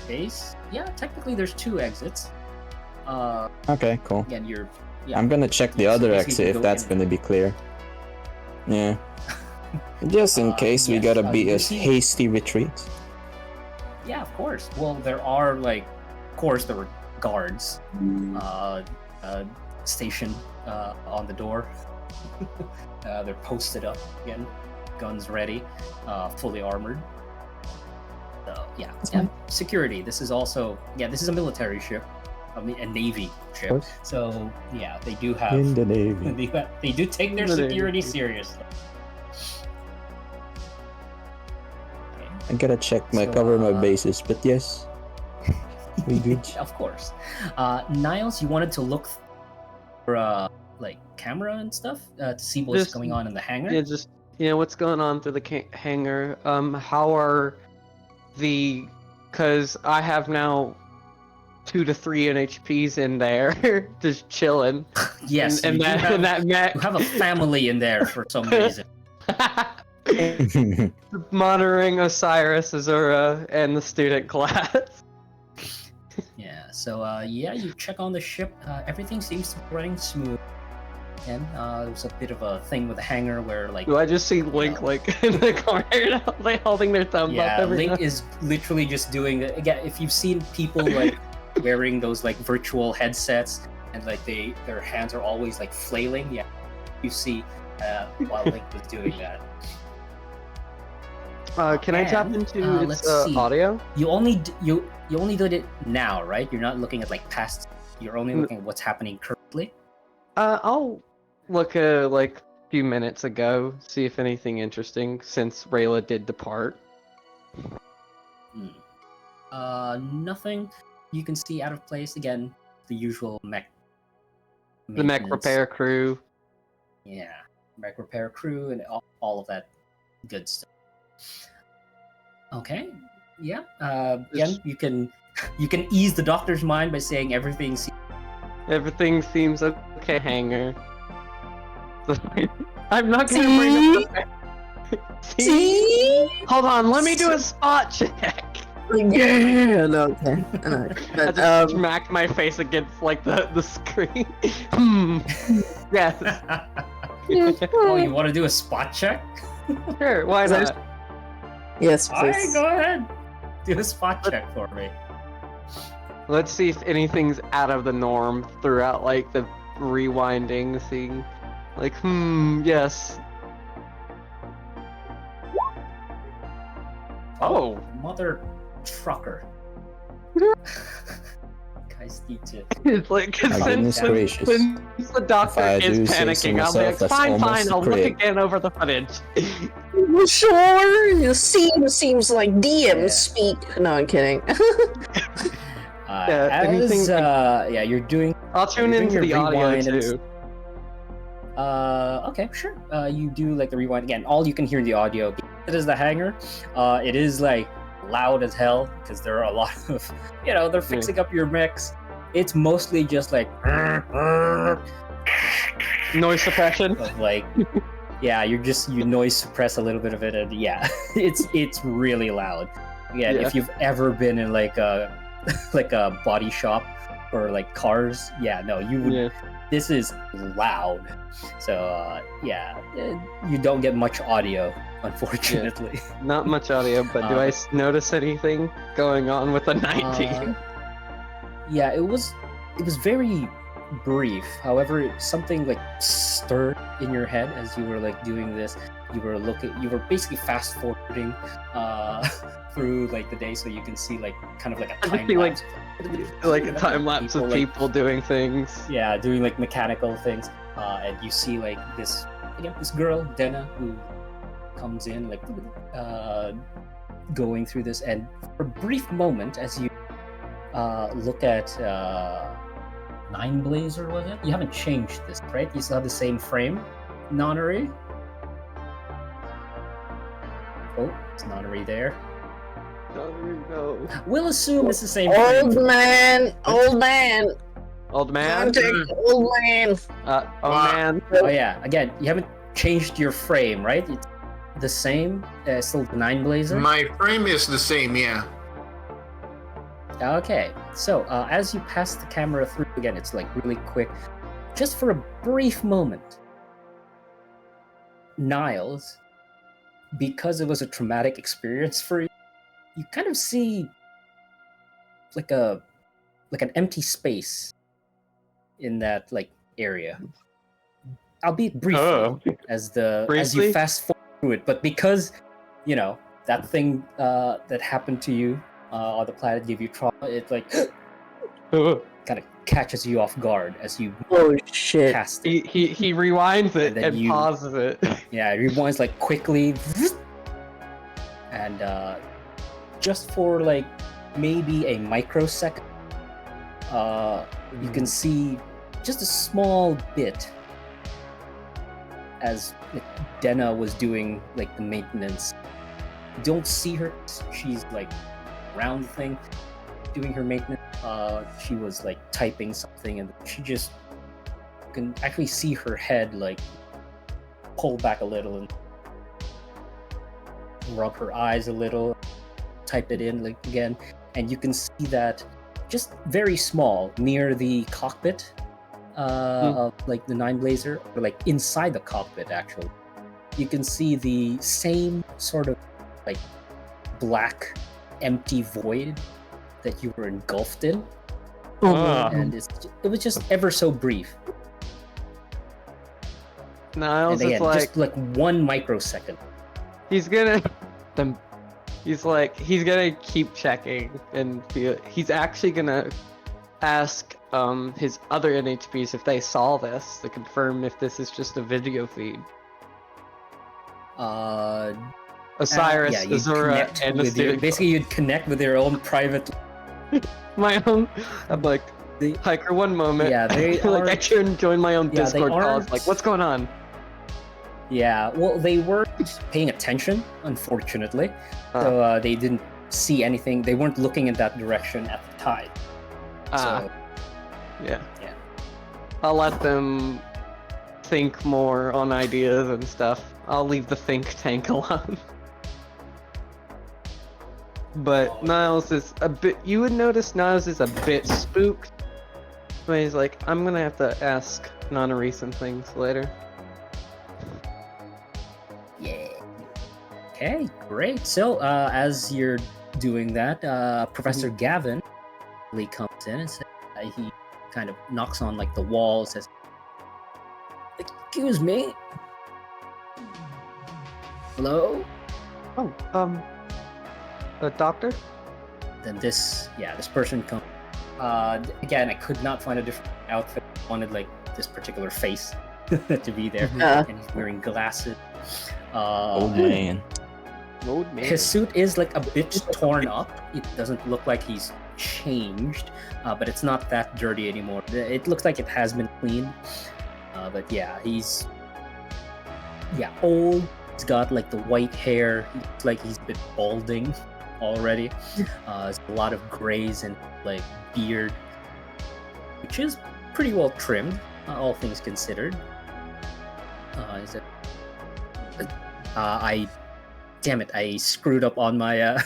base, yeah, technically there's two exits. Okay, cool. Again, I'm gonna check the other exit if that's gonna be clear. Yeah. Just in case we gotta be a hasty retreat. Yeah, of course. Well, there are there were guards stationed on the door. They're posted up again, guns ready, fully armored. So yeah, security. This is also this is a military ship, a Navy ship. So yeah, they do have in the Navy. They do take their security seriously. I gotta check cover my bases, but yes. We good? Of course. Niles, you wanted to look for like camera and stuff to see what's going on in the hangar. Yeah, just what's going on through the hangar. How are because I have now 2 to 3 NHPs in there, just chilling. Yes, and you have a family in there for some reason. Monitoring Osiris, Azura, and the student class. Yeah, so you check on the ship. Everything seems to be running smooth. And there's a bit of a thing with the hangar where, like... Do I just see Link, in the corner, like, holding their thumb up every Link time? is literally just doing... Again, if you've seen people, like, wearing those, like, virtual headsets, and, like, their hands are always, like, flailing, you see while Link was doing that. Can I tap into its let's see. audio? You only did it now, right? You're not looking at, like, past... You're only looking at what's happening currently? I'll look like a few minutes ago, see if anything interesting, since Rayla did depart. Nothing you can see out of place. Again, the usual mech. The mech repair crew. Yeah, mech repair crew and all of that good stuff. Okay, yeah. Again, you can ease the doctor's mind by saying everything seems okay, hangar. I'm not gonna bring up the... See? Hold on, let me do a spot check. Yeah, no, okay. I just smacked my face against like the screen. Yes. Oh, you want to do a spot check? Sure, why not? Yes, Alright, please. go ahead. Do a spot check for me. Let's see if anything's out of the norm throughout like the rewinding thing. Like, yes. Oh, mother trucker. Guys need to. It's like, My goodness gracious. since the doctor If I is do say so panicking, I'll be like, myself, that's fine, almost I'll look correct. again over the footage. Sure, the seems like DM speak. No, I'm kidding. You're doing. I'll tune into the audio too. Okay, sure. You do like the rewind again. All you can hear in the audio. It is the hangar. It is like loud as hell because there are a lot of, they're fixing up your mechs. It's mostly just like noise suppression. Like, you noise suppress a little bit of it, and it's really loud. If you've ever been in like a body shop or like cars, you would. This is loud, so you don't get much audio, unfortunately. Not much audio, but do I notice anything going on with the 19? It was very brief. However, something like stirred in your head as you were like doing this. You were basically fast forwarding through like the day, so you can see like kind of like a time lapse. Like a time lapse of people doing things. Yeah, doing like mechanical things. And you see like this girl, Denna, who comes in like going through this, and for a brief moment as you look at Nine Blazer, was it? You haven't changed this, right? You still have the same frame, Nonary? Oh, is Nonary there? No. We'll assume it's the same Old frame. man. Old man? Contact old man. Man. Oh yeah, again, you haven't changed your frame, right? It's the same, still the Nine Blazer? My frame is the same, yeah. Okay, so as you pass the camera through, again, it's like really quick. Just for a brief moment, Niles, because it was a traumatic experience for you, you kind of see like an empty space in that like area, albeit briefly, as you fast forward through it. But because that thing that happened to you on the planet gave you trauma, it like kind of catches you off guard as you cast it. He rewinds it and pauses it. Yeah, it rewinds like quickly, and just for like maybe a microsecond, you can see just a small bit as like, Denna was doing like the maintenance. You don't see her. She's like around the thing, doing her maintenance. She was like typing something, and she just can actually see her head like pull back a little and rub her eyes a little, type it in like again, and you can see that just very small near the cockpit of like the Nine Blazer, or like inside the cockpit actually. You can see the same sort of like black empty void that you were engulfed in. And it was just ever so brief. Niles and again, is just like 1 microsecond. He's gonna keep checking, and he's actually gonna ask his other NHPs if they saw this to confirm if this is just a video feed. Osiris, yeah, Azura, and the student. Basically, you'd connect with your own private. My own. I'm like, Hiker, one moment. Yeah, they like I can join my own Discord they calls. Like, what's going on? Yeah, well, they weren't paying attention, unfortunately. So they didn't see anything. They weren't looking in that direction at the time. So, yeah. I'll let them think more on ideas and stuff. I'll leave the think tank alone. But Niles is a bit. You would notice Niles is a bit spooked. But he's like, I'm gonna have to ask Nanari some things later. Yeah. Okay, great. So, as you're doing that, Professor Gavin really comes in and says, he kind of knocks on like the wall, says, "Excuse me. Hello?" Oh, a doctor? Then this person comes. Again, I could not find a different outfit. I wanted like this particular face to be there, and he's wearing glasses. Old man. His suit is like a bit torn up. It doesn't look like he's changed, but it's not that dirty anymore. It looks like it has been cleaned. But yeah, he's old. He's got like the white hair. He looks like he's a bit balding already. There's a lot of grays and like beard, which is pretty well trimmed, all things considered. Damn it, I screwed up on my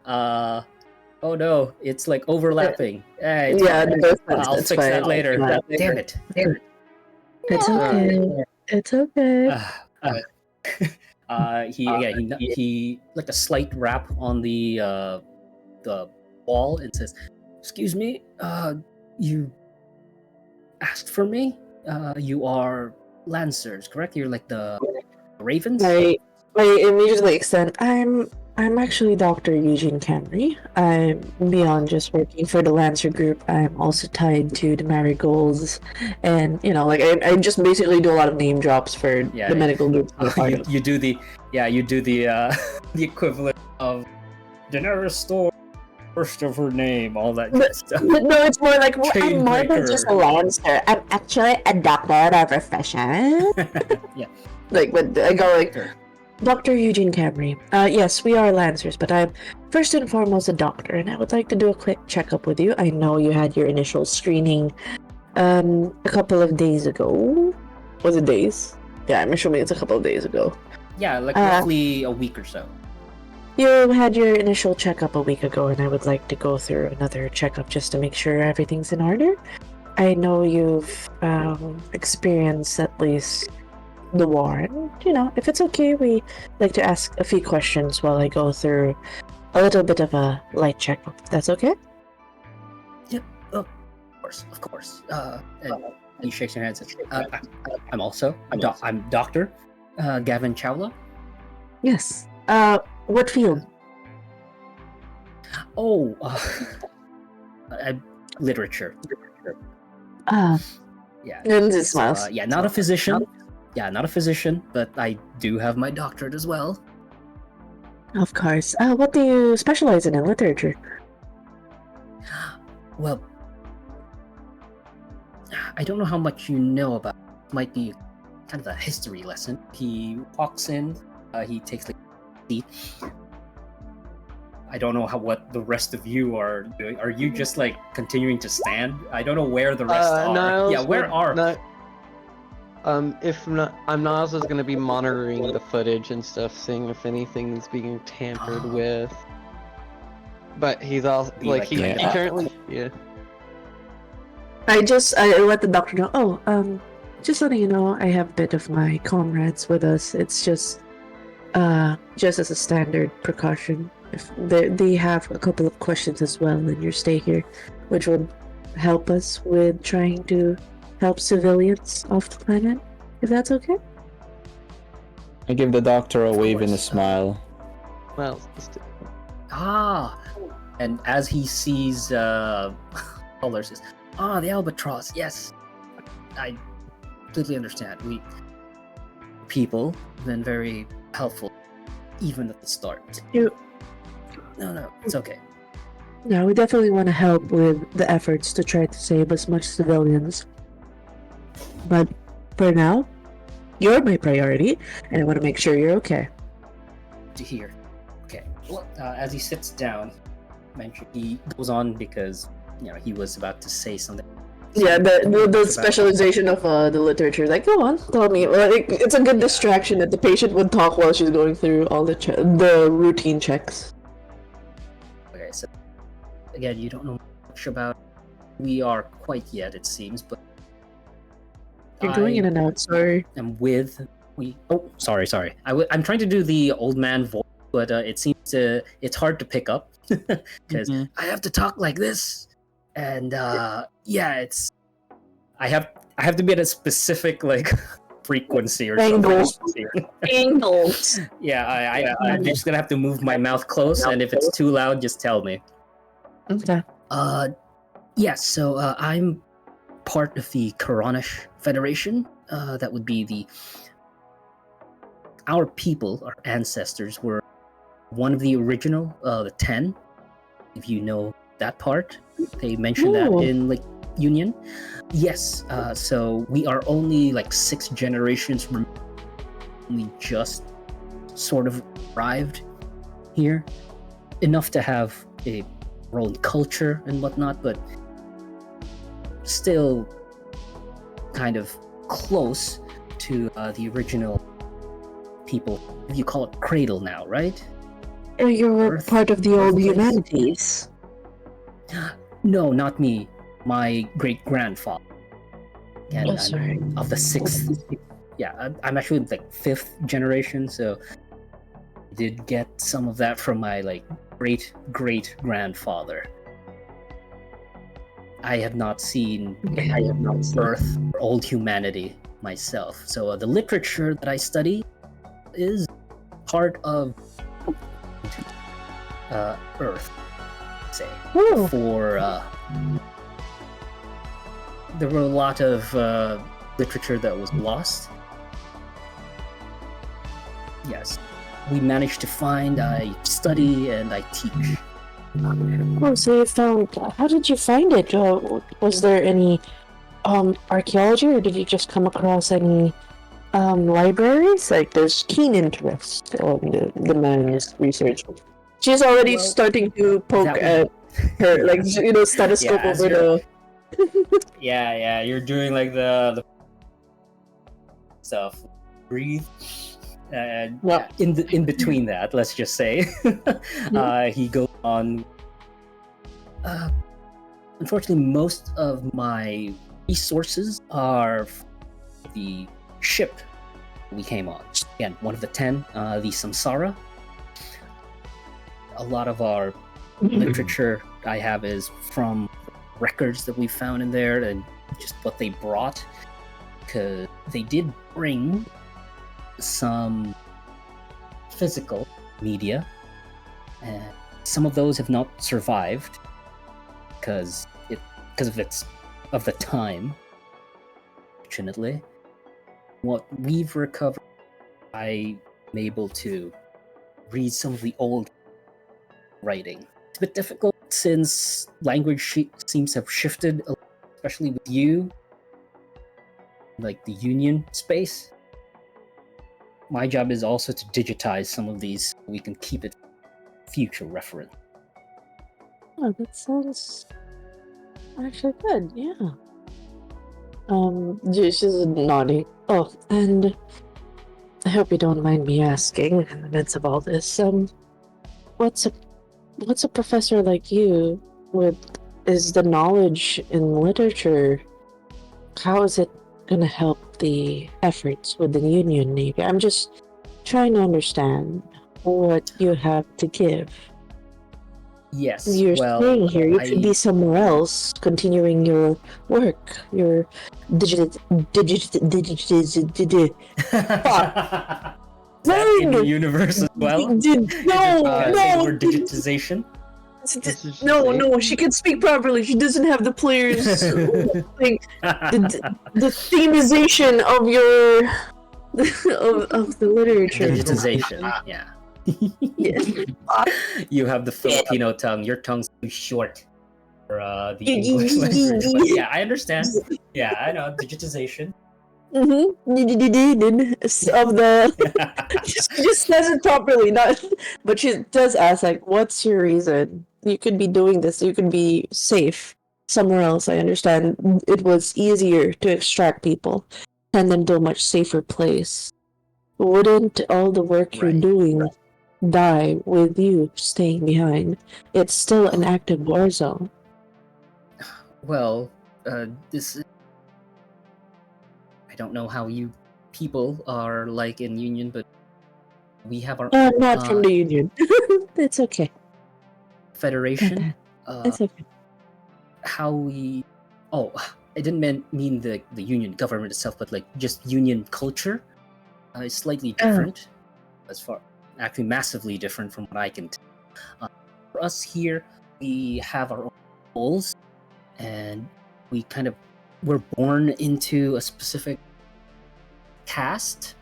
oh no, it's like overlapping. I'll fix that later. Damn it. It's okay. It's okay. He like a slight rap on the wall and says, "Excuse me, you asked for me? You are Lancers, correct? You're like the Ravens?" I immediately extend. I'm actually Dr. Eugene Camry. I'm beyond just working for the Lancer group. I'm also tied to the Marigolds, and like I just basically do a lot of name drops for the medical group. You do the the equivalent of Daenerys Storm, first of her name, all that good stuff. But no, it's more like I'm more than just a Lancer. I'm actually a doctor of profession. Yeah. But I go like. Sure. Dr. Eugene Camry. Yes, we are Lancers, but I'm first and foremost a doctor, and I would like to do a quick checkup with you. I know you had your initial screening a couple of days ago. Was it days? Yeah, I'm assuming it's a couple of days ago. Yeah, like roughly a week or so. You had your initial checkup a week ago, and I would like to go through another checkup just to make sure everything's in order. I know you've experienced at least the war, and if it's okay, we like to ask a few questions while I go through a little bit of a light checkup. That's okay? Yep, of course. And he shakes your hand and says, I'm Dr. Gavin Chawla. Yes. What field? Oh, literature. Yeah. And it smiles. Not a physician. Yeah, not a physician, but I do have my doctorate as well. Of course. What do you specialize in literature? Well, I don't know how much you know about. Might be kind of a history lesson. He walks in. He takes like a seat. I don't know what the rest of you are doing. Are you just like continuing to stand? I don't know where the rest are. Niles Yeah, where are? If not, Niles is gonna be monitoring the footage and stuff, seeing if anything's being tampered with. But he's also Be like like he kind of- currently I let the doctor know. Oh, just letting you know, I have a bit of my comrades with us. It's just as a standard precaution. If they have a couple of questions as well in your stay here, which would help us with trying to help civilians off the planet, if that's okay. I give the doctor a wave and a course. smile. well, And as he sees colors, says, the albatross. Yes, I completely understand. We people have been very helpful, even at the start. No, it's okay. Yeah, we definitely want to help with the efforts to try to save as much civilians. But for now, you're my priority, and I want to make sure you're okay. To hear. Okay. Well, as he sits down, he goes on because he was about to say something. Yeah, the about- specialization of the literature. Like, go on, tell me. Well, it's a good distraction that the patient would talk while she's going through all the routine checks. Okay, so again, you don't know much about who we are quite yet, it seems, but You're going in and out. Sorry. am with we. Oh, sorry. I'm trying to do the old man voice, but it seems it's hard to pick up because I have to talk like this, and it's I have to be at a specific like frequency or Angles. something. Angles. Yeah, I'm just gonna have to move my mouth close, and if it's too loud, just tell me. Okay. Yes. So I'm part of the Koranish Federation. That would be our people, our ancestors were one of the original, the 10. If you know that part, they mentioned that in like Union. Yes. So we are only like 6 generations removed. We just sort of arrived here, enough to have a our own culture and whatnot, but still kind of close to the original people. You call it Cradle now, right? You're Earth- part of the old Earth place? humanities. No, not me. My great-grandfather. And Oh, I'm sorry. of the 6th. Yeah, I'm actually like 5th generation, so I did get some of that from my like great-grandfather. I have not seen Earth or old humanity myself. So the literature that I study is part of Earth, say. Ooh. For there were a lot of literature that was lost. Yes, we managed to find. I study and I teach. Oh, so you found. How did you find it? Was there any archaeology, or did you just come across any libraries? Like, there's keen interest on the man's research. She's already Well, starting to poke that at her, like, stethoscope Yeah, as over you're- the. Yeah, you're doing like the stuff. Breathe. Yep. In between that, let's just say, he goes on. Unfortunately, most of my resources are the ship we came on. Again, one of the 10, the Samsara. A lot of our literature I have is from records that we found in there and just what they brought, because they did bring some physical media, and some of those have not survived because of the time. Fortunately, what we've recovered, I'm able to read some of the old writing. It's a bit difficult since language seems to have shifted, especially with you, like the Union space. My job is also to digitize some of these so we can keep it future reference. Oh, that sounds actually good. Yeah. She's nodding. Oh, and I hope you don't mind me asking in the midst of all this. What's a professor like you with is the knowledge in literature? How is it gonna help the efforts with the Union Navy? I'm just trying to understand what you have to give. Yes, You're well, staying here. You could be somewhere else, continuing your work, your digit. Is that in the universe as well? No, Or digitization? No, she can speak properly. She doesn't have the players like the themization of your of the literature. Digitization, yeah. You have the Filipino tongue. Your tongue's too short for the English language. But yeah, I understand. Yeah, I know. Digitization. Of the she just says it properly, not but she does ask like, what's your reason? You could be doing this, you could be safe somewhere else. I understand it was easier to extract people and then to a much safer place. Wouldn't all the work you're doing die with you staying behind? It's still an active war zone. Well, this is... I don't know how you people are like in Union, but we have our not from the Union. It's okay. Federation. It's okay. How we... Oh, I didn't mean the Union government itself, but like just Union culture is slightly different. As far... Actually massively different from what I can tell. For us here, we have our own goals, and we kind of were born into a specific caste.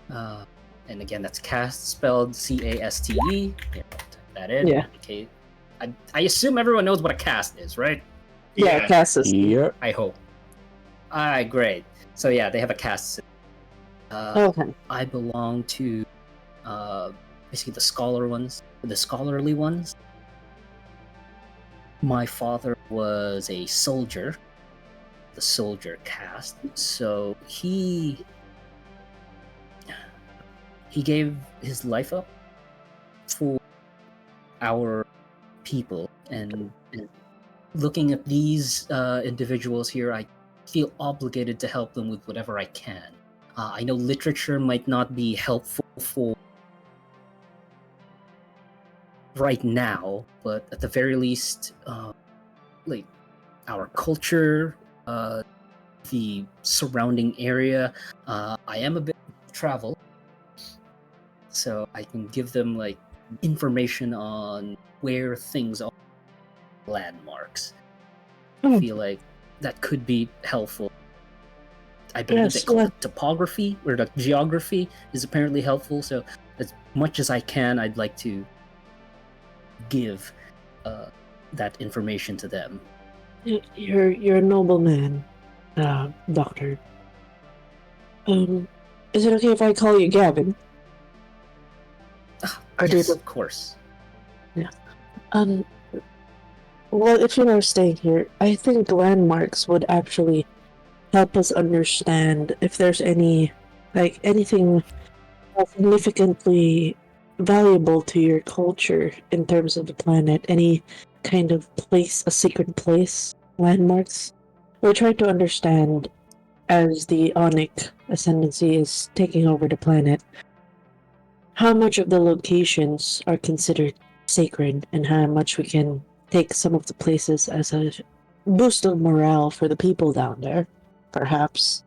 And again, that's caste spelled C-A-S-T-E. Yeah, type that in. Yeah. Okay. I assume everyone knows what a caste is, right? Yeah, caste system. Yep. I hope. Alright, great. So yeah, they have a caste system. Okay. I belong to basically the scholarly ones. My father was a soldier, the soldier caste, so he gave his life up for our people, and looking at these individuals here, I feel obligated to help them with whatever I can. I know literature might not be helpful for right now, but at the very least, like our culture, the surrounding area, I am a bit travel, so I can give them like information on where things are, landmarks. I feel like that could be helpful. I believe they call it topography, or the geography is apparently helpful, so as much as I can, I'd like to give that information to them. You're a noble man, Doctor. Is it okay if I call you Gavin? Yes, of course. Yeah. Well, if you are staying here, I think landmarks would actually help us understand if there's anything significantly valuable to your culture in terms of the planet, any kind of place, a sacred place, landmarks. We're trying to understand as the Onic ascendancy is taking over the planet, how much of the locations are considered sacred and how much we can take some of the places as a boost of morale for the people down there, perhaps.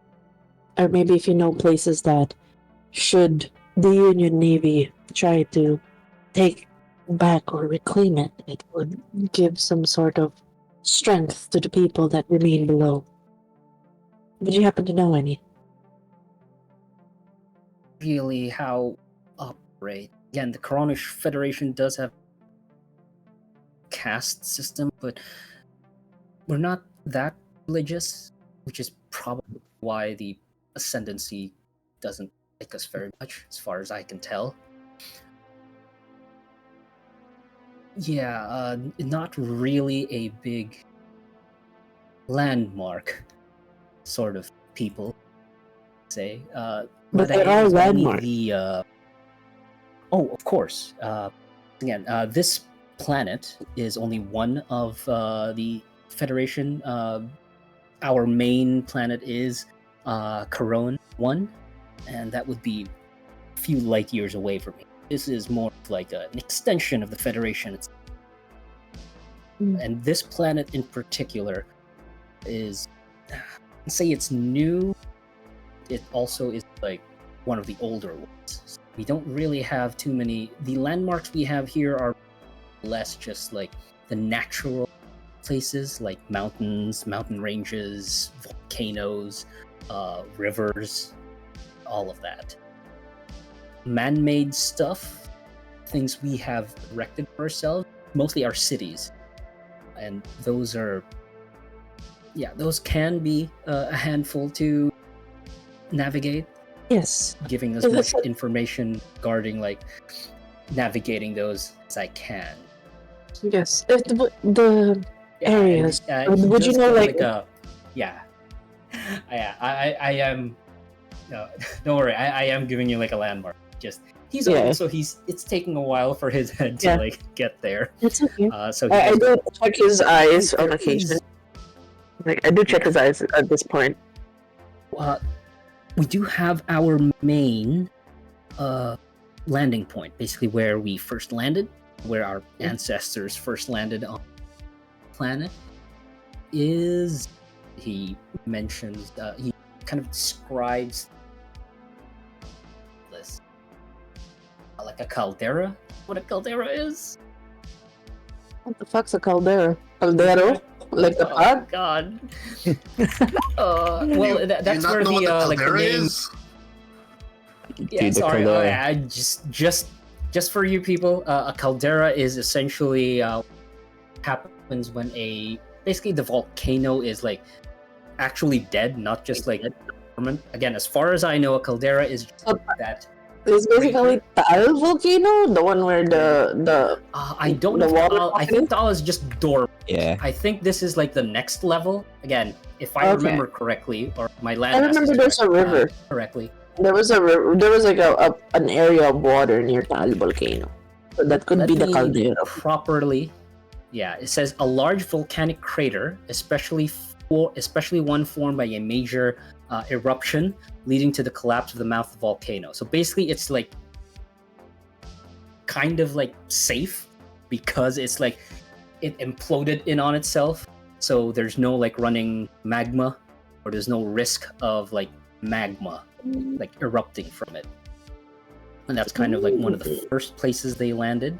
Or maybe if you know places that should the Union Navy try to take back or reclaim it, it would give some sort of strength to the people that remain below. Would you happen to know any? Really, how operate? again, the Coronish Federation does have caste system, but we're not that religious, which is probably why the ascendancy doesn't like us very much, as far as I can tell. Yeah, not really a big landmark sort of people, say. But there I are is mainly landmarks. Oh, of course. Again, this planet is only one of the Federation. Our main planet is Corone 1, and that would be a few light years away from me. This is more like an extension of the Federation. And this planet in particular is, say it's new, it also is like one of the older ones. We don't really have too many. The landmarks we have here are less just like the natural places, like mountains, mountain ranges, volcanoes, rivers, all of that. Man-made stuff, things we have erected for ourselves, mostly our cities. And those are, yeah, those can be a handful to navigate. Yes. Giving as much information regarding like navigating those as I can. Yes. If the areas. Would you know like yeah. I am. No, don't worry. I am giving you like a landmark. Just he's old, so it's taking a while for his head to like get there. It's okay. So I do check his eyes on occasion. Like I do check his eyes at this point. We do have our main landing point, basically where we first landed, where our ancestors first landed on the planet. Is he mentions he kind of describes this like a caldera. What a caldera is? What the fuck's a caldera? Caldero? Like the pot? Oh god. Well, that's where the like the name is? Yeah, sorry. Just for you people, a caldera is essentially happens when basically the volcano is like actually dead, not just like dormant. Again, as far as I know, a caldera is just that. It's basically Taal volcano, the one where the I don't know. Water I think Taal is just dormant. Yeah. I think this is like the next level. Again, if I remember correctly, or my land. I remember there's a river. Correctly. There was a river. There was like an area of water near Taal volcano. So that could be the caldera. Properly. Yeah, it says a large volcanic crater, especially one formed by a major eruption leading to the collapse of the mouth of the volcano. So basically, it's like kind of like safe because it's like it imploded in on itself. So there's no like running magma, or there's no risk of like magma like erupting from it. And that's kind of like one of the first places they landed.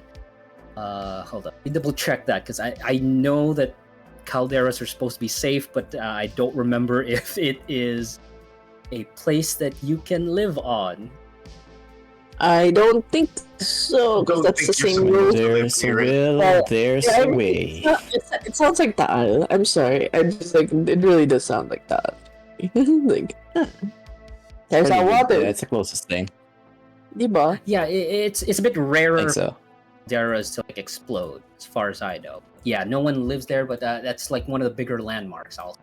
Hold up, let me double check that because I know that calderas are supposed to be safe, but I don't remember if it is a place that you can live on. I don't think so, because that's the same rule. There's a will, there's a way. It sounds like Taal. I'm sorry. I just like it really does sound like Taal. Like there's our water. That's the closest thing. Diba? Yeah, it's a bit rarer. I think so. Calderas to like explode, as far as I know. Yeah, no one lives there, but that's like one of the bigger landmarks also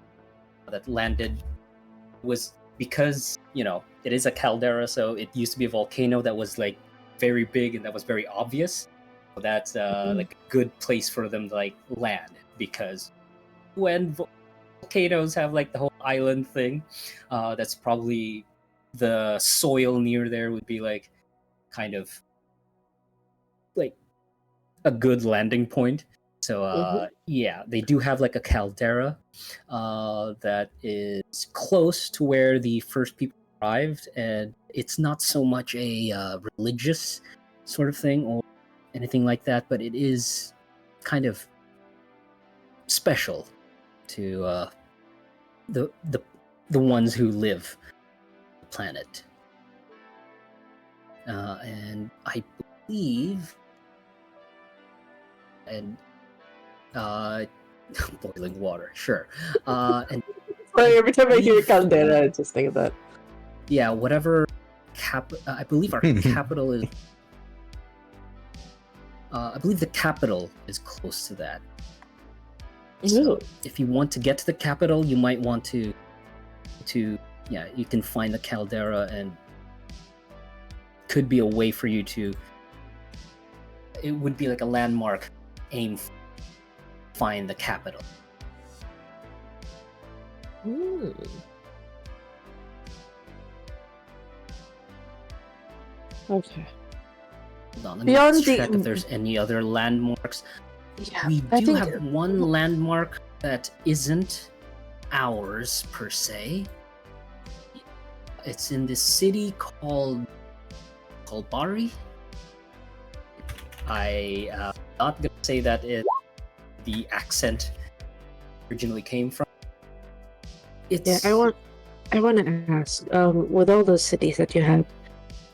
that landed was because, you know, it is a caldera, so it used to be a volcano that was like very big and that was very obvious. So that's like a good place for them to like land, because when volcanoes have like the whole island thing, that's probably the soil near there would be like kind of like a good landing point. So yeah, they do have like a caldera that is close to where the first people arrived, and it's not so much a religious sort of thing or anything like that, but it is kind of special to the ones who live on the planet. And I believe, and boiling water, sure. And Sorry, every time I hear Caldera, I just think of that. yeah, whatever I believe our capital is. I believe the capital is close to that. So if you want to get to the capital, you might want to yeah, you can find the caldera, and could be a way for you to. It would be like a landmark. Find the capital. Okay. Hold on, let Beyond me check if there's any other landmarks. Yeah, We do have one landmark that isn't ours per se. It's in this city called Bari. I'm not gonna say that the accent originally came from. It's I want to ask, with all those cities that you have,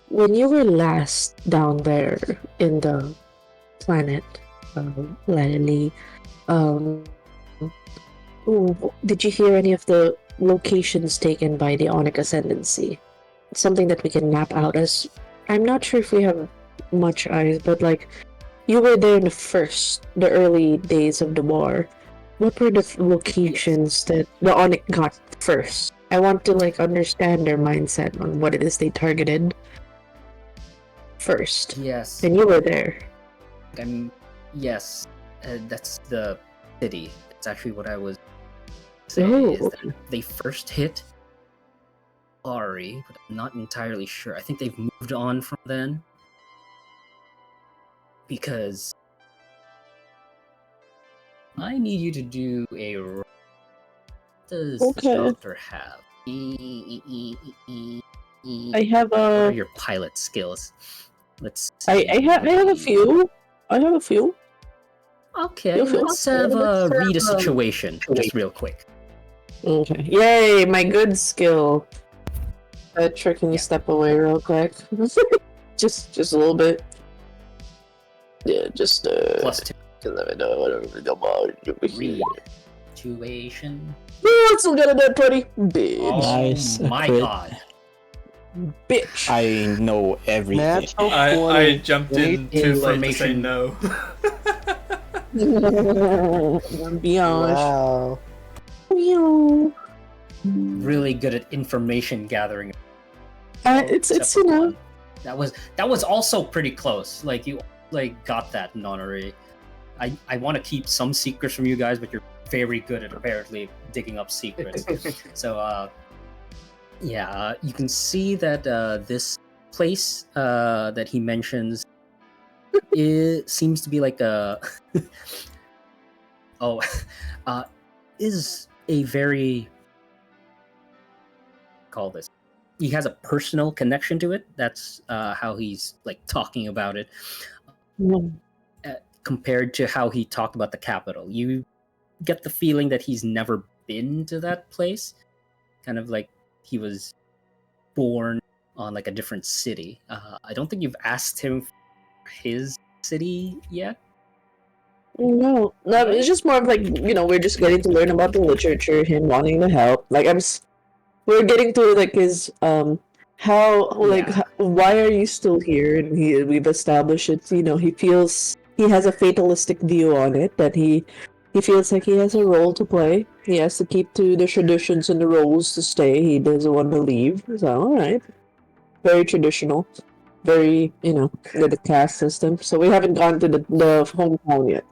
when you were last down there in the planet, Lanely, did you hear any of the locations taken by the Onic Ascendancy? It's something that we can map out as. I'm not sure if we have much eyes, but like, you were there in the early days of the war. What were the locations that the Onic got first? I want to like understand their mindset on what it is they targeted first. Yes. And you were there. Yes, that's the city. That's actually what I was saying. Is that they first hit Ari, but I'm not entirely sure. I think they've moved on from then. Because I need you to do a. What does the doctor have? I have What are your pilot skills? Let's see. I have a few. Okay, let's have read a situation just real quick. Okay. Yay, my good skill. Trey, can you step away real quick? just a little bit. Yeah, just +2. Let me know whatever. Read situation. Oh, it's still got a dead 20. Bitch. Oh Nice. my Crit. god. Bitch. I know everything. Natural I 20. jumped in too late to say no. Beyond. Wow. Really good at information gathering. It's Except for you know. one. That was also pretty close. Like you got that non-array. I want to keep some secrets from you guys, but you're very good at apparently digging up secrets. So yeah, you can see that this place that he mentions seems to be like a is a very call this. He has a personal connection to it. That's how he's like talking about it. Compared to how he talked about the capital, you get the feeling that he's never been to that place. Kind of like he was born on like a different city. I don't think you've asked him for his city yet. No, it's just more of like, we're just getting to learn about the literature, him wanting to help. Like we're getting to like his why are you still here? And we've established it. He feels he has a fatalistic view on it, that he feels like he has a role to play. He has to keep to the traditions and the roles to stay. He doesn't want to leave. So all right, very traditional, very good at caste system. So we haven't gone to the hometown yet.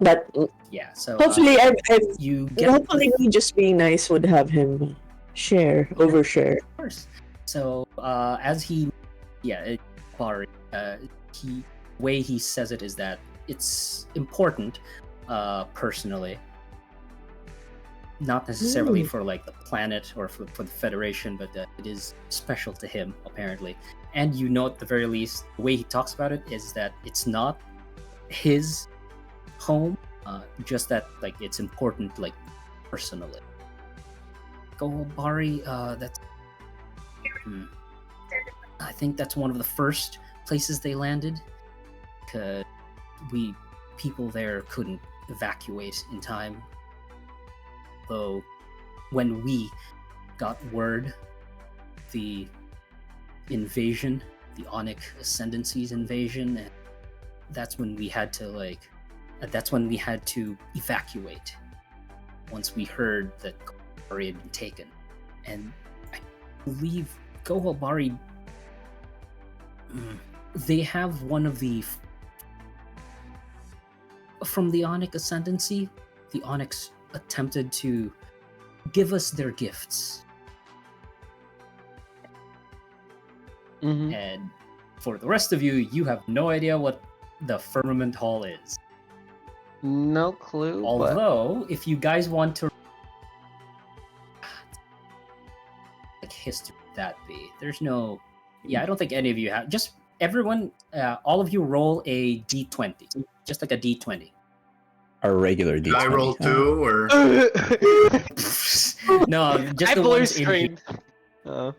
But yeah, so hopefully, hopefully me just being nice would have him overshare. Of course. So as he way he says it is that it's important personally, not necessarily for like the planet or for the Federation, but it is special to him apparently. And at the very least, the way he talks about it is that it's not his home, just that like it's important like personally. Bari, that's I think that's one of the first places they landed. because people there couldn't evacuate in time. Though when we got word the invasion, the Onic Ascendancy's invasion, and that's when we had to evacuate once we heard that Gohalbari had been taken. And I believe Gohalbari, they have one of the from the Onic Ascendancy. The Onyx attempted to give us their gifts. And for the rest of you, you have no idea what the Firmament Hall is. No clue. Although, if you guys want to like history that be, there's no. Yeah, I don't think any of you have. Just everyone, all of you roll a d20, just like a d20. A regular D20. Did I roll 2 or? No, just I the blue ones in here. screen.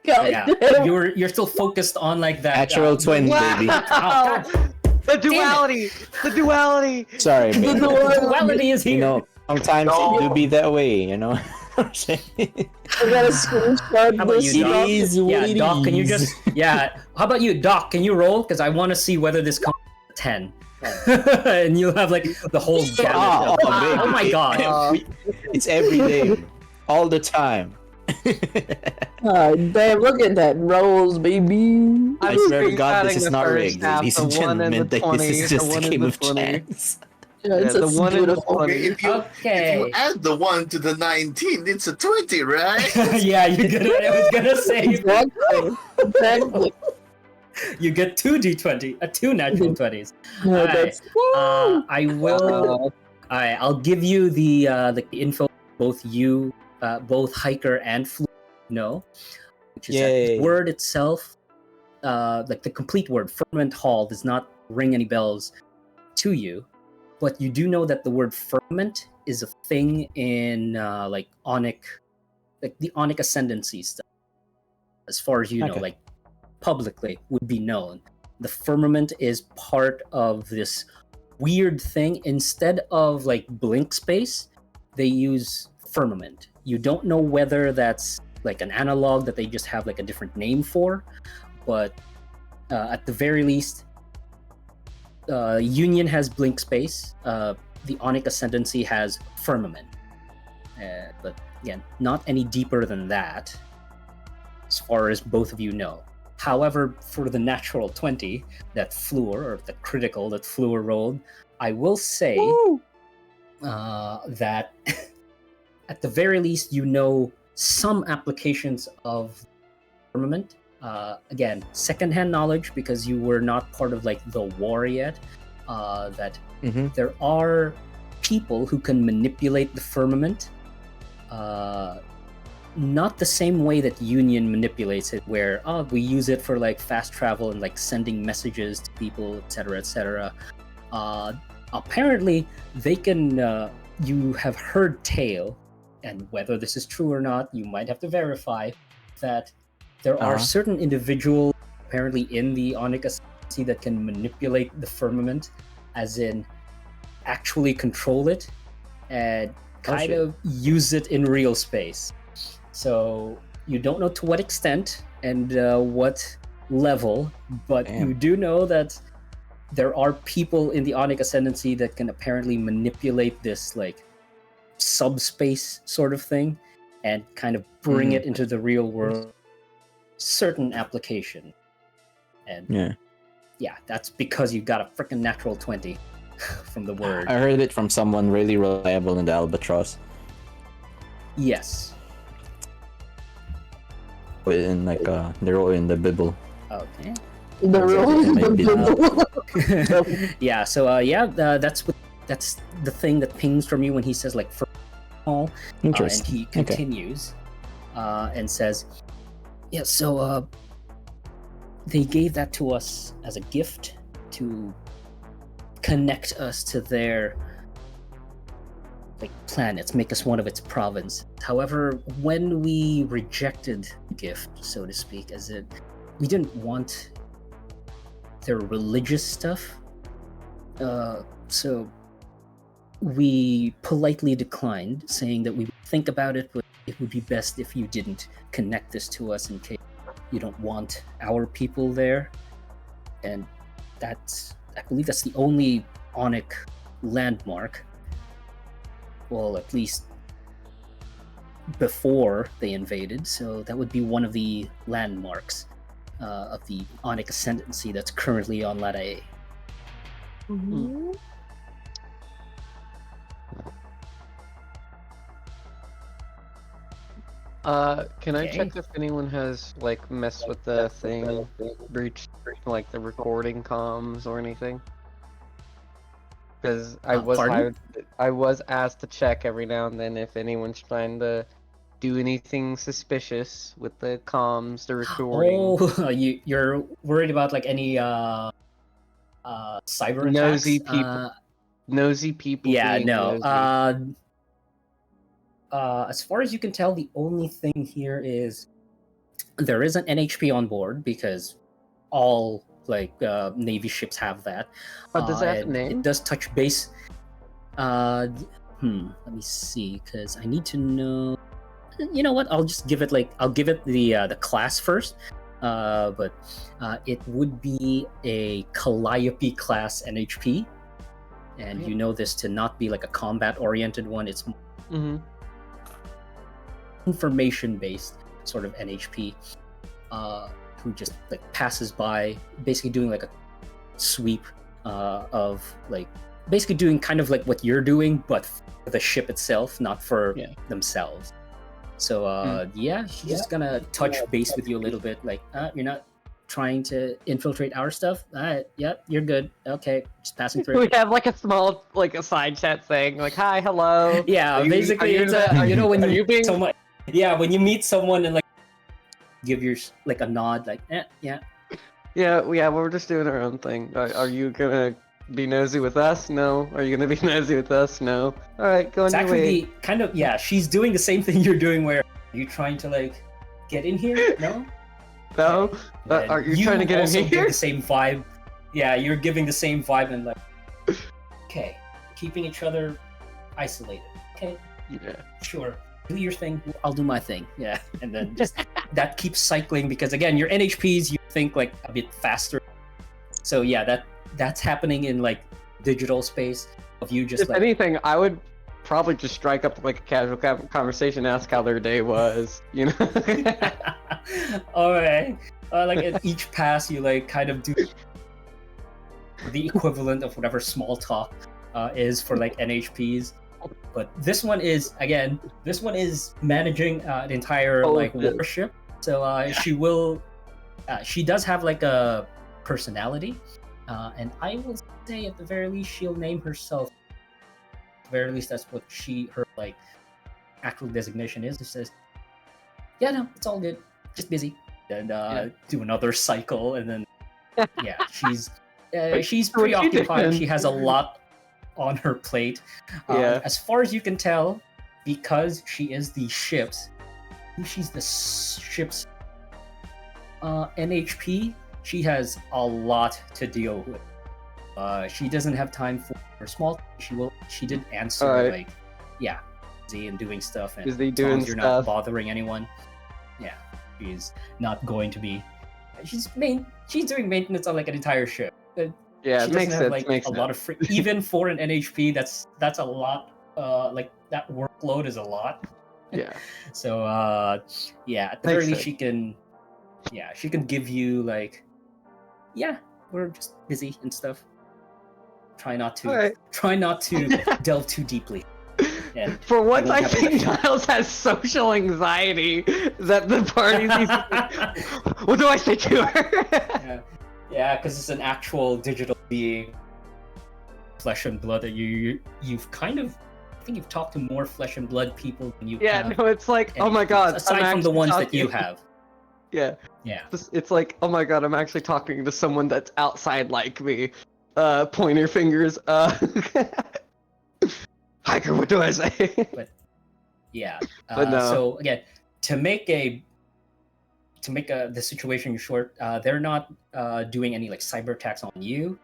Yeah, you're still focused on like that. Natural 20, baby. Oh, God. The duality! The duality! Sorry, The baby. duality is here. You know, sometimes it do be that way, you know? I got a screenshot. How about you, Doc? It is what Yeah, it Doc, can you is. just... Yeah, how about you, Doc? Can you roll? Because I want to see whether this comes to 10. And you'll have, like, the whole gamut of... baby. Oh my god. It's every day. All the time. Damn, look at that rolls, baby. I I'm swear to God, this screenshotting is the not first rigged, half, ladies the and 1 and gentlemen. the Like, 20, this is the just 1 a and game the of 20. chance. Yeah, it's the a 1 and the beautiful. 20. If you Okay. add the 1 to the 19, it's a 20, right? Yeah, I was gonna say, Exactly. you get 2 d20, 2 natural 20s. No, Alright, that's I will... Alright, I'll give you the info both you, both Hiker and Flu know, which is that Yay. the word itself, like the complete word, Firmament Hall, does not ring any bells to you, but you do know that the word firmament is a thing in like Onic, like the Onic Ascendancy stuff. As far as you know, Okay. like publicly would be known. The firmament is part of this weird thing. Instead of like blink space, they use firmament. You don't know whether that's like an analog that they just have like a different name for, but at the very least, Union has blink space. The Onic Ascendancy has firmament. But again, not any deeper than that, as far as both of you know. However, for the natural 20 that Fleur, or the critical that Fleur rolled, I will say that at the very least, you know some applications of firmament. Again, secondhand knowledge, because you were not part of like the war yet. That there are people who can manipulate the firmament. Not the same way that Union manipulates it, where we use it for like fast travel and like sending messages to people, etc., etc. Apparently, they can. You have heard tale, and whether this is true or not, you might have to verify that there are certain individuals apparently in the Onic Ascendancy that can manipulate the firmament, as in actually control it and kind of use it in real space. So you don't know to what extent and what level, but you do know that there are people in the Onic Ascendancy that can apparently manipulate this like subspace sort of thing and kind of bring it into the real world. Certain application. And yeah, that's because you got a freaking natural 20 from the word. I heard it from someone really reliable in the Albatross. Yes. In like they're all in the Bible. Okay. the role. Yeah. So that's the thing that pings from you when he says like first hall. And he continues and says, yeah. So they gave that to us as a gift to connect us to their like planets, make us one of its province. However, when we rejected the gift, so to speak, we didn't want their religious stuff. So we politely declined, saying that we would think about it, but it would be best if you didn't connect this to us in case you don't want our people there. And I believe that's the only Onic landmark. Well, at least before they invaded, so that would be one of the landmarks of the Onic ascendancy that's currently on Ladder A. Mm-hmm. Can I Okay. check if anyone has like messed with the thing, breached like the recording comms or anything? Because Pardon? I was asked to check every now and then if anyone's trying to do anything suspicious with the comms, the recording. Oh, you're worried about like any cyber Nosy attacks? people. Nosy people Yeah, being no. nosy. As far as you can tell, the only thing here is there is an NHP on board because all Navy ships have that. Oh, does that have a and name? It does touch base. Let me see, because I need to know. You know what? I'll give it the class first. But it would be a Calliope class NHP, and you know this to not be like a combat oriented one. It's information based sort of NHP, who just like passes by, basically doing like a sweep of like basically doing kind of like what you're doing, but for the ship itself, not for themselves. So she's just gonna touch base with you a little bit, like you're not trying to infiltrate our stuff. All right, yep, you're good. Okay, just passing through. We have like a small a side chat saying like hi, hello. Yeah, basically it's when you meet someone. Yeah, when you meet someone and like give your like a nod, like yeah. Yeah, we're just doing our own thing. Are you gonna be nosy with us? No. Are you gonna be nosy with us? No. All right, go on your way. It's actually kind of she's doing the same thing you're doing. Where are you trying to like get in here? No. No. Are you trying to get in here? Give the same vibe. Yeah, you're giving the same vibe and like. Okay, keeping each other isolated. Okay. Yeah. Sure. Do your thing. I'll do my thing. Yeah, and then just that keeps cycling because again, your NHPs you think like a bit faster. So yeah, that's happening in like digital space of you just if anything, I would probably just strike up like a casual conversation, ask how their day was. You know. All right. Like at each pass, you like kind of do the equivalent of whatever small talk is for like NHPs. But this one is managing an entire warship. So she does have like a personality, and I will say at the very least she'll name herself. At the very least, that's what her like actual designation is. It says, "Yeah, no, it's all good. Just busy." And do another cycle, and then she's preoccupied. She has a lot on her plate. As far as you can tell, because she is the ship's NHP, she has a lot to deal with. She doesn't have time for her small. She did answer busy and doing stuff, and is he doing you're not bothering anyone. Yeah, she's not going to be. She's doing maintenance on like an entire ship. Yeah, she it makes doesn't sense. have a lot of free. Even for an NHP, that's a lot. Like that workload is a lot. Yeah. So at the very least, she can give you like, we're just busy and stuff. Try not to delve too deeply. And for once, I think Giles has social anxiety that the party's. What do I say to her? Yeah, because it's an actual digital being, flesh and blood. That you've kind of, I think you've talked to more flesh and blood people than you. Yeah, no, it's like, oh my god. Aside from the ones that you have. Yeah. Yeah. It's like, oh my god, I'm actually talking to someone that's outside like me. Pointer fingers. Hiker, what do I say? But yeah. But no. So again, to make the situation short, they're not doing any like cyber attacks on you.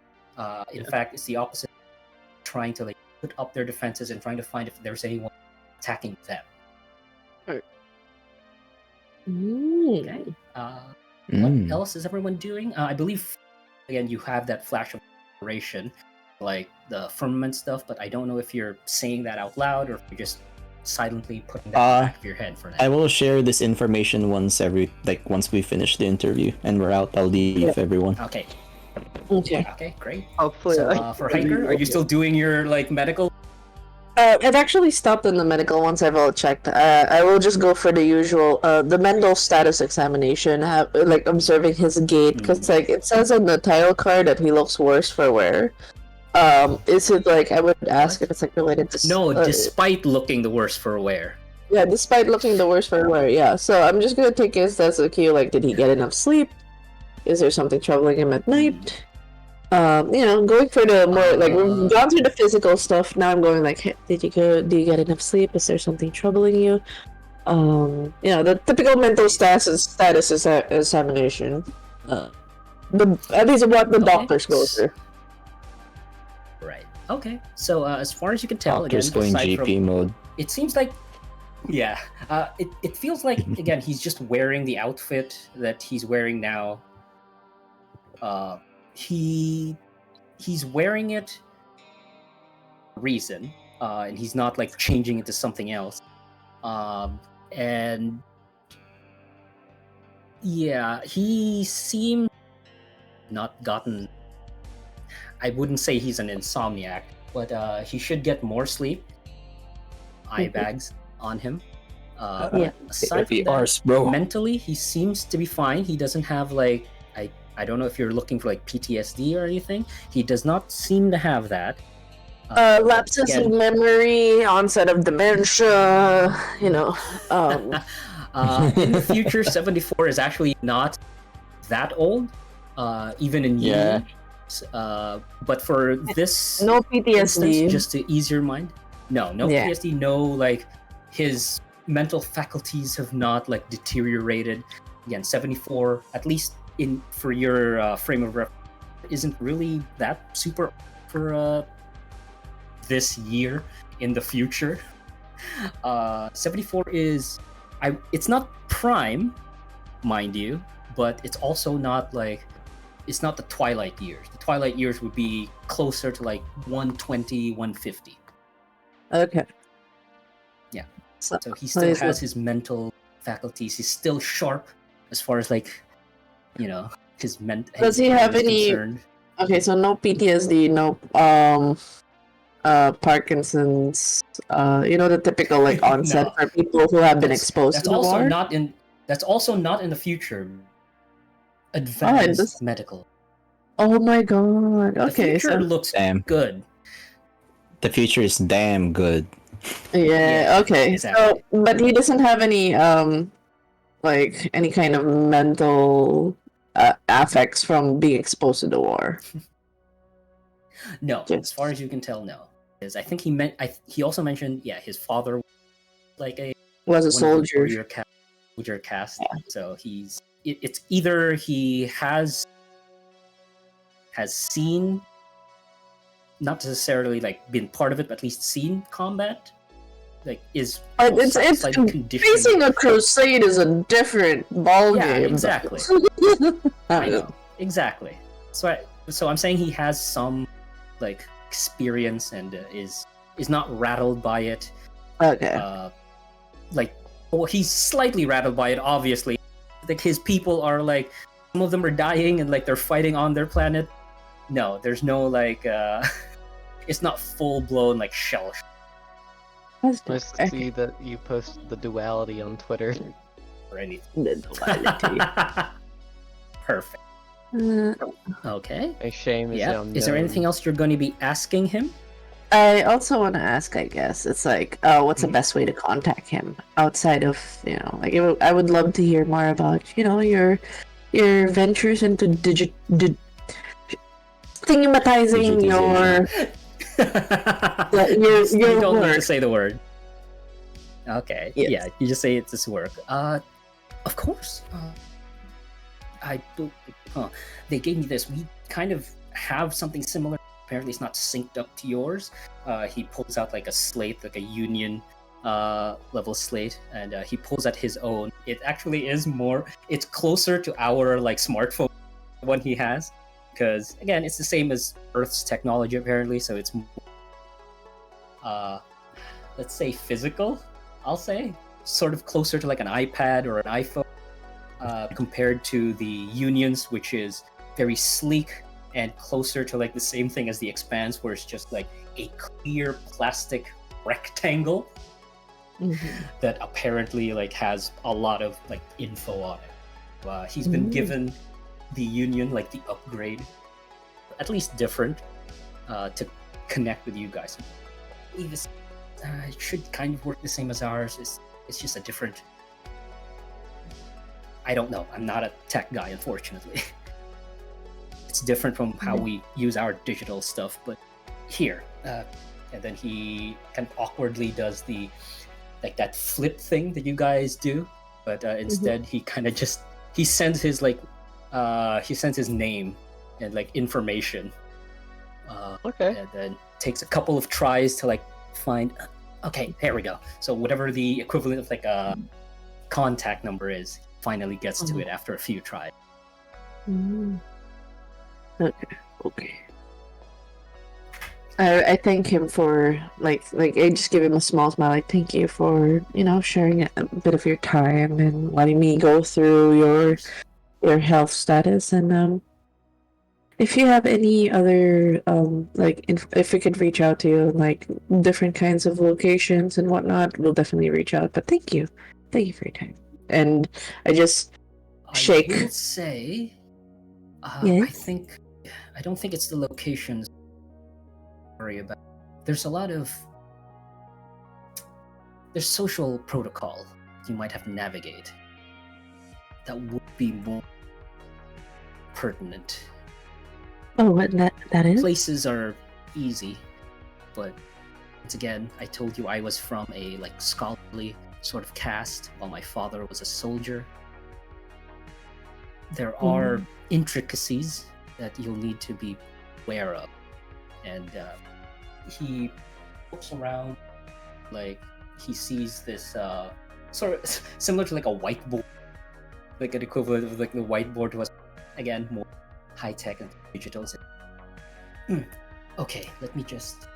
In fact, it's the opposite. Trying to like put up their defenses and trying to find if there's anyone attacking them. Okay. What else is everyone doing? I believe, again, you have that flash of inspiration, like the firmament stuff, but I don't know if you're saying that out loud or if you're just silently putting that in the back of your head for now. I will share this information once we finish the interview and we're out. I'll leave everyone. Okay. Okay. Okay, great. Hopefully, So, for Hiker, are you still doing your like medical? It actually stopped in the medical once I've all checked. I will just go for the usual, the mental status examination, like observing his gait, because like it says on the title card that he looks worse for wear. Is it like, I would ask if it's like related to... No, despite looking the worse for wear. Yeah, despite looking the worse for wear, yeah. So I'm just gonna take it as a cue, like, did he get enough sleep? Is there something troubling him at night? Going for the more, like, we've gone through the physical stuff, now I'm going like, hey, do you get enough sleep? Is there something troubling you? The typical mental status examination. At least what the doctors go through. Right. Okay. So as far as you can tell, Doctor's again, going GP mode. It seems like, yeah, it feels like again he's just wearing the outfit that he's wearing now. He's wearing it for a reason, and he's not like changing it to something else. And yeah, he seemed not gotten. I wouldn't say he's an insomniac, but he should get more sleep. Eye bags on him. Aside from that, mentally, he seems to be fine. He doesn't have like I don't know if you're looking for like PTSD or anything. He does not seem to have that. Lapses of memory, onset of dementia, In the future, 74 is actually not that old, even in years. But for this no PTSD, instance, just to ease your mind. No PTSD. No, like his mental faculties have not like deteriorated. Again, 74, at least for your frame of reference, isn't really that super for this year in the future. 74 is it's not prime, mind you, but it's also not like it's not the twilight years. The twilight years would be closer to like 120, 150. Okay. Yeah. So he still has his mental faculties. He's still sharp as far as like, his mental. Does he have any? Concerned. Okay, so no PTSD, no Parkinson's. The typical like onset for people who have been exposed to the war. That's also not in the future. Advanced medical. Oh my god. Okay, the future looks good. The future is damn good. Yeah, okay. Exactly. So, but he doesn't have any like any kind of mental affects from being exposed to the war. No, as far as you can tell, no. Because I think he also mentioned, his father was a soldier. Soldier cast. Yeah. So it's either he has seen, not necessarily like been part of it, but at least seen combat. Like it's facing a crusade is a different ballgame. Yeah, exactly. I know exactly. So I'm saying he has some like experience and is not rattled by it. Okay. He's slightly rattled by it, obviously. Like his people are like, some of them are dying and like they're fighting on their planet. No, there's no like it's not full blown like shell. Nice to see that you post the duality on Twitter. Or anything. The duality. Perfect. Okay. A shame is unknown. Is there anything else you're going to be asking him? I also want to ask, I guess, it's like, what's the best way to contact him outside of, I would love to hear more about, your ventures into thingamatizing your you don't work. need to say the word. Okay. Yes. Yeah, you just say it's this work. Of course. They gave me this. We kind of have something similar. Apparently, it's not synced up to yours. He pulls out like a slate, like a union level slate, and he pulls out his own. It actually is more. It's closer to our like smartphone one he has, because again, it's the same as Earth's technology apparently. So it's let's say physical. I'll say sort of closer to like an iPad or an iPhone. Compared to the Unions, which is very sleek and closer to like the same thing as the Expanse, where it's just like a clear plastic rectangle that apparently like has a lot of like info on it. He's been given the Union, like the upgrade, at least different, to connect with you guys. I believe it should kind of work the same as ours. It's just a different. I don't know. I'm not a tech guy, unfortunately. It's different from how we use our digital stuff, but here. And then he kind of awkwardly does the, like that flip thing that you guys do, but instead he kind of just, he sends his name and like information. Okay. And then takes a couple of tries to like find, okay, here we go. So whatever the equivalent of like a contact number is, finally gets to it after a few tries. Okay. I thank him for like I just give him a small smile. Like, thank you for sharing a bit of your time and letting me go through your health status. And if you have any other if we could reach out to you, like different kinds of locations and whatnot, we'll definitely reach out. But thank you for your time. And I just shake. I will say, Yes? I don't think it's the locations to worry about. There's social protocol you might have to navigate that would be more pertinent. Oh, what that is? Places are easy, but once again, I told you I was from a like scholarly sort of caste, while my father was a soldier. There are intricacies that you'll need to be aware of, and he looks around, like he sees this sort of similar to like a whiteboard, like an equivalent of like the whiteboard was again more high tech and digital. Okay, let me just.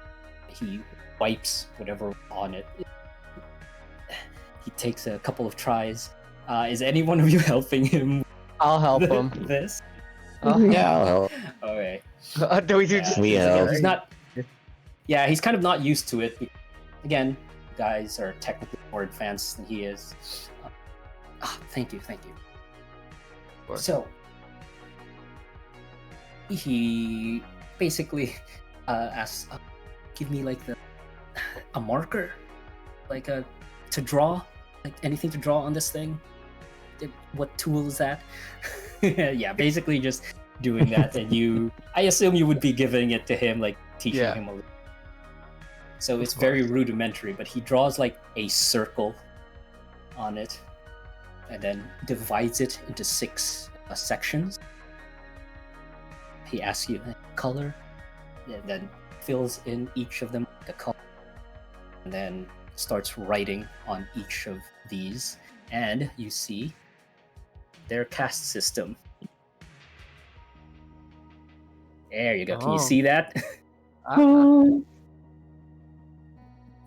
He wipes whatever on it. He takes a couple of tries. Is any one of you helping him? I'll help him. This? Yeah, I'll help. Okay. Do we do just? We help. He's not. Yeah, he's kind of not used to it. Again, guys are technically more advanced than he is. Thank you. Sure. So he basically asks, "Give me like a marker, like to draw, like anything to draw on this thing. What tool is that?" Yeah, basically just doing that, and I assume you would be giving it to him, like teaching him a little. So it's very rudimentary, but he draws like a circle on it, and then divides it into 6 sections. He asks you color, and then fills in each of them the color, and then starts writing on each of these, and you see their caste system. There you go. Can you see that?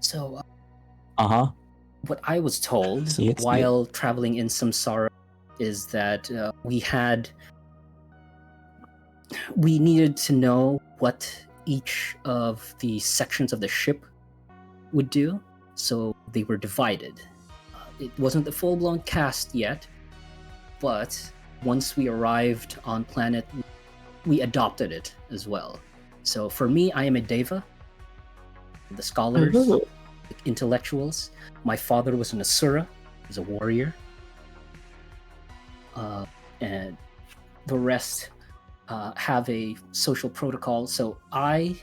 So, what I was told while traveling in Samsara is that we needed to know what each of the sections of the ship would do, so they were divided. It wasn't the full-blown cast yet, but once we arrived on planet, we adopted it as well. So for me, I am a Deva. The scholars, the intellectuals. My father was an Asura, he's a warrior. And the rest have a social protocol. So I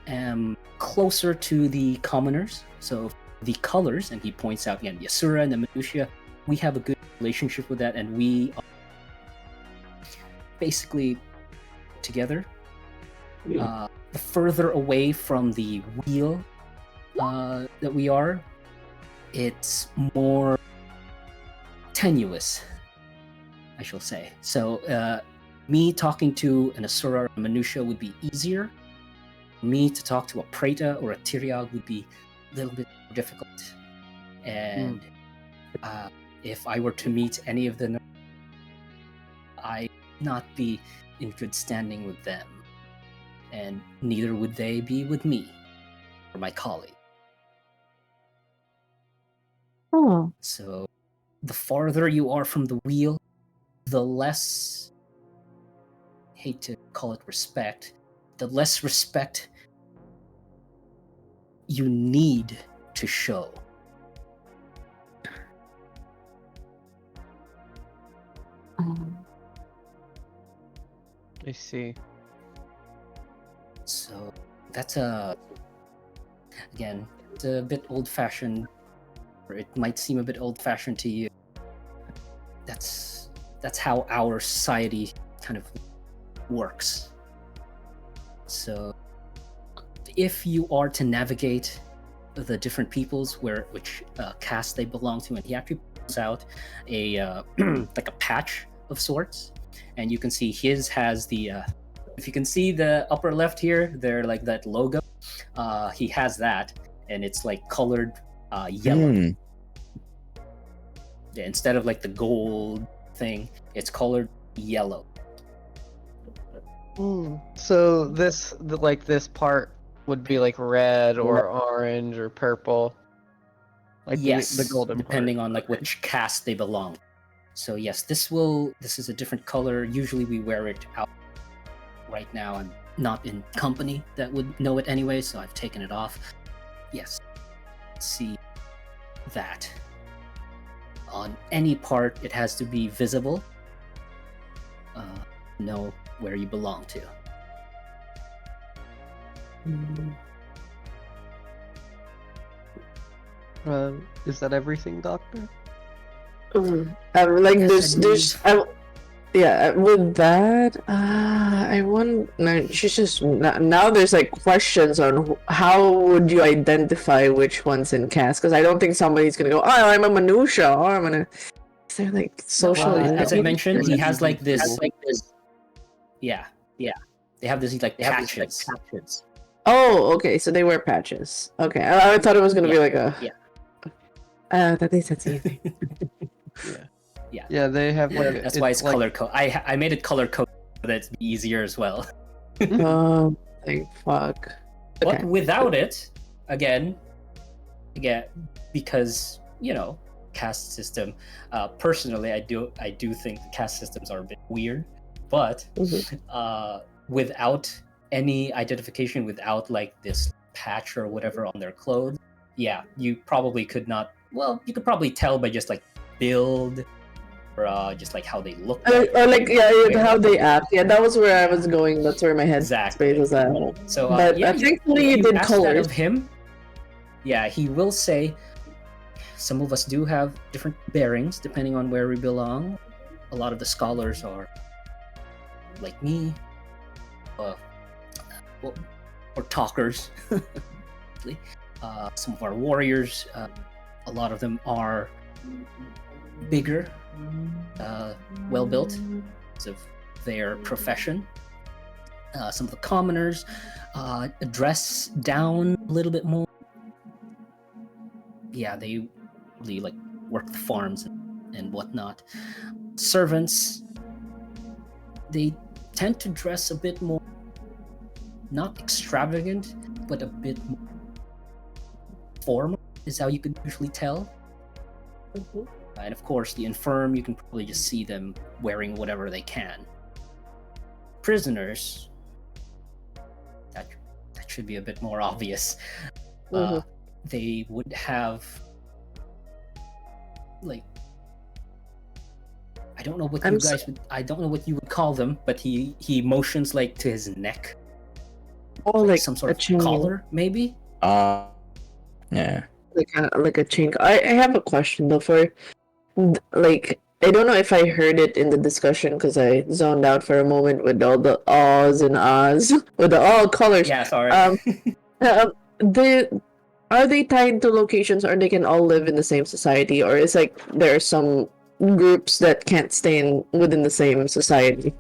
am closer to the commoners. So the colors, and he points out again, the Asura and the Minutia, we have a good relationship with that, and we are basically together. The further away from the wheel that we are, it's more tenuous, I shall say. So me talking to an Asura or a Manusha would be easier. Me to talk to a Preta or a Tyriog would be a little bit more difficult. And if I were to meet any of the I'd not be in good standing with them. And neither would they be with me or my colleague. Oh. So the farther you are from the wheel, the less, hate to call it respect, the less respect you need to show. I see. So that's again, it's a bit old-fashioned, or it might seem a bit old-fashioned to you. That's how our society kind of works. So if you are to navigate the different peoples which caste they belong to, and he actually pulls out a like a patch of sorts, and you can see his has the if you can see the upper left here, they're like that logo. He has that, and it's like colored yellow. Yeah, instead of like the gold thing, it's colored yellow. So this part would be like red or orange or purple. Like yes, the golden depending part. on like which caste they belong. So yes, this is a different color. Usually we wear it out. Right now I'm not in company that would know it anyway, so I've taken it off. Yes, see that. On any part, it has to be visible. Know where you belong to. Is that everything, Doctor? Like there's yeah, with that, I want. No, she's just now. There's like questions on how would you identify which one's in cast? Because I don't think somebody's gonna go, "Oh, I'm a Manusha," or "I'm gonna." Is there like social? As I mentioned, he has like this. Yeah. They have this like patches. Oh, okay. So they wear patches. Okay, I thought it was gonna be like a. That makes sense. Yeah, they have like. That's why it's like, color code. I made it color code so that it's easier as well. Oh, thank fuck. But without it, again, because caste system. Personally, I do think the caste systems are a bit weird, but without any identification, without like this patch or whatever on their clothes, you probably could not. Well, you could probably tell by just like build. Or just like how they look like, or like how they act. Yeah, that was where I was going. That's where my head space was at. So, but thankfully you did colors. Of him, he will say some of us do have different bearings depending on where we belong. A lot of the scholars are like me, or talkers. Some of our warriors, a lot of them are bigger. Well built because of their profession. Some of the commoners dress down a little bit more. Yeah, they really like work the farms and whatnot. Servants, they tend to dress a bit more, not extravagant, but a bit more formal is how you could usually tell. And of course, the infirm, you can probably just see them wearing whatever they can. Prisoners, that should be a bit more obvious. They would have, like, I don't know what I don't know what you would call them, but he motions like to his neck. Oh, like some sort of collar, maybe. Yeah. Like a chain. I have a question though for. Like, I don't know if I heard it in the discussion because I zoned out for a moment with all the ahs and ahs with the all colors. Yeah, sorry. The are they tied to locations, or they can all live in the same society, or it's like there are some groups that can't stay within the same society?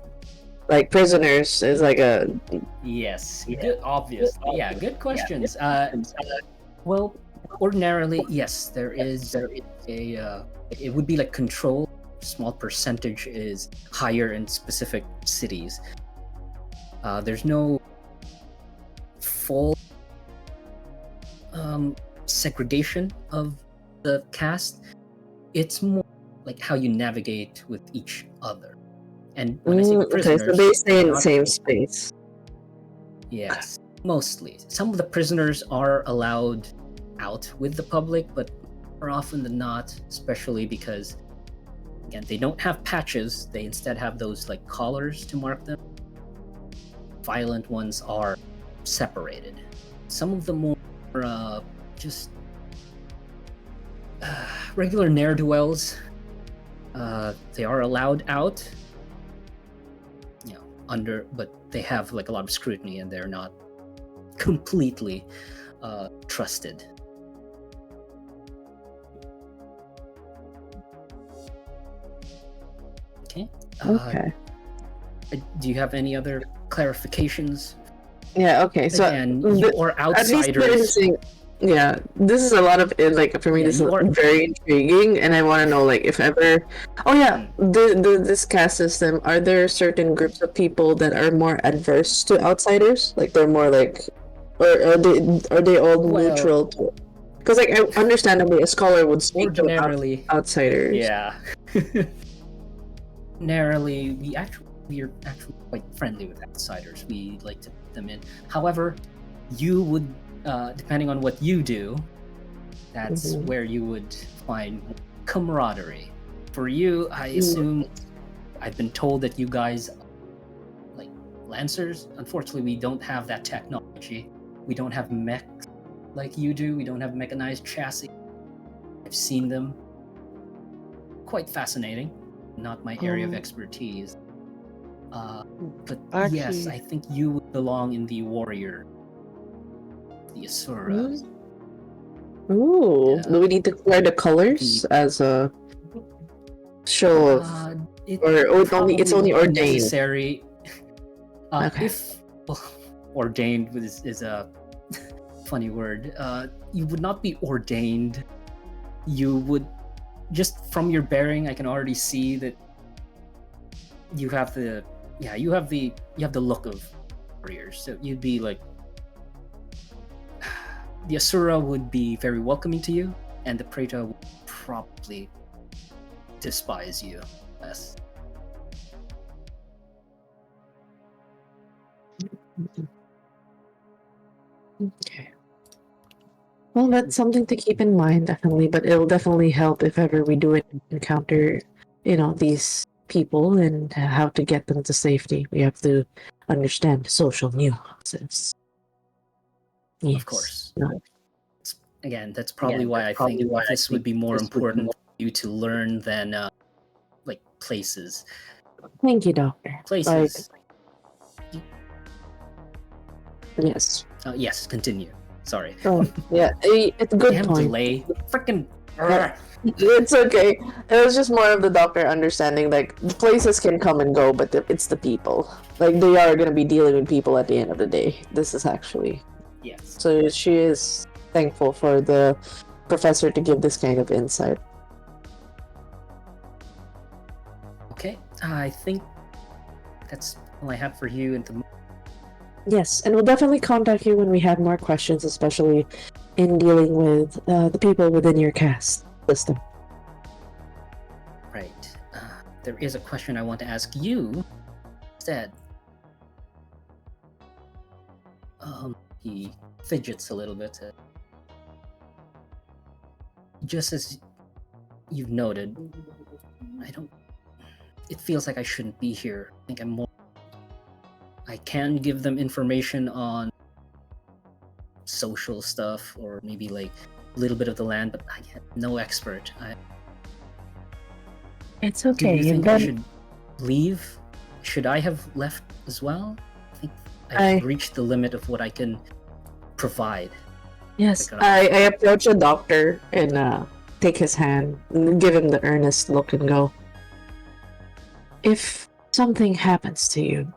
Like prisoners is like a Yes, good, obvious. Yeah, good questions. Well, ordinarily, yes, there is a. It would be like control. Small percentage is higher in specific cities. There's no full segregation of the cast. It's more like how you navigate with each other. And when I say prisoners, okay, so they stay in the not- same space. Yes, mostly. Some of the prisoners are allowed out with the public, but more often than not, especially because, again, they don't have patches. They instead have those like collars to mark them. Violent ones are separated. Some of the more just regular ne'er-do-wells, they are allowed out. But they have like a lot of scrutiny, and they're not completely trusted. Okay. Okay. Do you have any other clarifications? Yeah. Okay. So Again, you are at least outsiders. witnessing, yeah, this is a lot of it. Like for me, Yeah, this is you are- very intriguing, and I want to know, like, if ever. Oh yeah, this caste system. Are there certain groups of people that are more adverse to outsiders? Like they're more like, or are they all Well- neutral to? Because like understandably, a scholar would speak to Ordinarily, outsiders. yeah. Ordinarily, we're actually quite friendly with outsiders. We like to put them in. However, you would, depending on what you do, that's where you would find camaraderie. For you, I assume, I've been told that you guys, like Lancers, unfortunately, we don't have that technology. We don't have mechs like you do. We don't have mechanized chassis. I've seen them. Quite fascinating. Not my area of expertise. But yes, Actually- I think you would belong in the warrior, the Asura. Ooh, Yeah. do we need to wear the colors as a show of? It's only probably ordained. necessary. Okay. If ordained is a funny word. You would not be ordained. You would just from your bearing, I can already see that you have the look of warriors. So you'd be like the Asura would be very welcoming to you, and the Preta would probably despise you less. Okay. Well, that's something to keep in mind, definitely. But it'll definitely help if ever we do encounter, these people and how to get them to safety. We have to understand social nuances. Yes. Of course. No. Again, that's probably why I think this would be more important for you to learn than like places. Thank you, Doctor. Places. Yes. Yes, continue. Sorry. Oh, yeah. It's a good Damn point. delay. Freaking. It's okay. It was just more of the doctor understanding, like, the places can come and go, but it's the people. Like, they are going to be dealing with people at the end of the day. This is actually. Yes. So she is thankful for the professor to give this kind of insight. Okay. I think that's all I have for you. Yes, and we'll definitely contact you when we have more questions, especially in dealing with the people within your caste system. Right. There is a question I want to ask you instead. He fidgets a little bit. Just as you've noted, it feels like I shouldn't be here. I think I can give them information on social stuff or maybe like a little bit of the land, but I am no expert. It's Do okay. you You've think I done. should leave? Should I have left as well? I think I- I've reached the limit of what I can provide. Yes, Pick it up. I approach the doctor and take his hand, and give him the earnest look, and go. If something happens to you,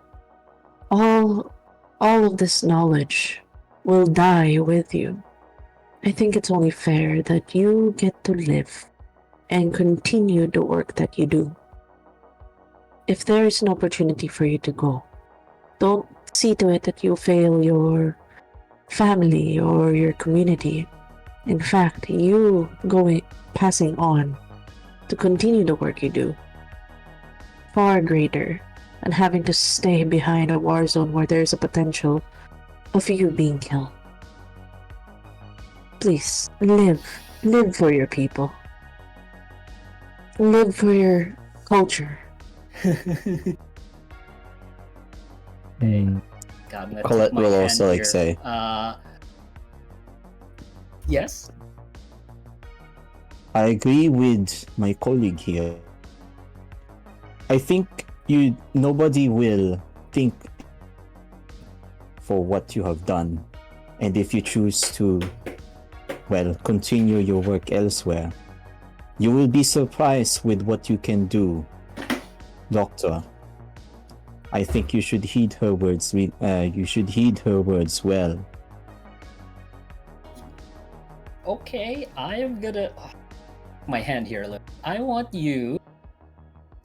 all of this knowledge will die with you. I think it's only fair that you get to live and continue the work that you do. If there is an opportunity for you to go, don't see to it that you fail your family or your community. In fact, you passing on to continue the work you do, far greater than having to stay behind a war zone where there's a potential of you being killed. Please, live for your people. Live for your culture. Mm. God, I'm gonna Colette take my will hand also, like, here. say- Yes. I agree with my colleague here. I think nobody will think for what you have done, and if you choose to, well, continue your work elsewhere, you will be surprised with what you can do, Doctor. I think you should heed her words. You should heed her words well. Okay, I am gonna my hand here. Look, I want you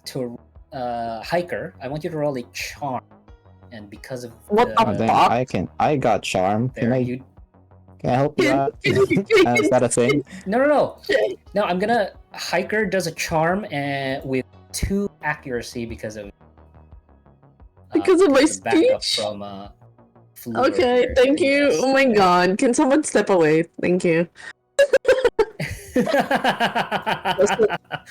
to hiker. I want you to roll a charm, and because of What the, the Then fuck? I got charm. there Can I help you out? Is that a thing? No. I'm gonna hiker does a charm and with 2 accuracy because of My the backup speech? from Fleur Okay, here. thank you. Yes. Oh my god, can someone step away? Thank you.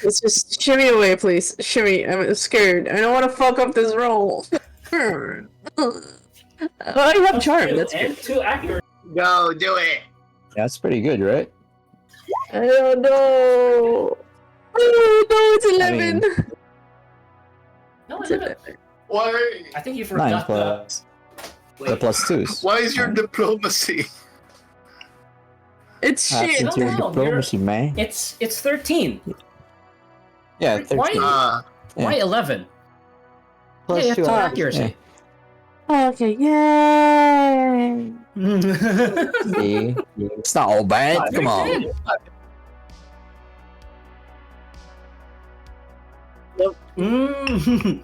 Let's just shimmy away, please. Shimmy. I'm scared. I don't want to fuck up this roll. I have charm. That's good. and 2 accuracy. Go do it. That's pretty good, right? I don't know. Oh no, it's 11. No, It's it's not. 11. Why? I think you 9 forgot plus the Wait. plus 2s. Why is your diplomacy? It's shit. Happened to your No, diplomacy, man. It's 13. Yeah, Why? 13. Ah, Why 11? Plus yeah, you have 2 2 accuracy. accuracy. Oh, okay, yay! See? It's not all bad. Come on. Mm.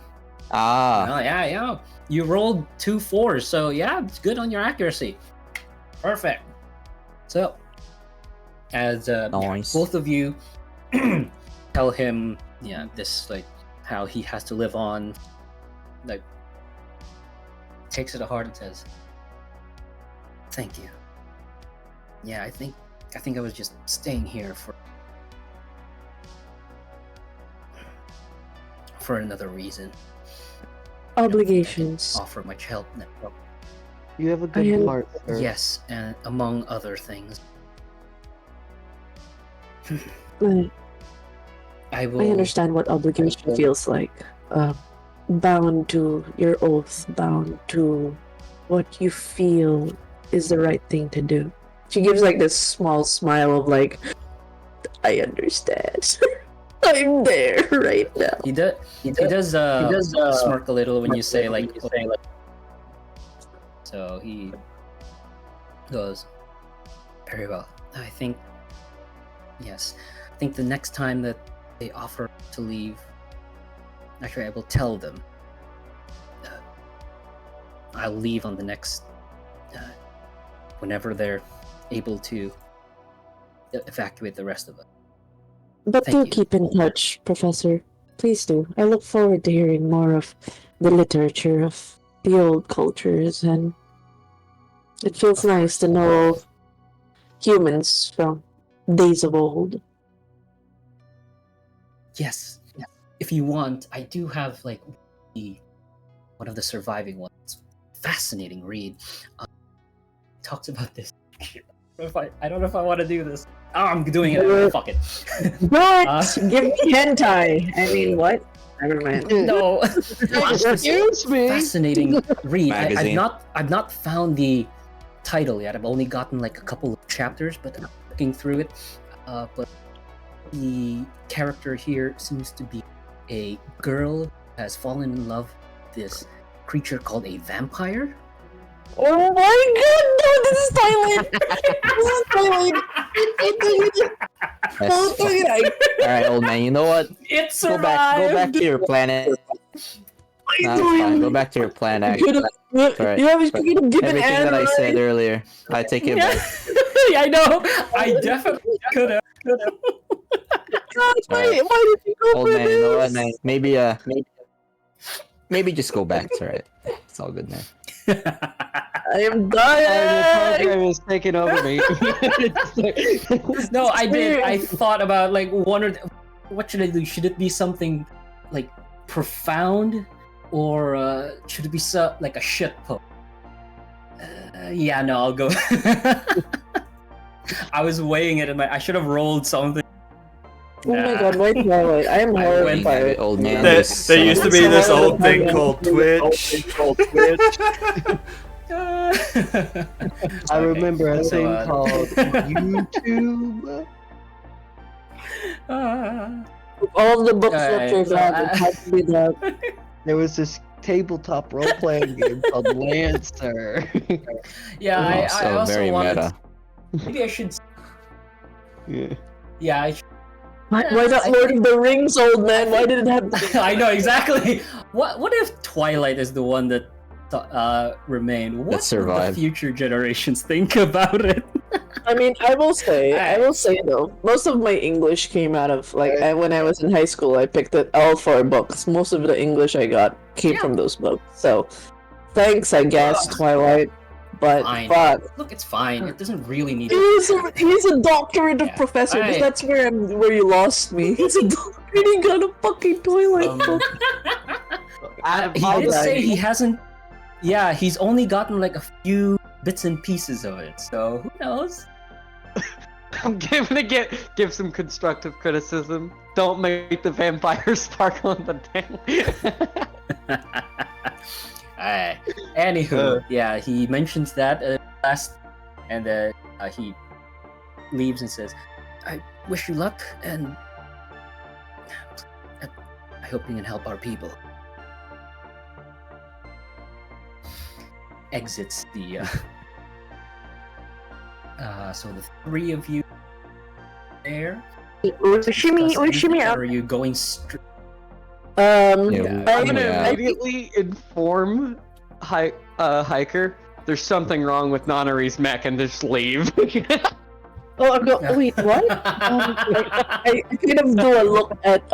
Ah, Well, yeah. You rolled 2 4s, so yeah, it's good on your accuracy. Perfect. So, as nice. both of you tell him, this like how he has to live on, like takes it to heart and says, "Thank you. Yeah, I think I was just staying here for another reason. Obligations. Offer much help now. You have a I am- good heart, sir. Yes, and among other things, I I will. I understand what obligation feels like. Bound to your oath, bound to what you feel is the right thing to do. She gives like this small smile of like, I understand. I'm there right now. He does smirk a little when you say like. So he goes, very well. I think, yes, I think the next time that they offer to leave, actually, I will tell them. I'll leave on the next, whenever they're able to evacuate the rest of us. But Thank do you. keep in touch, Professor. Please do. I look forward to hearing more of the literature of the old cultures, and it feels nice to know humans from days of old. Yes. If you want, I do have like one of the surviving ones. Fascinating read. Talks about this I don't know if I want to do this. Oh, I'm doing it. Fuck it. But give me hentai. I mean, what? Never mind. No. Excuse me. Fascinating read. Magazine. I've not found the title yet. I've only gotten like a couple of chapters, but I'm looking through it. But the character here seems to be a girl who has fallen in love with this creature called a vampire. Oh my god, no, this is Thailand! This is Thailand! Yes. Alright, old man, you know what? It Go back to your planet. Nah, it's fine. Go back to your planet. Actually. Alright. You have Everything that I said earlier, I take it back. I know. I definitely could have. Why did you go Old for man, you know what? this? Maybe just go back. It's alright. It's all good, man. I am The dying! program is taking over me. No, I did. I thought about like what should I do? Should it be something like profound, or should it be like a shit post? Yeah, no, I'll go. I was weighing it, and I should have rolled something. Oh my god, why Twilight? I am horrified. Old man. There this used to be this Someone old thing was called Twitch. I remember a So, thing uh, called YouTube. All the books Alright, that you're so glad I- it had to be that. There was this tabletop role-playing game called Lancer. Yeah, I so also very wanted. meta. Maybe I should. Yeah. Yeah, Why not Lord of the Rings, old man? Why did it have to I know exactly. What if Twilight is the one that remained? What would the survived. future generations think about it? I mean, I will say though, most of my English came out of when I was in high school. I picked up all 4 books. Most of the English I got came from those books. So, thanks, I guess, Twilight. But Fine. fuck, Look, it's fine. It doesn't really need. he's a doctorate of Yeah. professor. Alright. That's where you lost me. He's a doctorate. He got a fucking Twilight book. He did say he hasn't. Yeah, he's only gotten like a few bits and pieces of it. So who knows? I'm gonna give some constructive criticism. Don't make the vampire sparkle in the tank. Alright. Anywho, yeah, he mentions that last, and he leaves and says, "I wish you luck, and I hope you can help our people." Exits the. So the 3 of you there. Shimmy Or out. are you going straight? Yeah, I'm gonna yeah. immediately inform Hiker there's something wrong with Nonari's mech and just leave. Oh, wait, what? I kind of do a look at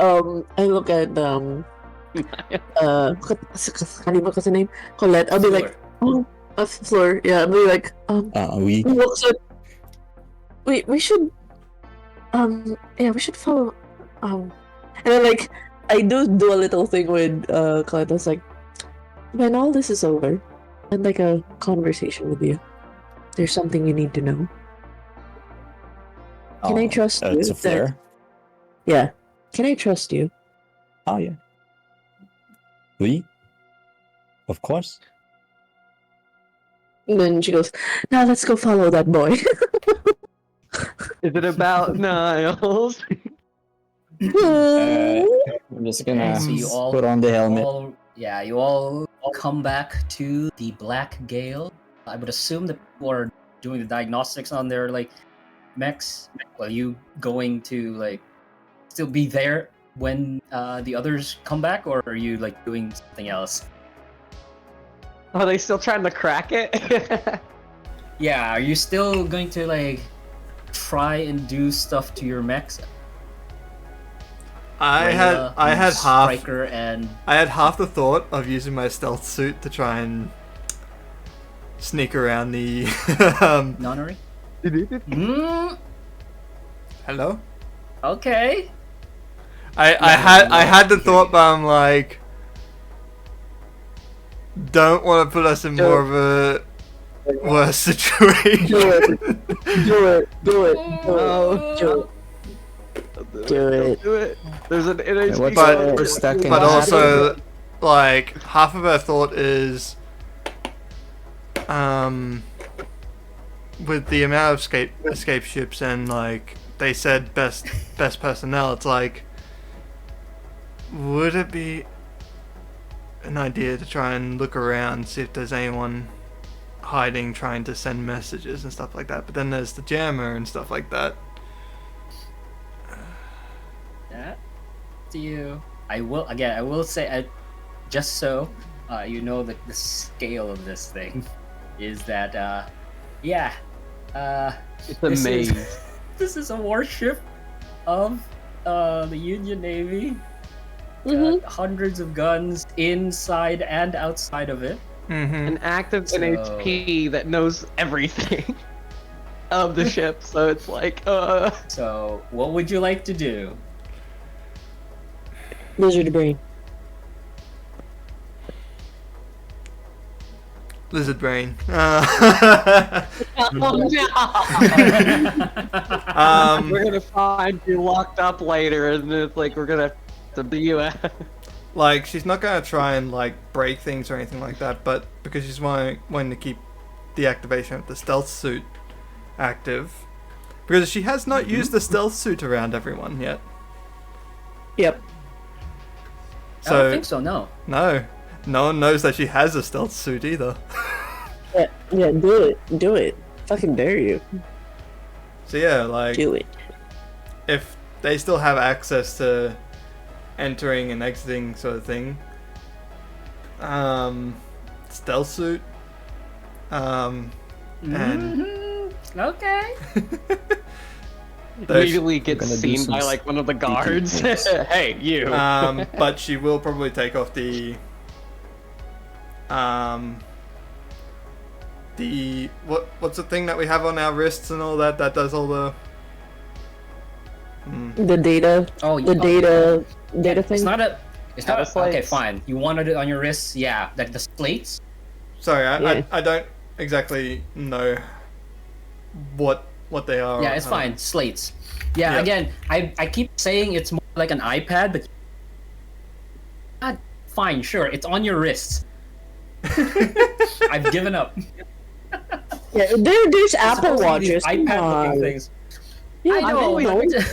kanina kasi name? Colette. I'll be like, Fleur. Yeah, I'll be like, We looks at. We should we should follow and then like I do a little thing with Colette. I was like, when all this is over, I'd like a conversation with you. There's something you need to know. Can I trust you? It's a flare. Yeah. Can I trust you? Oh yeah. We? Of course. And then she goes, now let's go follow that boy. Is it about Niles? I'm just gonna So you all put on the helmet. You all come back to the Black Gale. I would assume that people are doing the diagnostics on their like mechs. Are you going to like still be there when the others come back, or are you like doing something else? Are they still trying to crack it? Yeah, are you still going to like try and do stuff to your mechs? I had Striker and half the thought of using my stealth suit to try and sneak around the Nonary. Hello? Okay. I had the thought, but I'm like, don't want to put us in more of a worst situation. Do it. Do it. Do it. No. Do it. Do it. Do it. There's an NHP. what's But- the worst that can But happen? also, like, half of her thought is, with the amount of escape ships and, like, they said best personnel, it's like, would it be an idea to try and look around, see if there's anyone hiding, trying to send messages and stuff like that? But then there's the jammer and stuff like that. That to you. I will say, just so you know that the scale of this thing is that, It's a maze. This is a warship of the Union Navy. Hundreds of guns inside and outside of it. Mm-hmm. An active NHP that knows everything of the ship. So it's like, So, what would you like to do? Lizard brain. Lizard brain. oh no! We're gonna find you locked up later, and it's like we're gonna to be you out. Like, she's not gonna try and like break things or anything like that, but because she's wanting to keep the activation of the stealth suit active, because she has not used the stealth suit around everyone yet. Yep. I don't think so, no. No one knows that she has a stealth suit either. Yeah, do it. Fucking dare you. So yeah, like, Do it. if they still have access to entering and exiting sort of thing, stealth suit, and Okay. Immediately gets gonna do seen some by like one of the guards. Hey, you. but she will probably take off the what's the thing that we have on our wrists and all that does all the The data. Oh, The data thing. It's not a. It's not. Data Okay, slates. fine. You wanted it on your wrists? Yeah, like the slates. sorry Yeah. I don't exactly know what they are. Yeah, it's fine. Slates. Yeah, Yeah. again, I keep saying it's more like an iPad, but fine, sure, it's on your wrists. I've given up. Yeah, there's Apple Supposed to be these Watches. Come iPad-looking on. things. Yeah, I know, always- but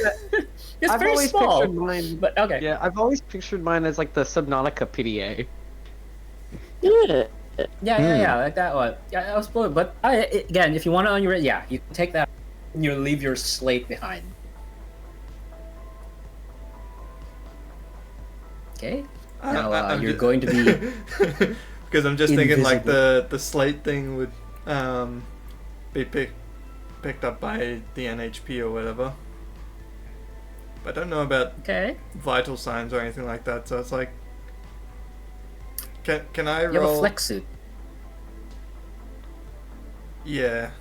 it's I've very always small. pictured mine. But okay. Yeah, I've always pictured mine as like the Subnautica PDA. Yeah. Yeah, like that one. Yeah, I was blue, but again, if you want it on your wrist, yeah, you can take that. And you leave your slate behind. Okay. Now I'm you're ju- going to be. because I'm just thinking like invisible. the slate thing would be picked up by the NHP or whatever. But I don't know about Okay. vital signs or anything like that, so it's like, can I You have a roll? flex suit. Yeah,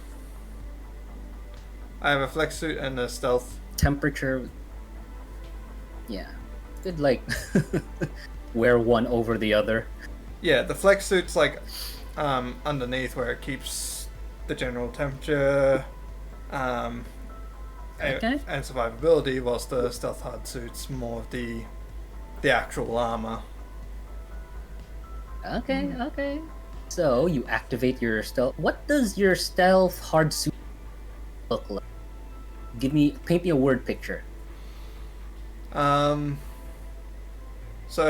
I have a flex suit and a stealth. Temperature. Yeah. Did like wear one over the other. Yeah, the flex suit's like underneath where it keeps the general temperature Okay. and survivability, whilst the stealth hard suit's more of the actual armor. Okay, okay. So you activate your stealth. What does your stealth hard suit look like? Paint me a word picture. So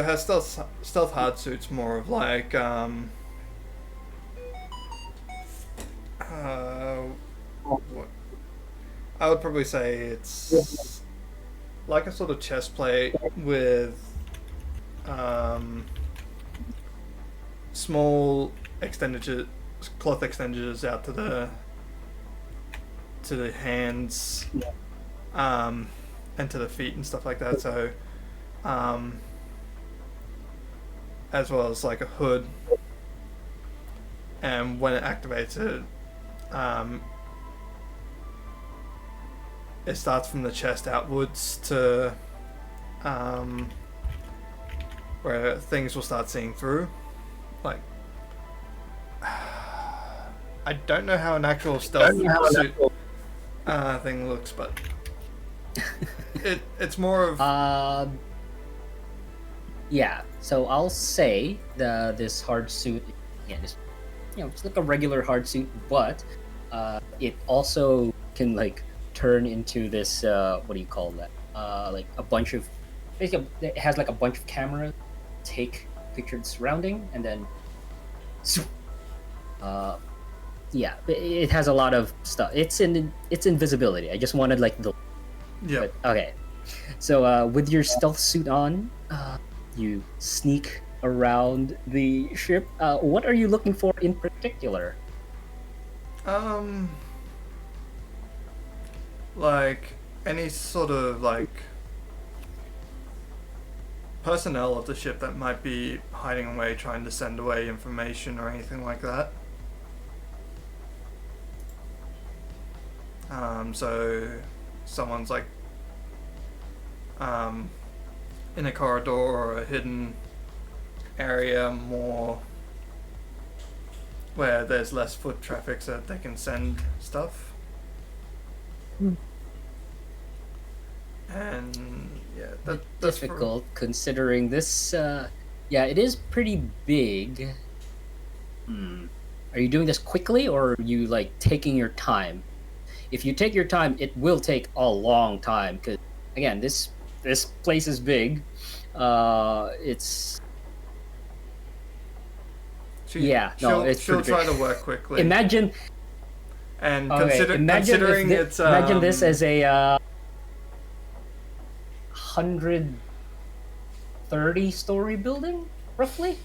her stealth hard suit's more of like what- I would probably say it's like a sort of chest plate with small cloth extensions out to the hands and to the feet and stuff like that, so as well as like a hood, and when it activates it starts from the chest outwards to where things will start seeing through, like I don't know how an actual stealth suit thing looks, but it's more of yeah. So I'll say this hard suit, yeah, it's it's like a regular hard suit, but it also can like turn into this what do you call that? Like a bunch of basically it has like a bunch of cameras take pictured surrounding and then yeah, it has a lot of stuff. It's invisibility. I just wanted like the but, okay. So with your stealth suit on, you sneak around the ship. What are you looking for in particular? Like any sort of like personnel of the ship that might be hiding away, trying to send away information or anything like that. So someone's like in a corridor or a hidden area more where there's less foot traffic so that they can send stuff. And yeah, that's difficult considering this yeah, it is pretty big. Are you doing this quickly or are you like taking your time? If you take your time, it will take a long time because again, this place is big. It's she'll try to work quickly. Imagine considering it's imagine this as a 130-story building, roughly.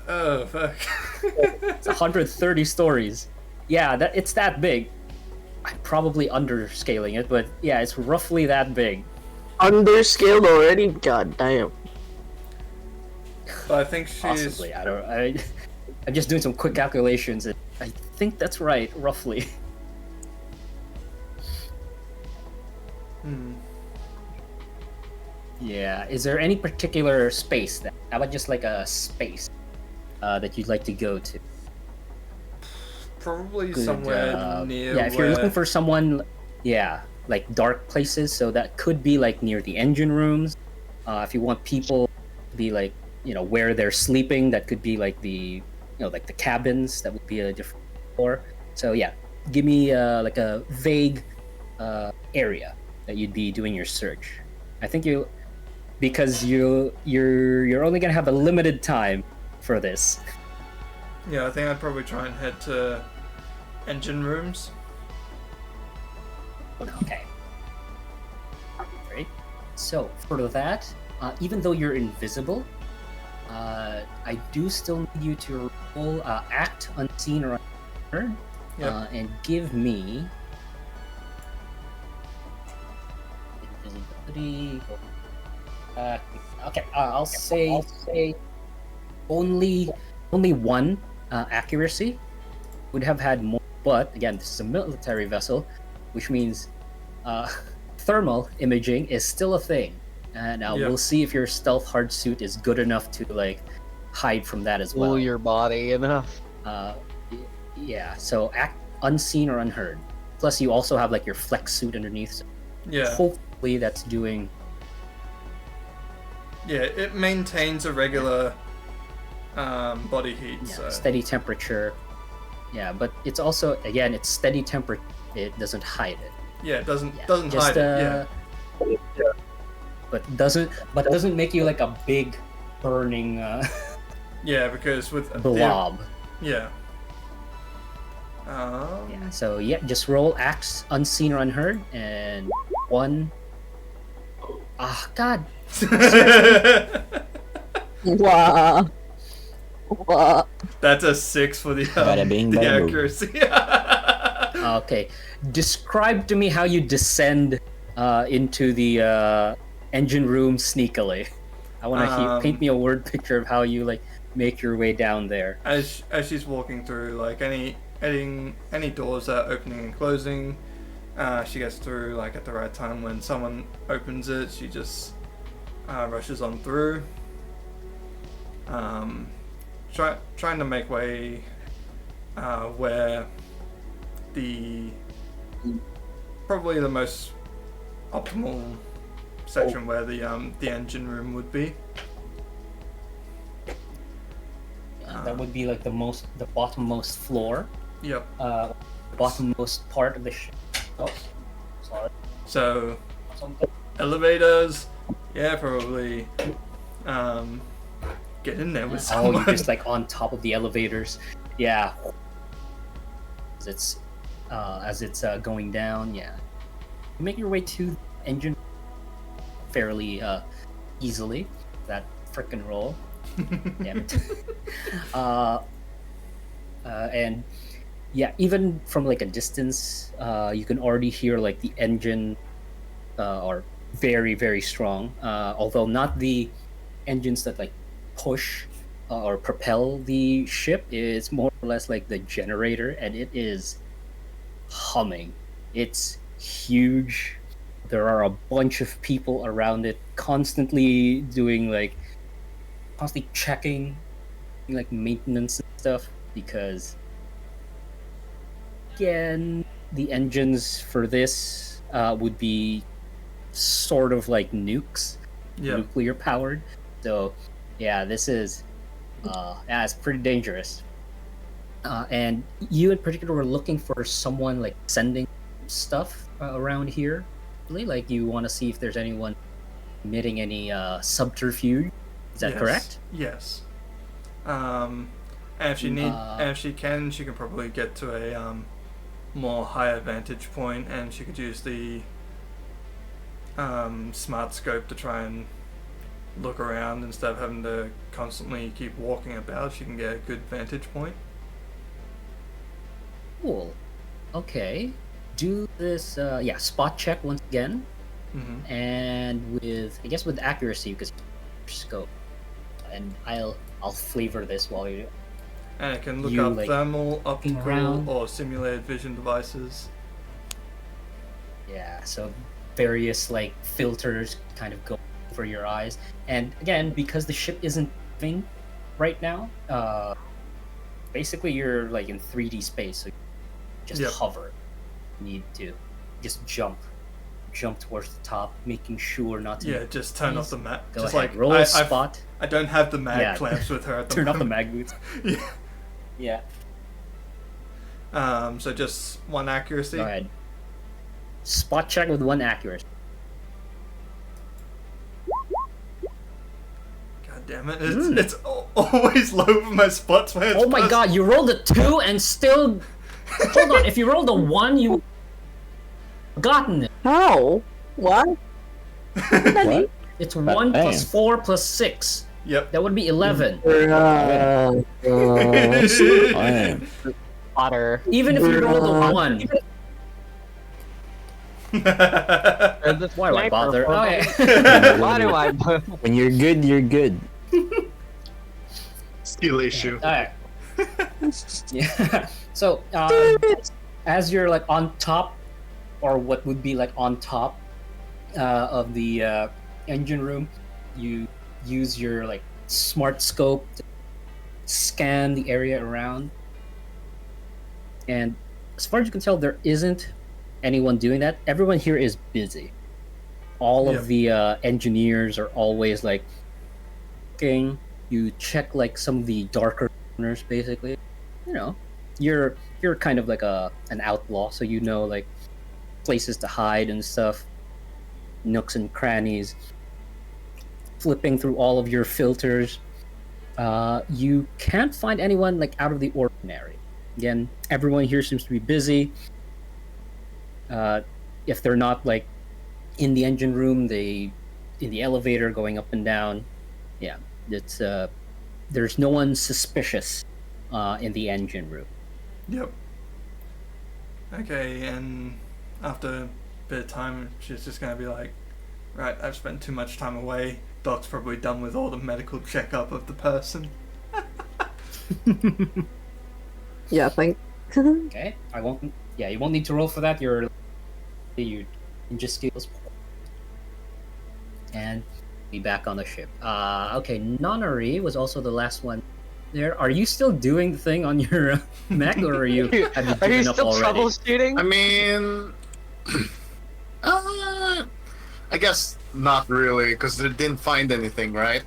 Oh fuck! It's 130 stories. Yeah, it's that big. I'm probably underscaling it, but yeah, it's roughly that big. Underscaled already? God damn. But I think she's possibly. I'm just doing some quick calculations, and I think that's right, roughly. Yeah. Is there any particular space that? How about just like a space that you'd like to go to? Probably somewhere near. Yeah, if you're looking for someone, yeah, like dark places, so that could be like near the engine rooms. If you want people to be like, where they're sleeping, that could be like the, like the cabins. That would be a different floor. So yeah, give me like a vague area that you'd be doing your search. I think because you're only gonna have a limited time for this. Yeah, I think I'd probably try and head to engine rooms. Okay. Great. So for that, even though you're invisible, I do still need you to roll act unseen or unheard, and give me invisibility. Okay, I'll say only one accuracy. Would have had more, but again, this is a military vessel, which means thermal imaging is still a thing, and we'll see if your stealth hard suit is good enough to like hide from that as well. Fool your body enough. Yeah. So act unseen or unheard. Plus, you also have like your flex suit underneath. So hopefully, that's doing. Yeah, it maintains a regular body heat. Yeah, so. Steady temperature. Yeah, but it's also it's steady temperature. It doesn't hide it. Yeah, it doesn't hide it. Yeah. But it doesn't make you like a big burning. Yeah, because with blob. Yeah. Yeah. So just roll acts unseen or unheard and one. God. Wow. Wow. That's a 6 for the accuracy. Okay. Describe to me how you descend into the engine room sneakily. I want to paint me a word picture of how you like make your way down there. As she's walking through, like any doors that are opening and closing, she gets through like at the right time. When someone opens it, she just rushes on through. Trying to make way where probably the most optimal section where the engine room would be. That would be like the bottommost floor. Yep. Bottommost part of the ship. Oh, sorry. So, elevators, yeah, probably. Get in there with someone. Oh, you're just like on top of the elevators. Yeah. As it's going down, yeah. You make your way to the engine fairly easily. That frickin' roll. Damn it. And yeah, even from like a distance, you can already hear like the engine are very, very strong. Although not the engines that like push or propel the ship. It's more or less like the generator, and it is humming. It's huge. There are a bunch of people around it constantly checking like maintenance and stuff, because again, the engines for this would be sort of like nukes, nuclear powered. So yeah, this is it's pretty dangerous. And you in particular were looking for someone like sending stuff around here. Really? Like you want to see if there's anyone emitting any subterfuge. Is that correct? Yes. And if she can probably get to a more higher vantage point, and she could use the smart scope to try and look around instead of having to constantly keep walking about. She can get a good vantage point. Cool. Okay. Do this. Spot check once again, and with accuracy, because scope. And I'll flavor this while you. And it can look up like, thermal, optical, or simulated vision devices. Yeah, so various like filters kind of go for your eyes. And again, because the ship isn't moving right now, basically you're like in 3D space, so you just hover. You need to just jump towards the top, making sure not to. Yeah, just turn off the mag. Go just ahead, like roll a spot. I don't have the mag clamps with her at the Turn moment. off the mag boots. Yeah. So just one accuracy. Go ahead. Spot check with one accuracy. God damn it! It's always low for my spots. Oh my god! You rolled a 2 and still. Hold on. If you rolled a 1, you gotten it. How? What? What? It's 1 plus 4 plus 6. Yep. That would be 11. Otter. Even if you rolled a 1. Why do I bother? Okay. Why do I? When you're good, you're good. Skill issue. Alright. Yeah. So, as you're like on top, or what would be like on top of the engine room, you use your like smart scope to scan the area around, and as far as you can tell, there isn't anyone doing that. Everyone here is busy. All of the engineers are always like looking. You check like some of the darker corners, basically. You know, you're kind of like an outlaw, so you know like places to hide and stuff, nooks and crannies. Flipping through all of your filters, you can't find anyone like out of the ordinary. Again, everyone here seems to be busy. If they're not like in the engine room, in the elevator going up and down. Yeah, it's there's no one suspicious in the engine room. Yep. Okay, and after a bit of time, she's just gonna be like, right, I've spent too much time away. Doc's probably done with all the medical checkup of the person. Yeah, thank. Okay, I won't. Yeah, you won't need to roll for that. Your ninja skills, and be back on the ship. Okay, Nonary was also the last one there. Are you still doing the thing on your mech, or have you Are you given up still already? troubleshooting? I mean, I guess not really, because they didn't find anything, right?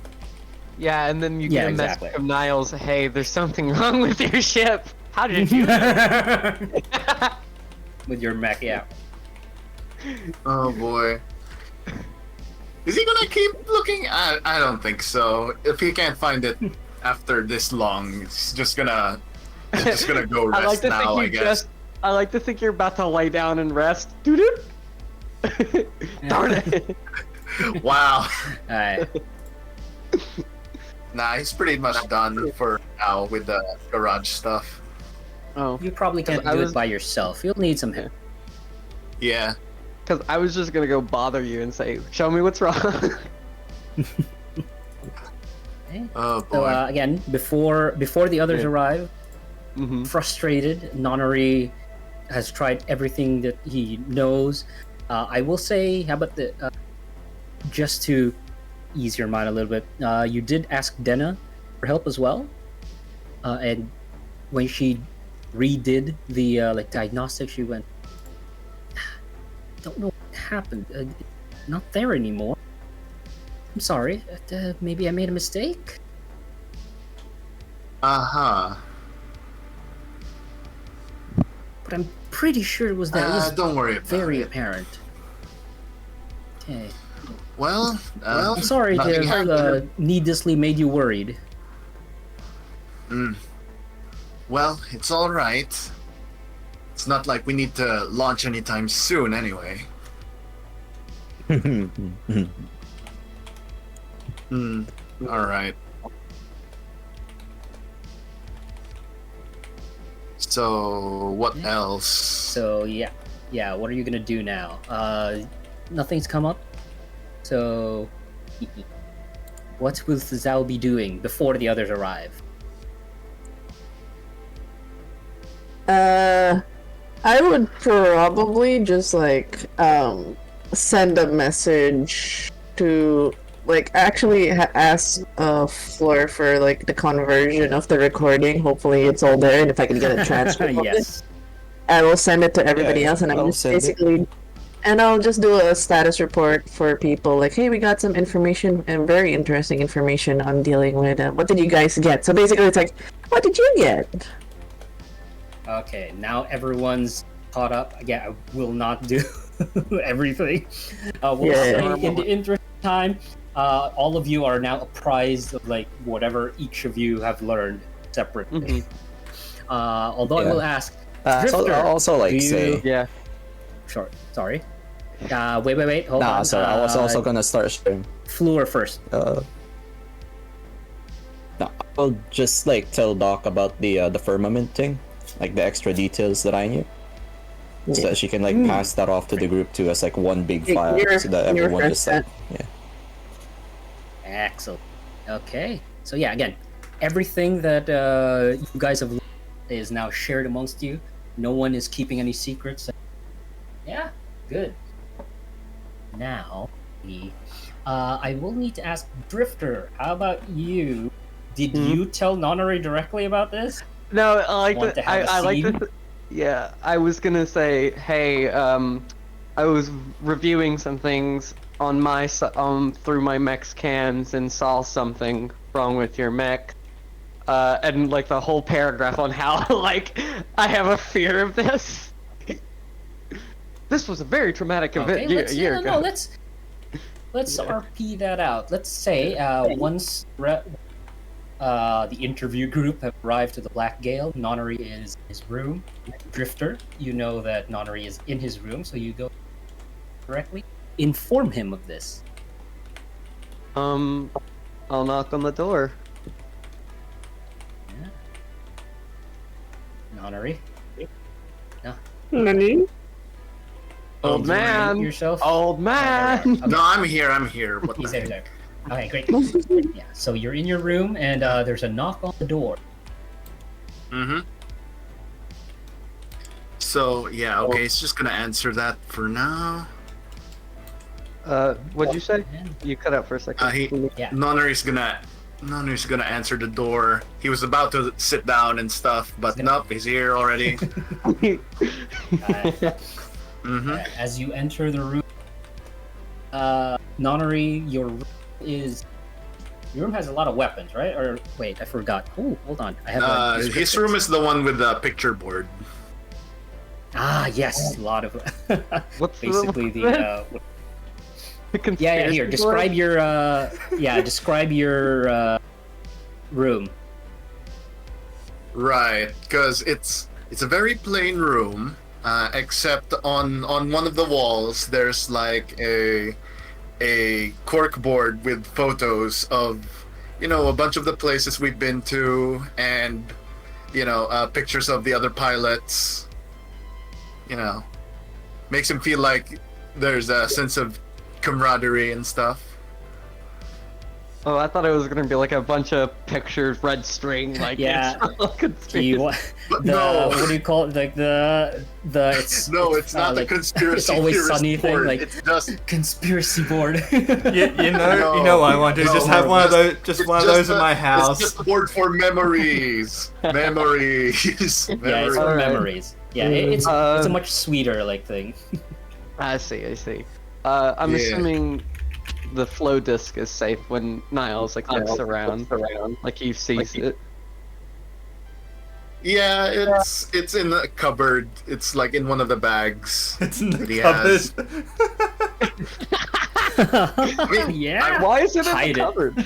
Yeah, and then you Yeah, get a exactly. message from Niles. Hey, there's something wrong with your ship. How did you? With your mech, yeah. Oh boy. Is he gonna keep looking? I don't think so. If he can't find it after this long, he's just gonna go I like rest to now, I think you guess. just. I like to think you're about to lay down and rest. Doo-doo. Darn it. Wow. Alright. Nah, he's pretty much done for now with the garage stuff. Oh, You probably can't I do was- it by yourself. You'll need some help. Yeah. because I was just gonna go bother you and say, "Show me what's wrong." Oh boy. So again, before the others Yeah. arrive, Mm-hmm. frustrated, Nonary has tried everything that he knows. I will say, how about the just to ease your mind a little bit, you did ask Denna for help as well, and when she redid the like diagnostic, she went, "Don't know what happened. Not there anymore. I'm sorry. Maybe I made a mistake." Uh-huh. But I'm pretty sure it was that. It was Don't worry about very it. apparent. Okay. Well, I'm sorry to nothing have happened. needlessly made you worried. Well, it's all right. It's not like we need to launch anytime soon, anyway. All right. So, what else? So yeah. What are you gonna do now? Nothing's come up. So, what will Zhao be doing before the others arrive? I would probably just like send a message to like actually ask Fleur for like the conversion of the recording. Hopefully it's all there, and if I can get a transcript of it, Yes. I will send it to everybody Yeah, else, and I'm I'll just send it. basically. And I'll just do a status report for people like, hey, we got some information and very interesting information on dealing with what did you guys get? So basically it's like, what did you get? Okay, now everyone's caught up. Again, I will not do everything. We'll Yeah. say in the interest of time, all of you are now apprised of like whatever each of you have learned separately. Although I Yeah. will ask, So Drifter, I'll also like do say. you- Yeah. Sorry. Wait. Hold Nah, on. sorry. I was also gonna start sharing. Fleur first. No, I'll just like tell Doc about the firmament thing, like the extra details that I knew, so that she can like pass that off to the group too as like one big file, so that You're everyone just like first, Excellent. Okay. So yeah, again, everything that you guys have learned is now shared amongst you. No one is keeping any secrets. Yeah, good. Now, I will need to ask Drifter. How about you? Did you tell Nonary directly about this? No, I like Want to to. have a I like scene? to. Yeah, I was gonna say, hey, I was reviewing some things on my through my mech scans and saw something wrong with your mech, and like the whole paragraph on how like I have a fear of this. This was a very traumatic event Okay, a year ago. let's RP that out. Let's say once the interview group have arrived to the Black Gale, Nonary is in his room. Drifter, you know that Nonary is in his room, so you go directly inform him of this. I'll knock on the door. Yeah. Nonary, Nani? Old did you man. mute yourself? Old man. Okay. No, I'm here. What He's the there. heck? Okay, great. Yeah, so you're in your room, and there's a knock on the door. So, yeah, okay, it's just gonna answer that for now. What'd you say? You cut out for a second. Yeah. Nonary's gonna Nonu's gonna answer the door. He was about to sit down and stuff, but nope, he's here already. As you enter the room, Nonary, your room has a lot of weapons, right? Or wait, I forgot. Oh, hold on. I have his room is the one with the picture board. Ah, yes, a lot of. What's basically the yeah. Here, describe your describe your room. Right, because it's a very plain room, except on one of the walls there's like a cork board with photos of, you know, a bunch of the places we've been to, and, you know, pictures of the other pilots. You know, makes him feel like there's a sense of camaraderie and stuff. Oh, I thought it was gonna be like a bunch of pictures, red string, like yeah. No. What do you call it? Like the it's not like, the conspiracy. It's always sunny board. thing. Like it's just conspiracy board. You know what I want to just have one of those, one of those in my house. It's just a board for memories. memories. Yeah, it's for Alright. memories. Yeah, it's a much sweeter like thing. I see. I'm assuming the flow disc is safe when Niles like looks around, like he sees it. Yeah, it's in the cupboard. It's like in one of the bags. It's in the he cupboard. I mean, Yeah. Why is it in Hide the it. cupboard?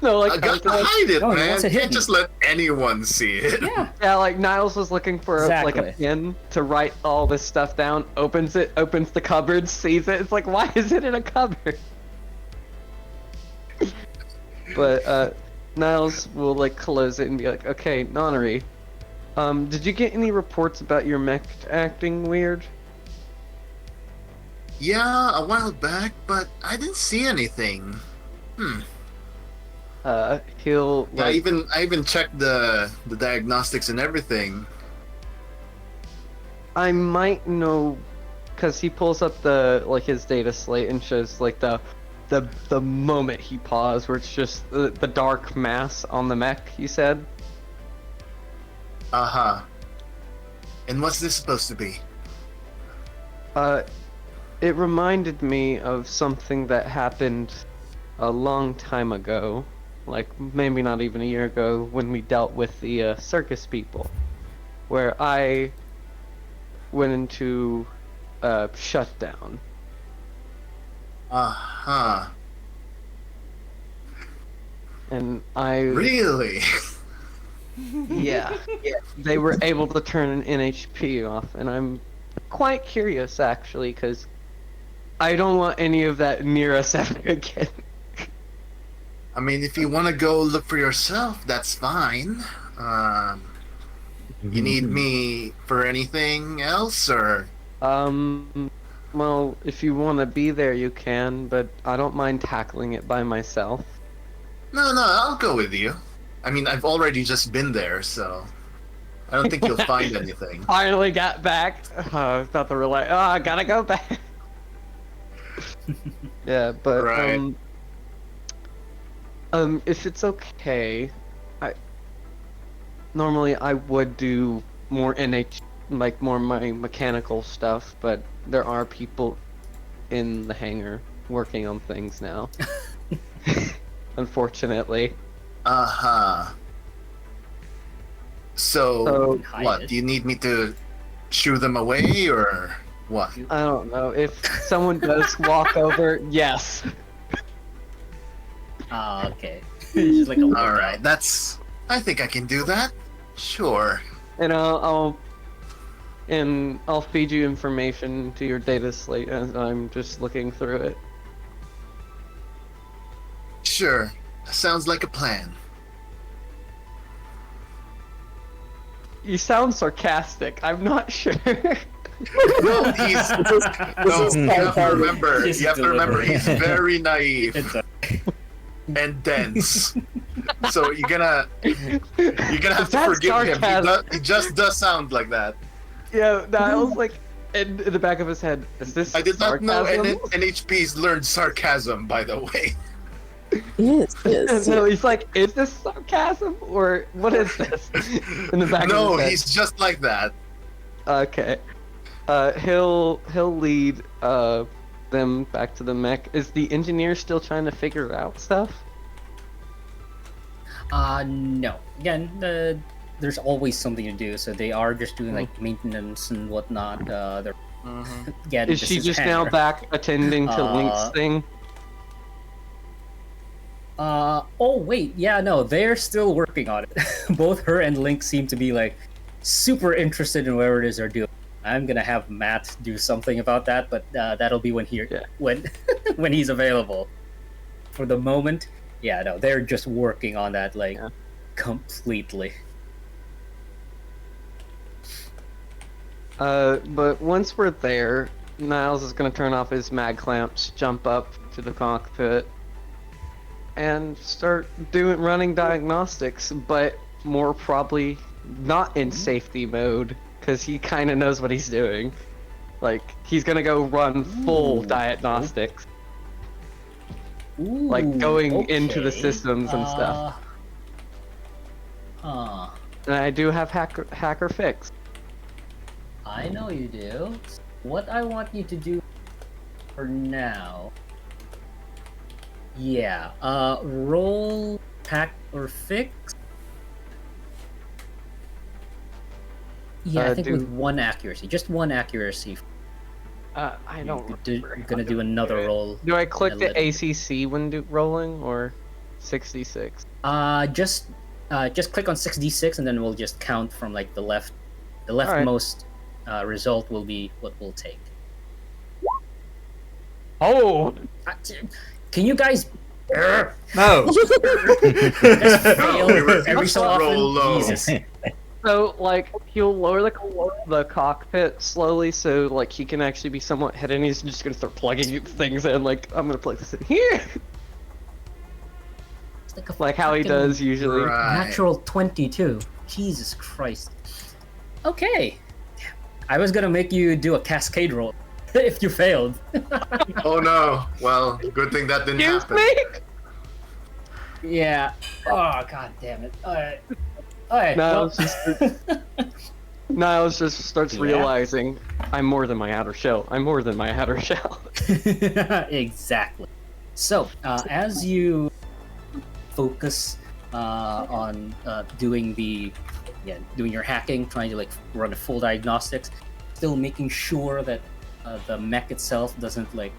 No, like I gotta hide it, No, he man. wants You it can't hidden. just let anyone see it. Yeah. like Niles was looking for like a Exactly. pen to write all this stuff down. Opens the cupboard, sees it. It's like, why is it in a cupboard? But Niles will like close it and be like, okay, Nonary, did you get any reports about your mech acting weird? Yeah, a while back, but I didn't see anything. He'll Yeah, like, I even checked the diagnostics and everything. I might know, cause he pulls up his data slate and shows like the moment he paused, where it's just the dark mass on the mech. He said. And what's this supposed to be? It reminded me of something that happened a long time ago, like maybe not even a year ago, when we dealt with the circus people, where I went into shutdown. And I Really? yeah, they were able to turn an NHP off, and I'm quite curious actually, because I don't want any of that near us ever again. I mean, if you want to go look for yourself, that's fine. You need me for anything else, or? Well, if you want to be there, you can, but I don't mind tackling it by myself. No, I'll go with you. I mean, I've already just been there, so I don't think you'll find anything. Finally got back. I thought they were like, oh, I gotta go back. Yeah, but Right. If it's okay, normally I would do more more my mechanical stuff, but there are people in the hangar working on things now. Unfortunately. So, Hide what? it. Do you need me to shoo them away, or what? I don't know. If someone does walk over, yes. Ah, okay. It's just like a All right, I think I can do that. Sure. And I'll feed you information to your data slate as I'm just looking through it. Sure. Sounds like a plan. You sound sarcastic. I'm not sure. No, you have to remember. He's You have to remember. delivering. He's very naive It's and dense. So you're gonna have to That's forgive him. sarcasm. He just does sound like that. Yeah, Niles like in the back of his head. Is this I did not know sarcasm? NHPs learned sarcasm, by the way. Yes, yes. No, he's like, is this sarcasm or what is this? In the back No, of his he's just like that. head. Okay. He'll lead them back to the mech. Is the engineer still trying to figure out stuff? No. Again, there's always something to do, so they are just doing like maintenance and whatnot. They're again. Is she just now back attending to Link's thing? Oh wait, yeah, no, they're still working on it. Both her and Link seem to be like super interested in whatever it is they're doing. I'm gonna have Matt do something about that, but that'll be when when he's available. For the moment, yeah, no, they're just working on that like completely. But once we're there, Niles is gonna turn off his mag clamps, jump up to the cockpit, and start running diagnostics, but more probably not in safety mode, because he kind of knows what he's doing. Like, he's gonna go run full diagnostics. Like, going into the systems and stuff. And I do have hacker fix. I know you do. What I want you to do for now... Yeah, roll, hack, or fix? Yeah, I think with one accuracy. Just one accuracy. I don't You're gonna do another roll. Do I click the ACC when rolling, or 66? Just click on 6d6 and then we'll just count from like the left. The leftmost result will be what we'll take. Oh! Can you guys... No. Just fail every so roll often? low. Jesus. So, like, he'll lower the cockpit slowly so, like, he can actually be somewhat hidden. He's just gonna start plugging things in, like, I'm gonna plug this in here! Like how he does usually. Right. Natural 22. Jesus Christ. Okay. I was gonna make you do a cascade roll if you failed. Oh no. Well, good thing that didn't Excuse happen. me? Yeah. Oh, god damn it. Alright. Alright. Niles just starts realizing, I'm more than my outer shell. I'm more than my outer shell. Exactly. So, as you focus on doing your hacking, trying to like run a full diagnostics, still making sure that the mech itself doesn't like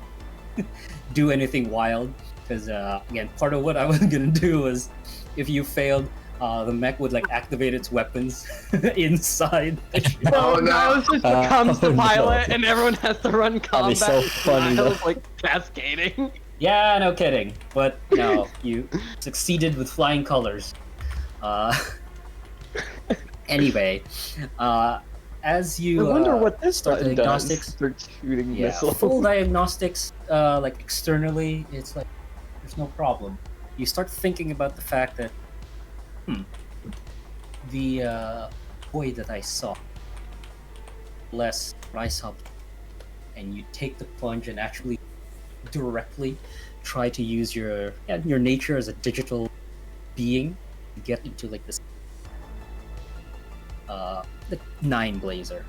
do anything wild, because again, part of what I was gonna do was, if you failed, the mech would like activate its weapons inside the ship. Oh, Niles just becomes the pilot, no. and everyone has to run combat. That'd be so funny, Niles, though. like cascading. Yeah, no kidding. But no, you succeeded with flying colors. Anyway, as you I wonder what this start button diagnostics, does. Start shooting yeah, missiles. full diagnostics, like externally, it's like there's no problem. You start thinking about the fact that, the boy that I saw, less rise up, and you take the plunge and actually directly try to use your nature as a digital being to get into like this the 9 blazer.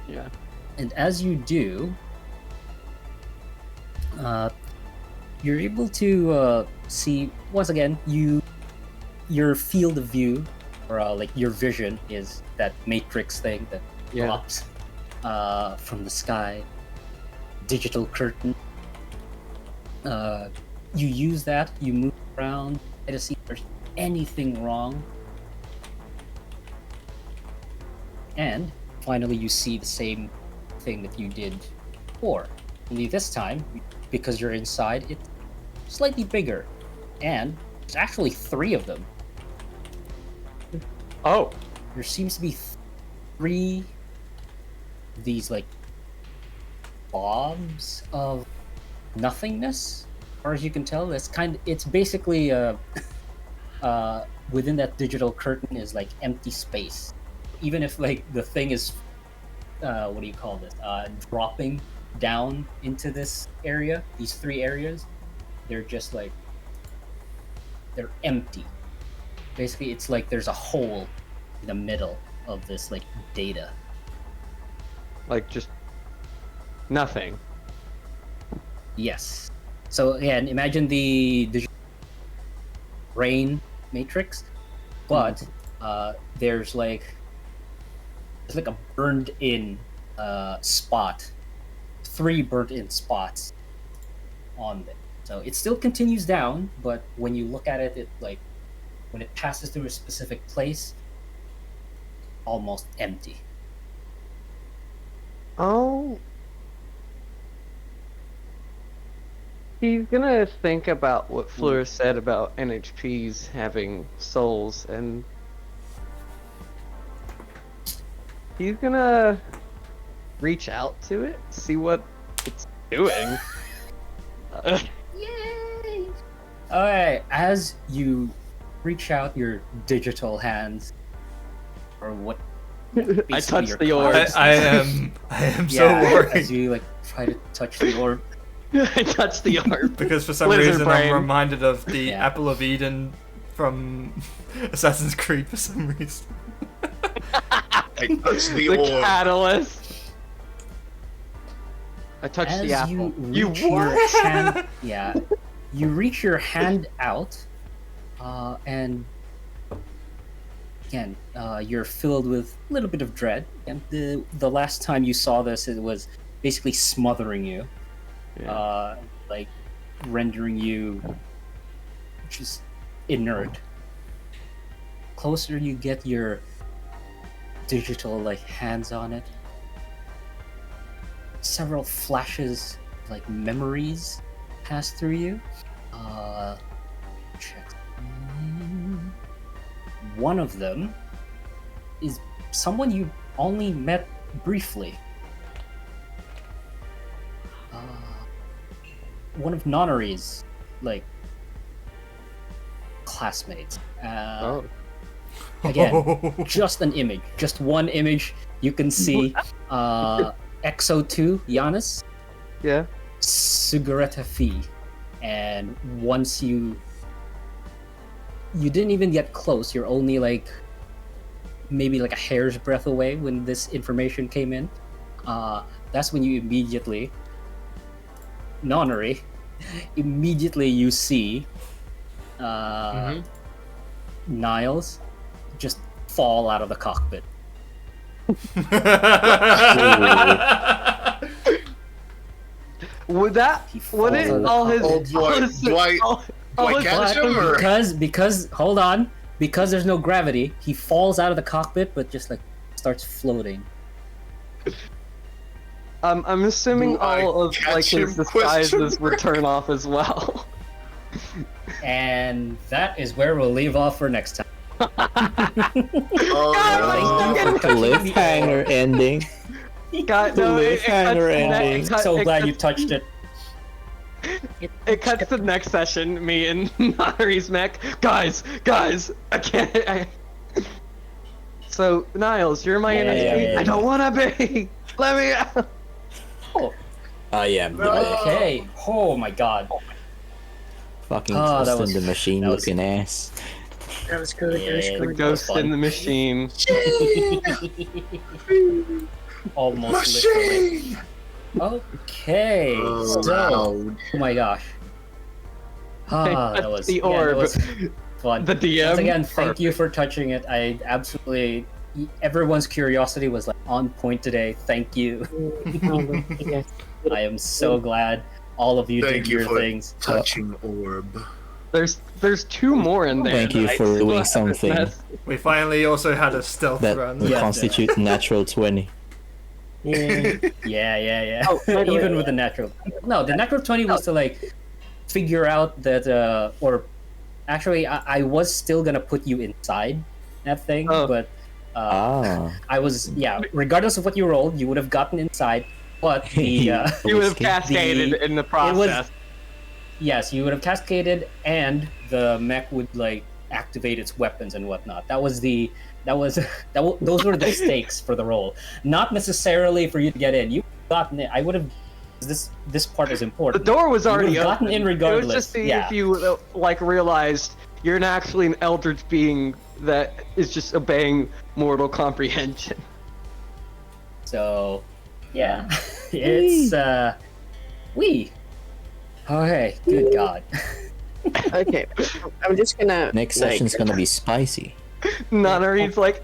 Yeah. And as you do, you're able to see once again your field of view, or like your vision, is that matrix thing that drops from the sky, digital curtain. You use that, you move around, try to see if there's anything wrong. And finally you see the same thing that you did before. Only this time, because you're inside, it's slightly bigger. And there's actually 3 of them. Oh. There seems to be 3 of these like blobs of nothingness, as far as you can tell. It's basically within that digital curtain is like empty space. Even if like the thing is what do you call this, dropping down into this area, these 3 areas, they're just like they're empty. Basically, it's like there's a hole in the middle of this like data. Like just nothing. Yes. So again, imagine the brain matrix, but there's like a burned in spot, 3 burnt in spots on it. So it still continues down, but when you look at it, it like when it passes through a specific place, almost empty. Oh. He's gonna think about what Fleur said about NHPs having souls, and he's gonna reach out to it, see what it's doing. Yay! Alright, as you reach out your digital hands, or what? I touched the orb. I am so worried. As you like try to touch the orb. I touched the orb. Because for some Lizard reason brain. I'm reminded of the Yeah. Apple of Eden from Assassin's Creed for some reason. I touched the The orb. catalyst. I touched As the apple. you You reach your what? hand, you reach your hand out, and again, you're filled with a little bit of dread. And the last time you saw this, it was basically smothering you, like rendering you just inert. Closer you get your digital like hands on it, several flashes like memories pass through you. Check. One of them is someone you only met briefly. One of Nonnery's like classmates. Oh. Again, just an image, just one image. You can see Exo 2 Giannis, Yeah. Sugaretta Fee, and once you didn't even get close. You're only like maybe like a hair's breadth away when this information came in. That's when you immediately, Nonnery, immediately you see Niles just fall out of the cockpit. Would that? He Would falls it? out of the All his. cockpit. Oh boy, all his- do I- all- do all I his- catch him or? Because hold on, because there's no gravity, he falls out of the cockpit, but just like starts floating. I'm assuming Do I all of like catch his him? disguises were turned off as well. And that is where we'll leave off for next time. Oh, Cliffhanger ending. God, no, it cuts Cliffhanger to ending. So glad you cuts- touched it. It cuts to the next session. Me and Nari's mech. Guys, I can't. So Niles, you're my NSP. Yeah. I don't wanna be. Let me out. I am the Okay. Oh my god. fucking Oh, that Ghost was- in the Machine that was- looking ass. That was good. That was Yeah. The good. ghost fun. in the machine. Almost literally. machine! Okay. Oh, So, wow. oh my gosh. Ah, that was the yeah, orb. that was fun. The DM. Once again, thank you for touching it. I absolutely everyone's curiosity was like on point today. Thank you. Yes. I am so glad all of you Thank did you your for things. touching orb. There's 2 more in there. Thank you that I for still doing haven't something. messed- We finally also had a stealth That run. will Yeah. constitute natural 20. Yeah. Yeah. Oh, by the way- Even with the natural. No, the natural 20 was to like figure out that or actually I was still gonna put you inside that thing, Oh. but I was regardless of what you rolled, you would have gotten inside, but the You would have Escape. cascaded in the process. yes, you would have cascaded, and the mech would like activate its weapons and whatnot. Those were the stakes for the roll, not necessarily for you to get in. You gotten it. I would have. This part is The important. door was You would already have gotten open. in regardless. It was just Yeah. if you like realized You're actually an eldritch being that is just obeying mortal comprehension. So, yeah, it's we. Okay, good God. Okay, I'm just gonna. Next session's gonna be spicy. Nanareed's like,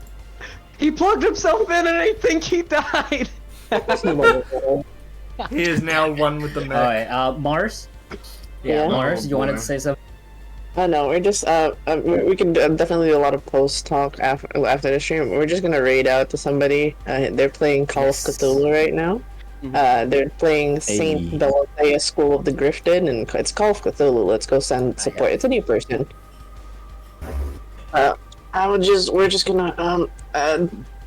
he plugged himself in and I think he died. He is now one with the mech. Alright, Mars? Yeah, Yeah. Mars, you wanted boy. to say something? No, we're just we can definitely do a lot of post talk after the stream. We're just gonna raid out to somebody. They're playing Call of Cthulhu right now. They're playing Saint Hey. Dorothea School of the Grifted, and it's Call of Cthulhu. Let's go send support. It's a new person. We're just gonna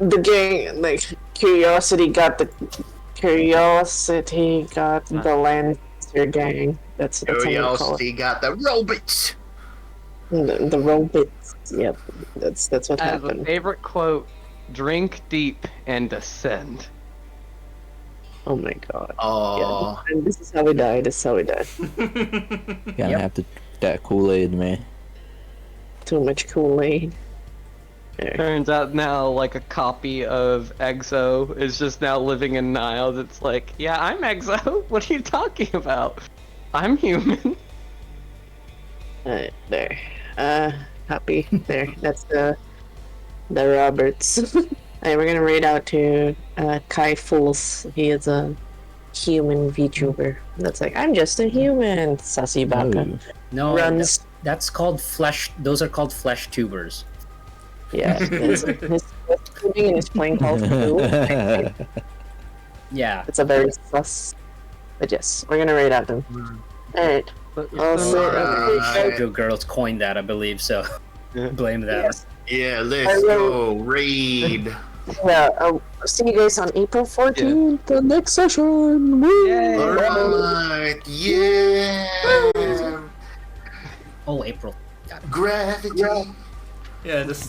the gang, like Curiosity got the Lancer gang. That's what I'm gonna call it. Curiosity got the robots. The robots. Yep, that's what I have a happened. favorite quote: "Drink deep and descend." Oh my god. Oh, And this is how we died. This is how we died. Gonna have to that Kool-Aid, man. Too much Kool-Aid. There. Turns out now, like a copy of Exo is just now living in Nile. That's like, yeah, I'm Exo. What are you talking about? I'm human. There. Copy. There. That's the Roberts. Alright, we're gonna raid out to Kai Fools. He is a human VTuber. That's like, I'm just a human. Sassy Baka. Oh. No, Runs. that's called flesh. Those are called flesh tubers. Yeah. His tweeting and his playing Call of Cthulhu. Yeah. It's a very sus. But yes, we're gonna raid out them. Alright. Shoujo girls coined that, I believe, so blame them. Yes. yeah, let's go raid. Yeah, I'll see you guys on April 14th, the next session. Woo! Yay. Alright, yeah. Oh, April. Got it. Gravity. Yeah, just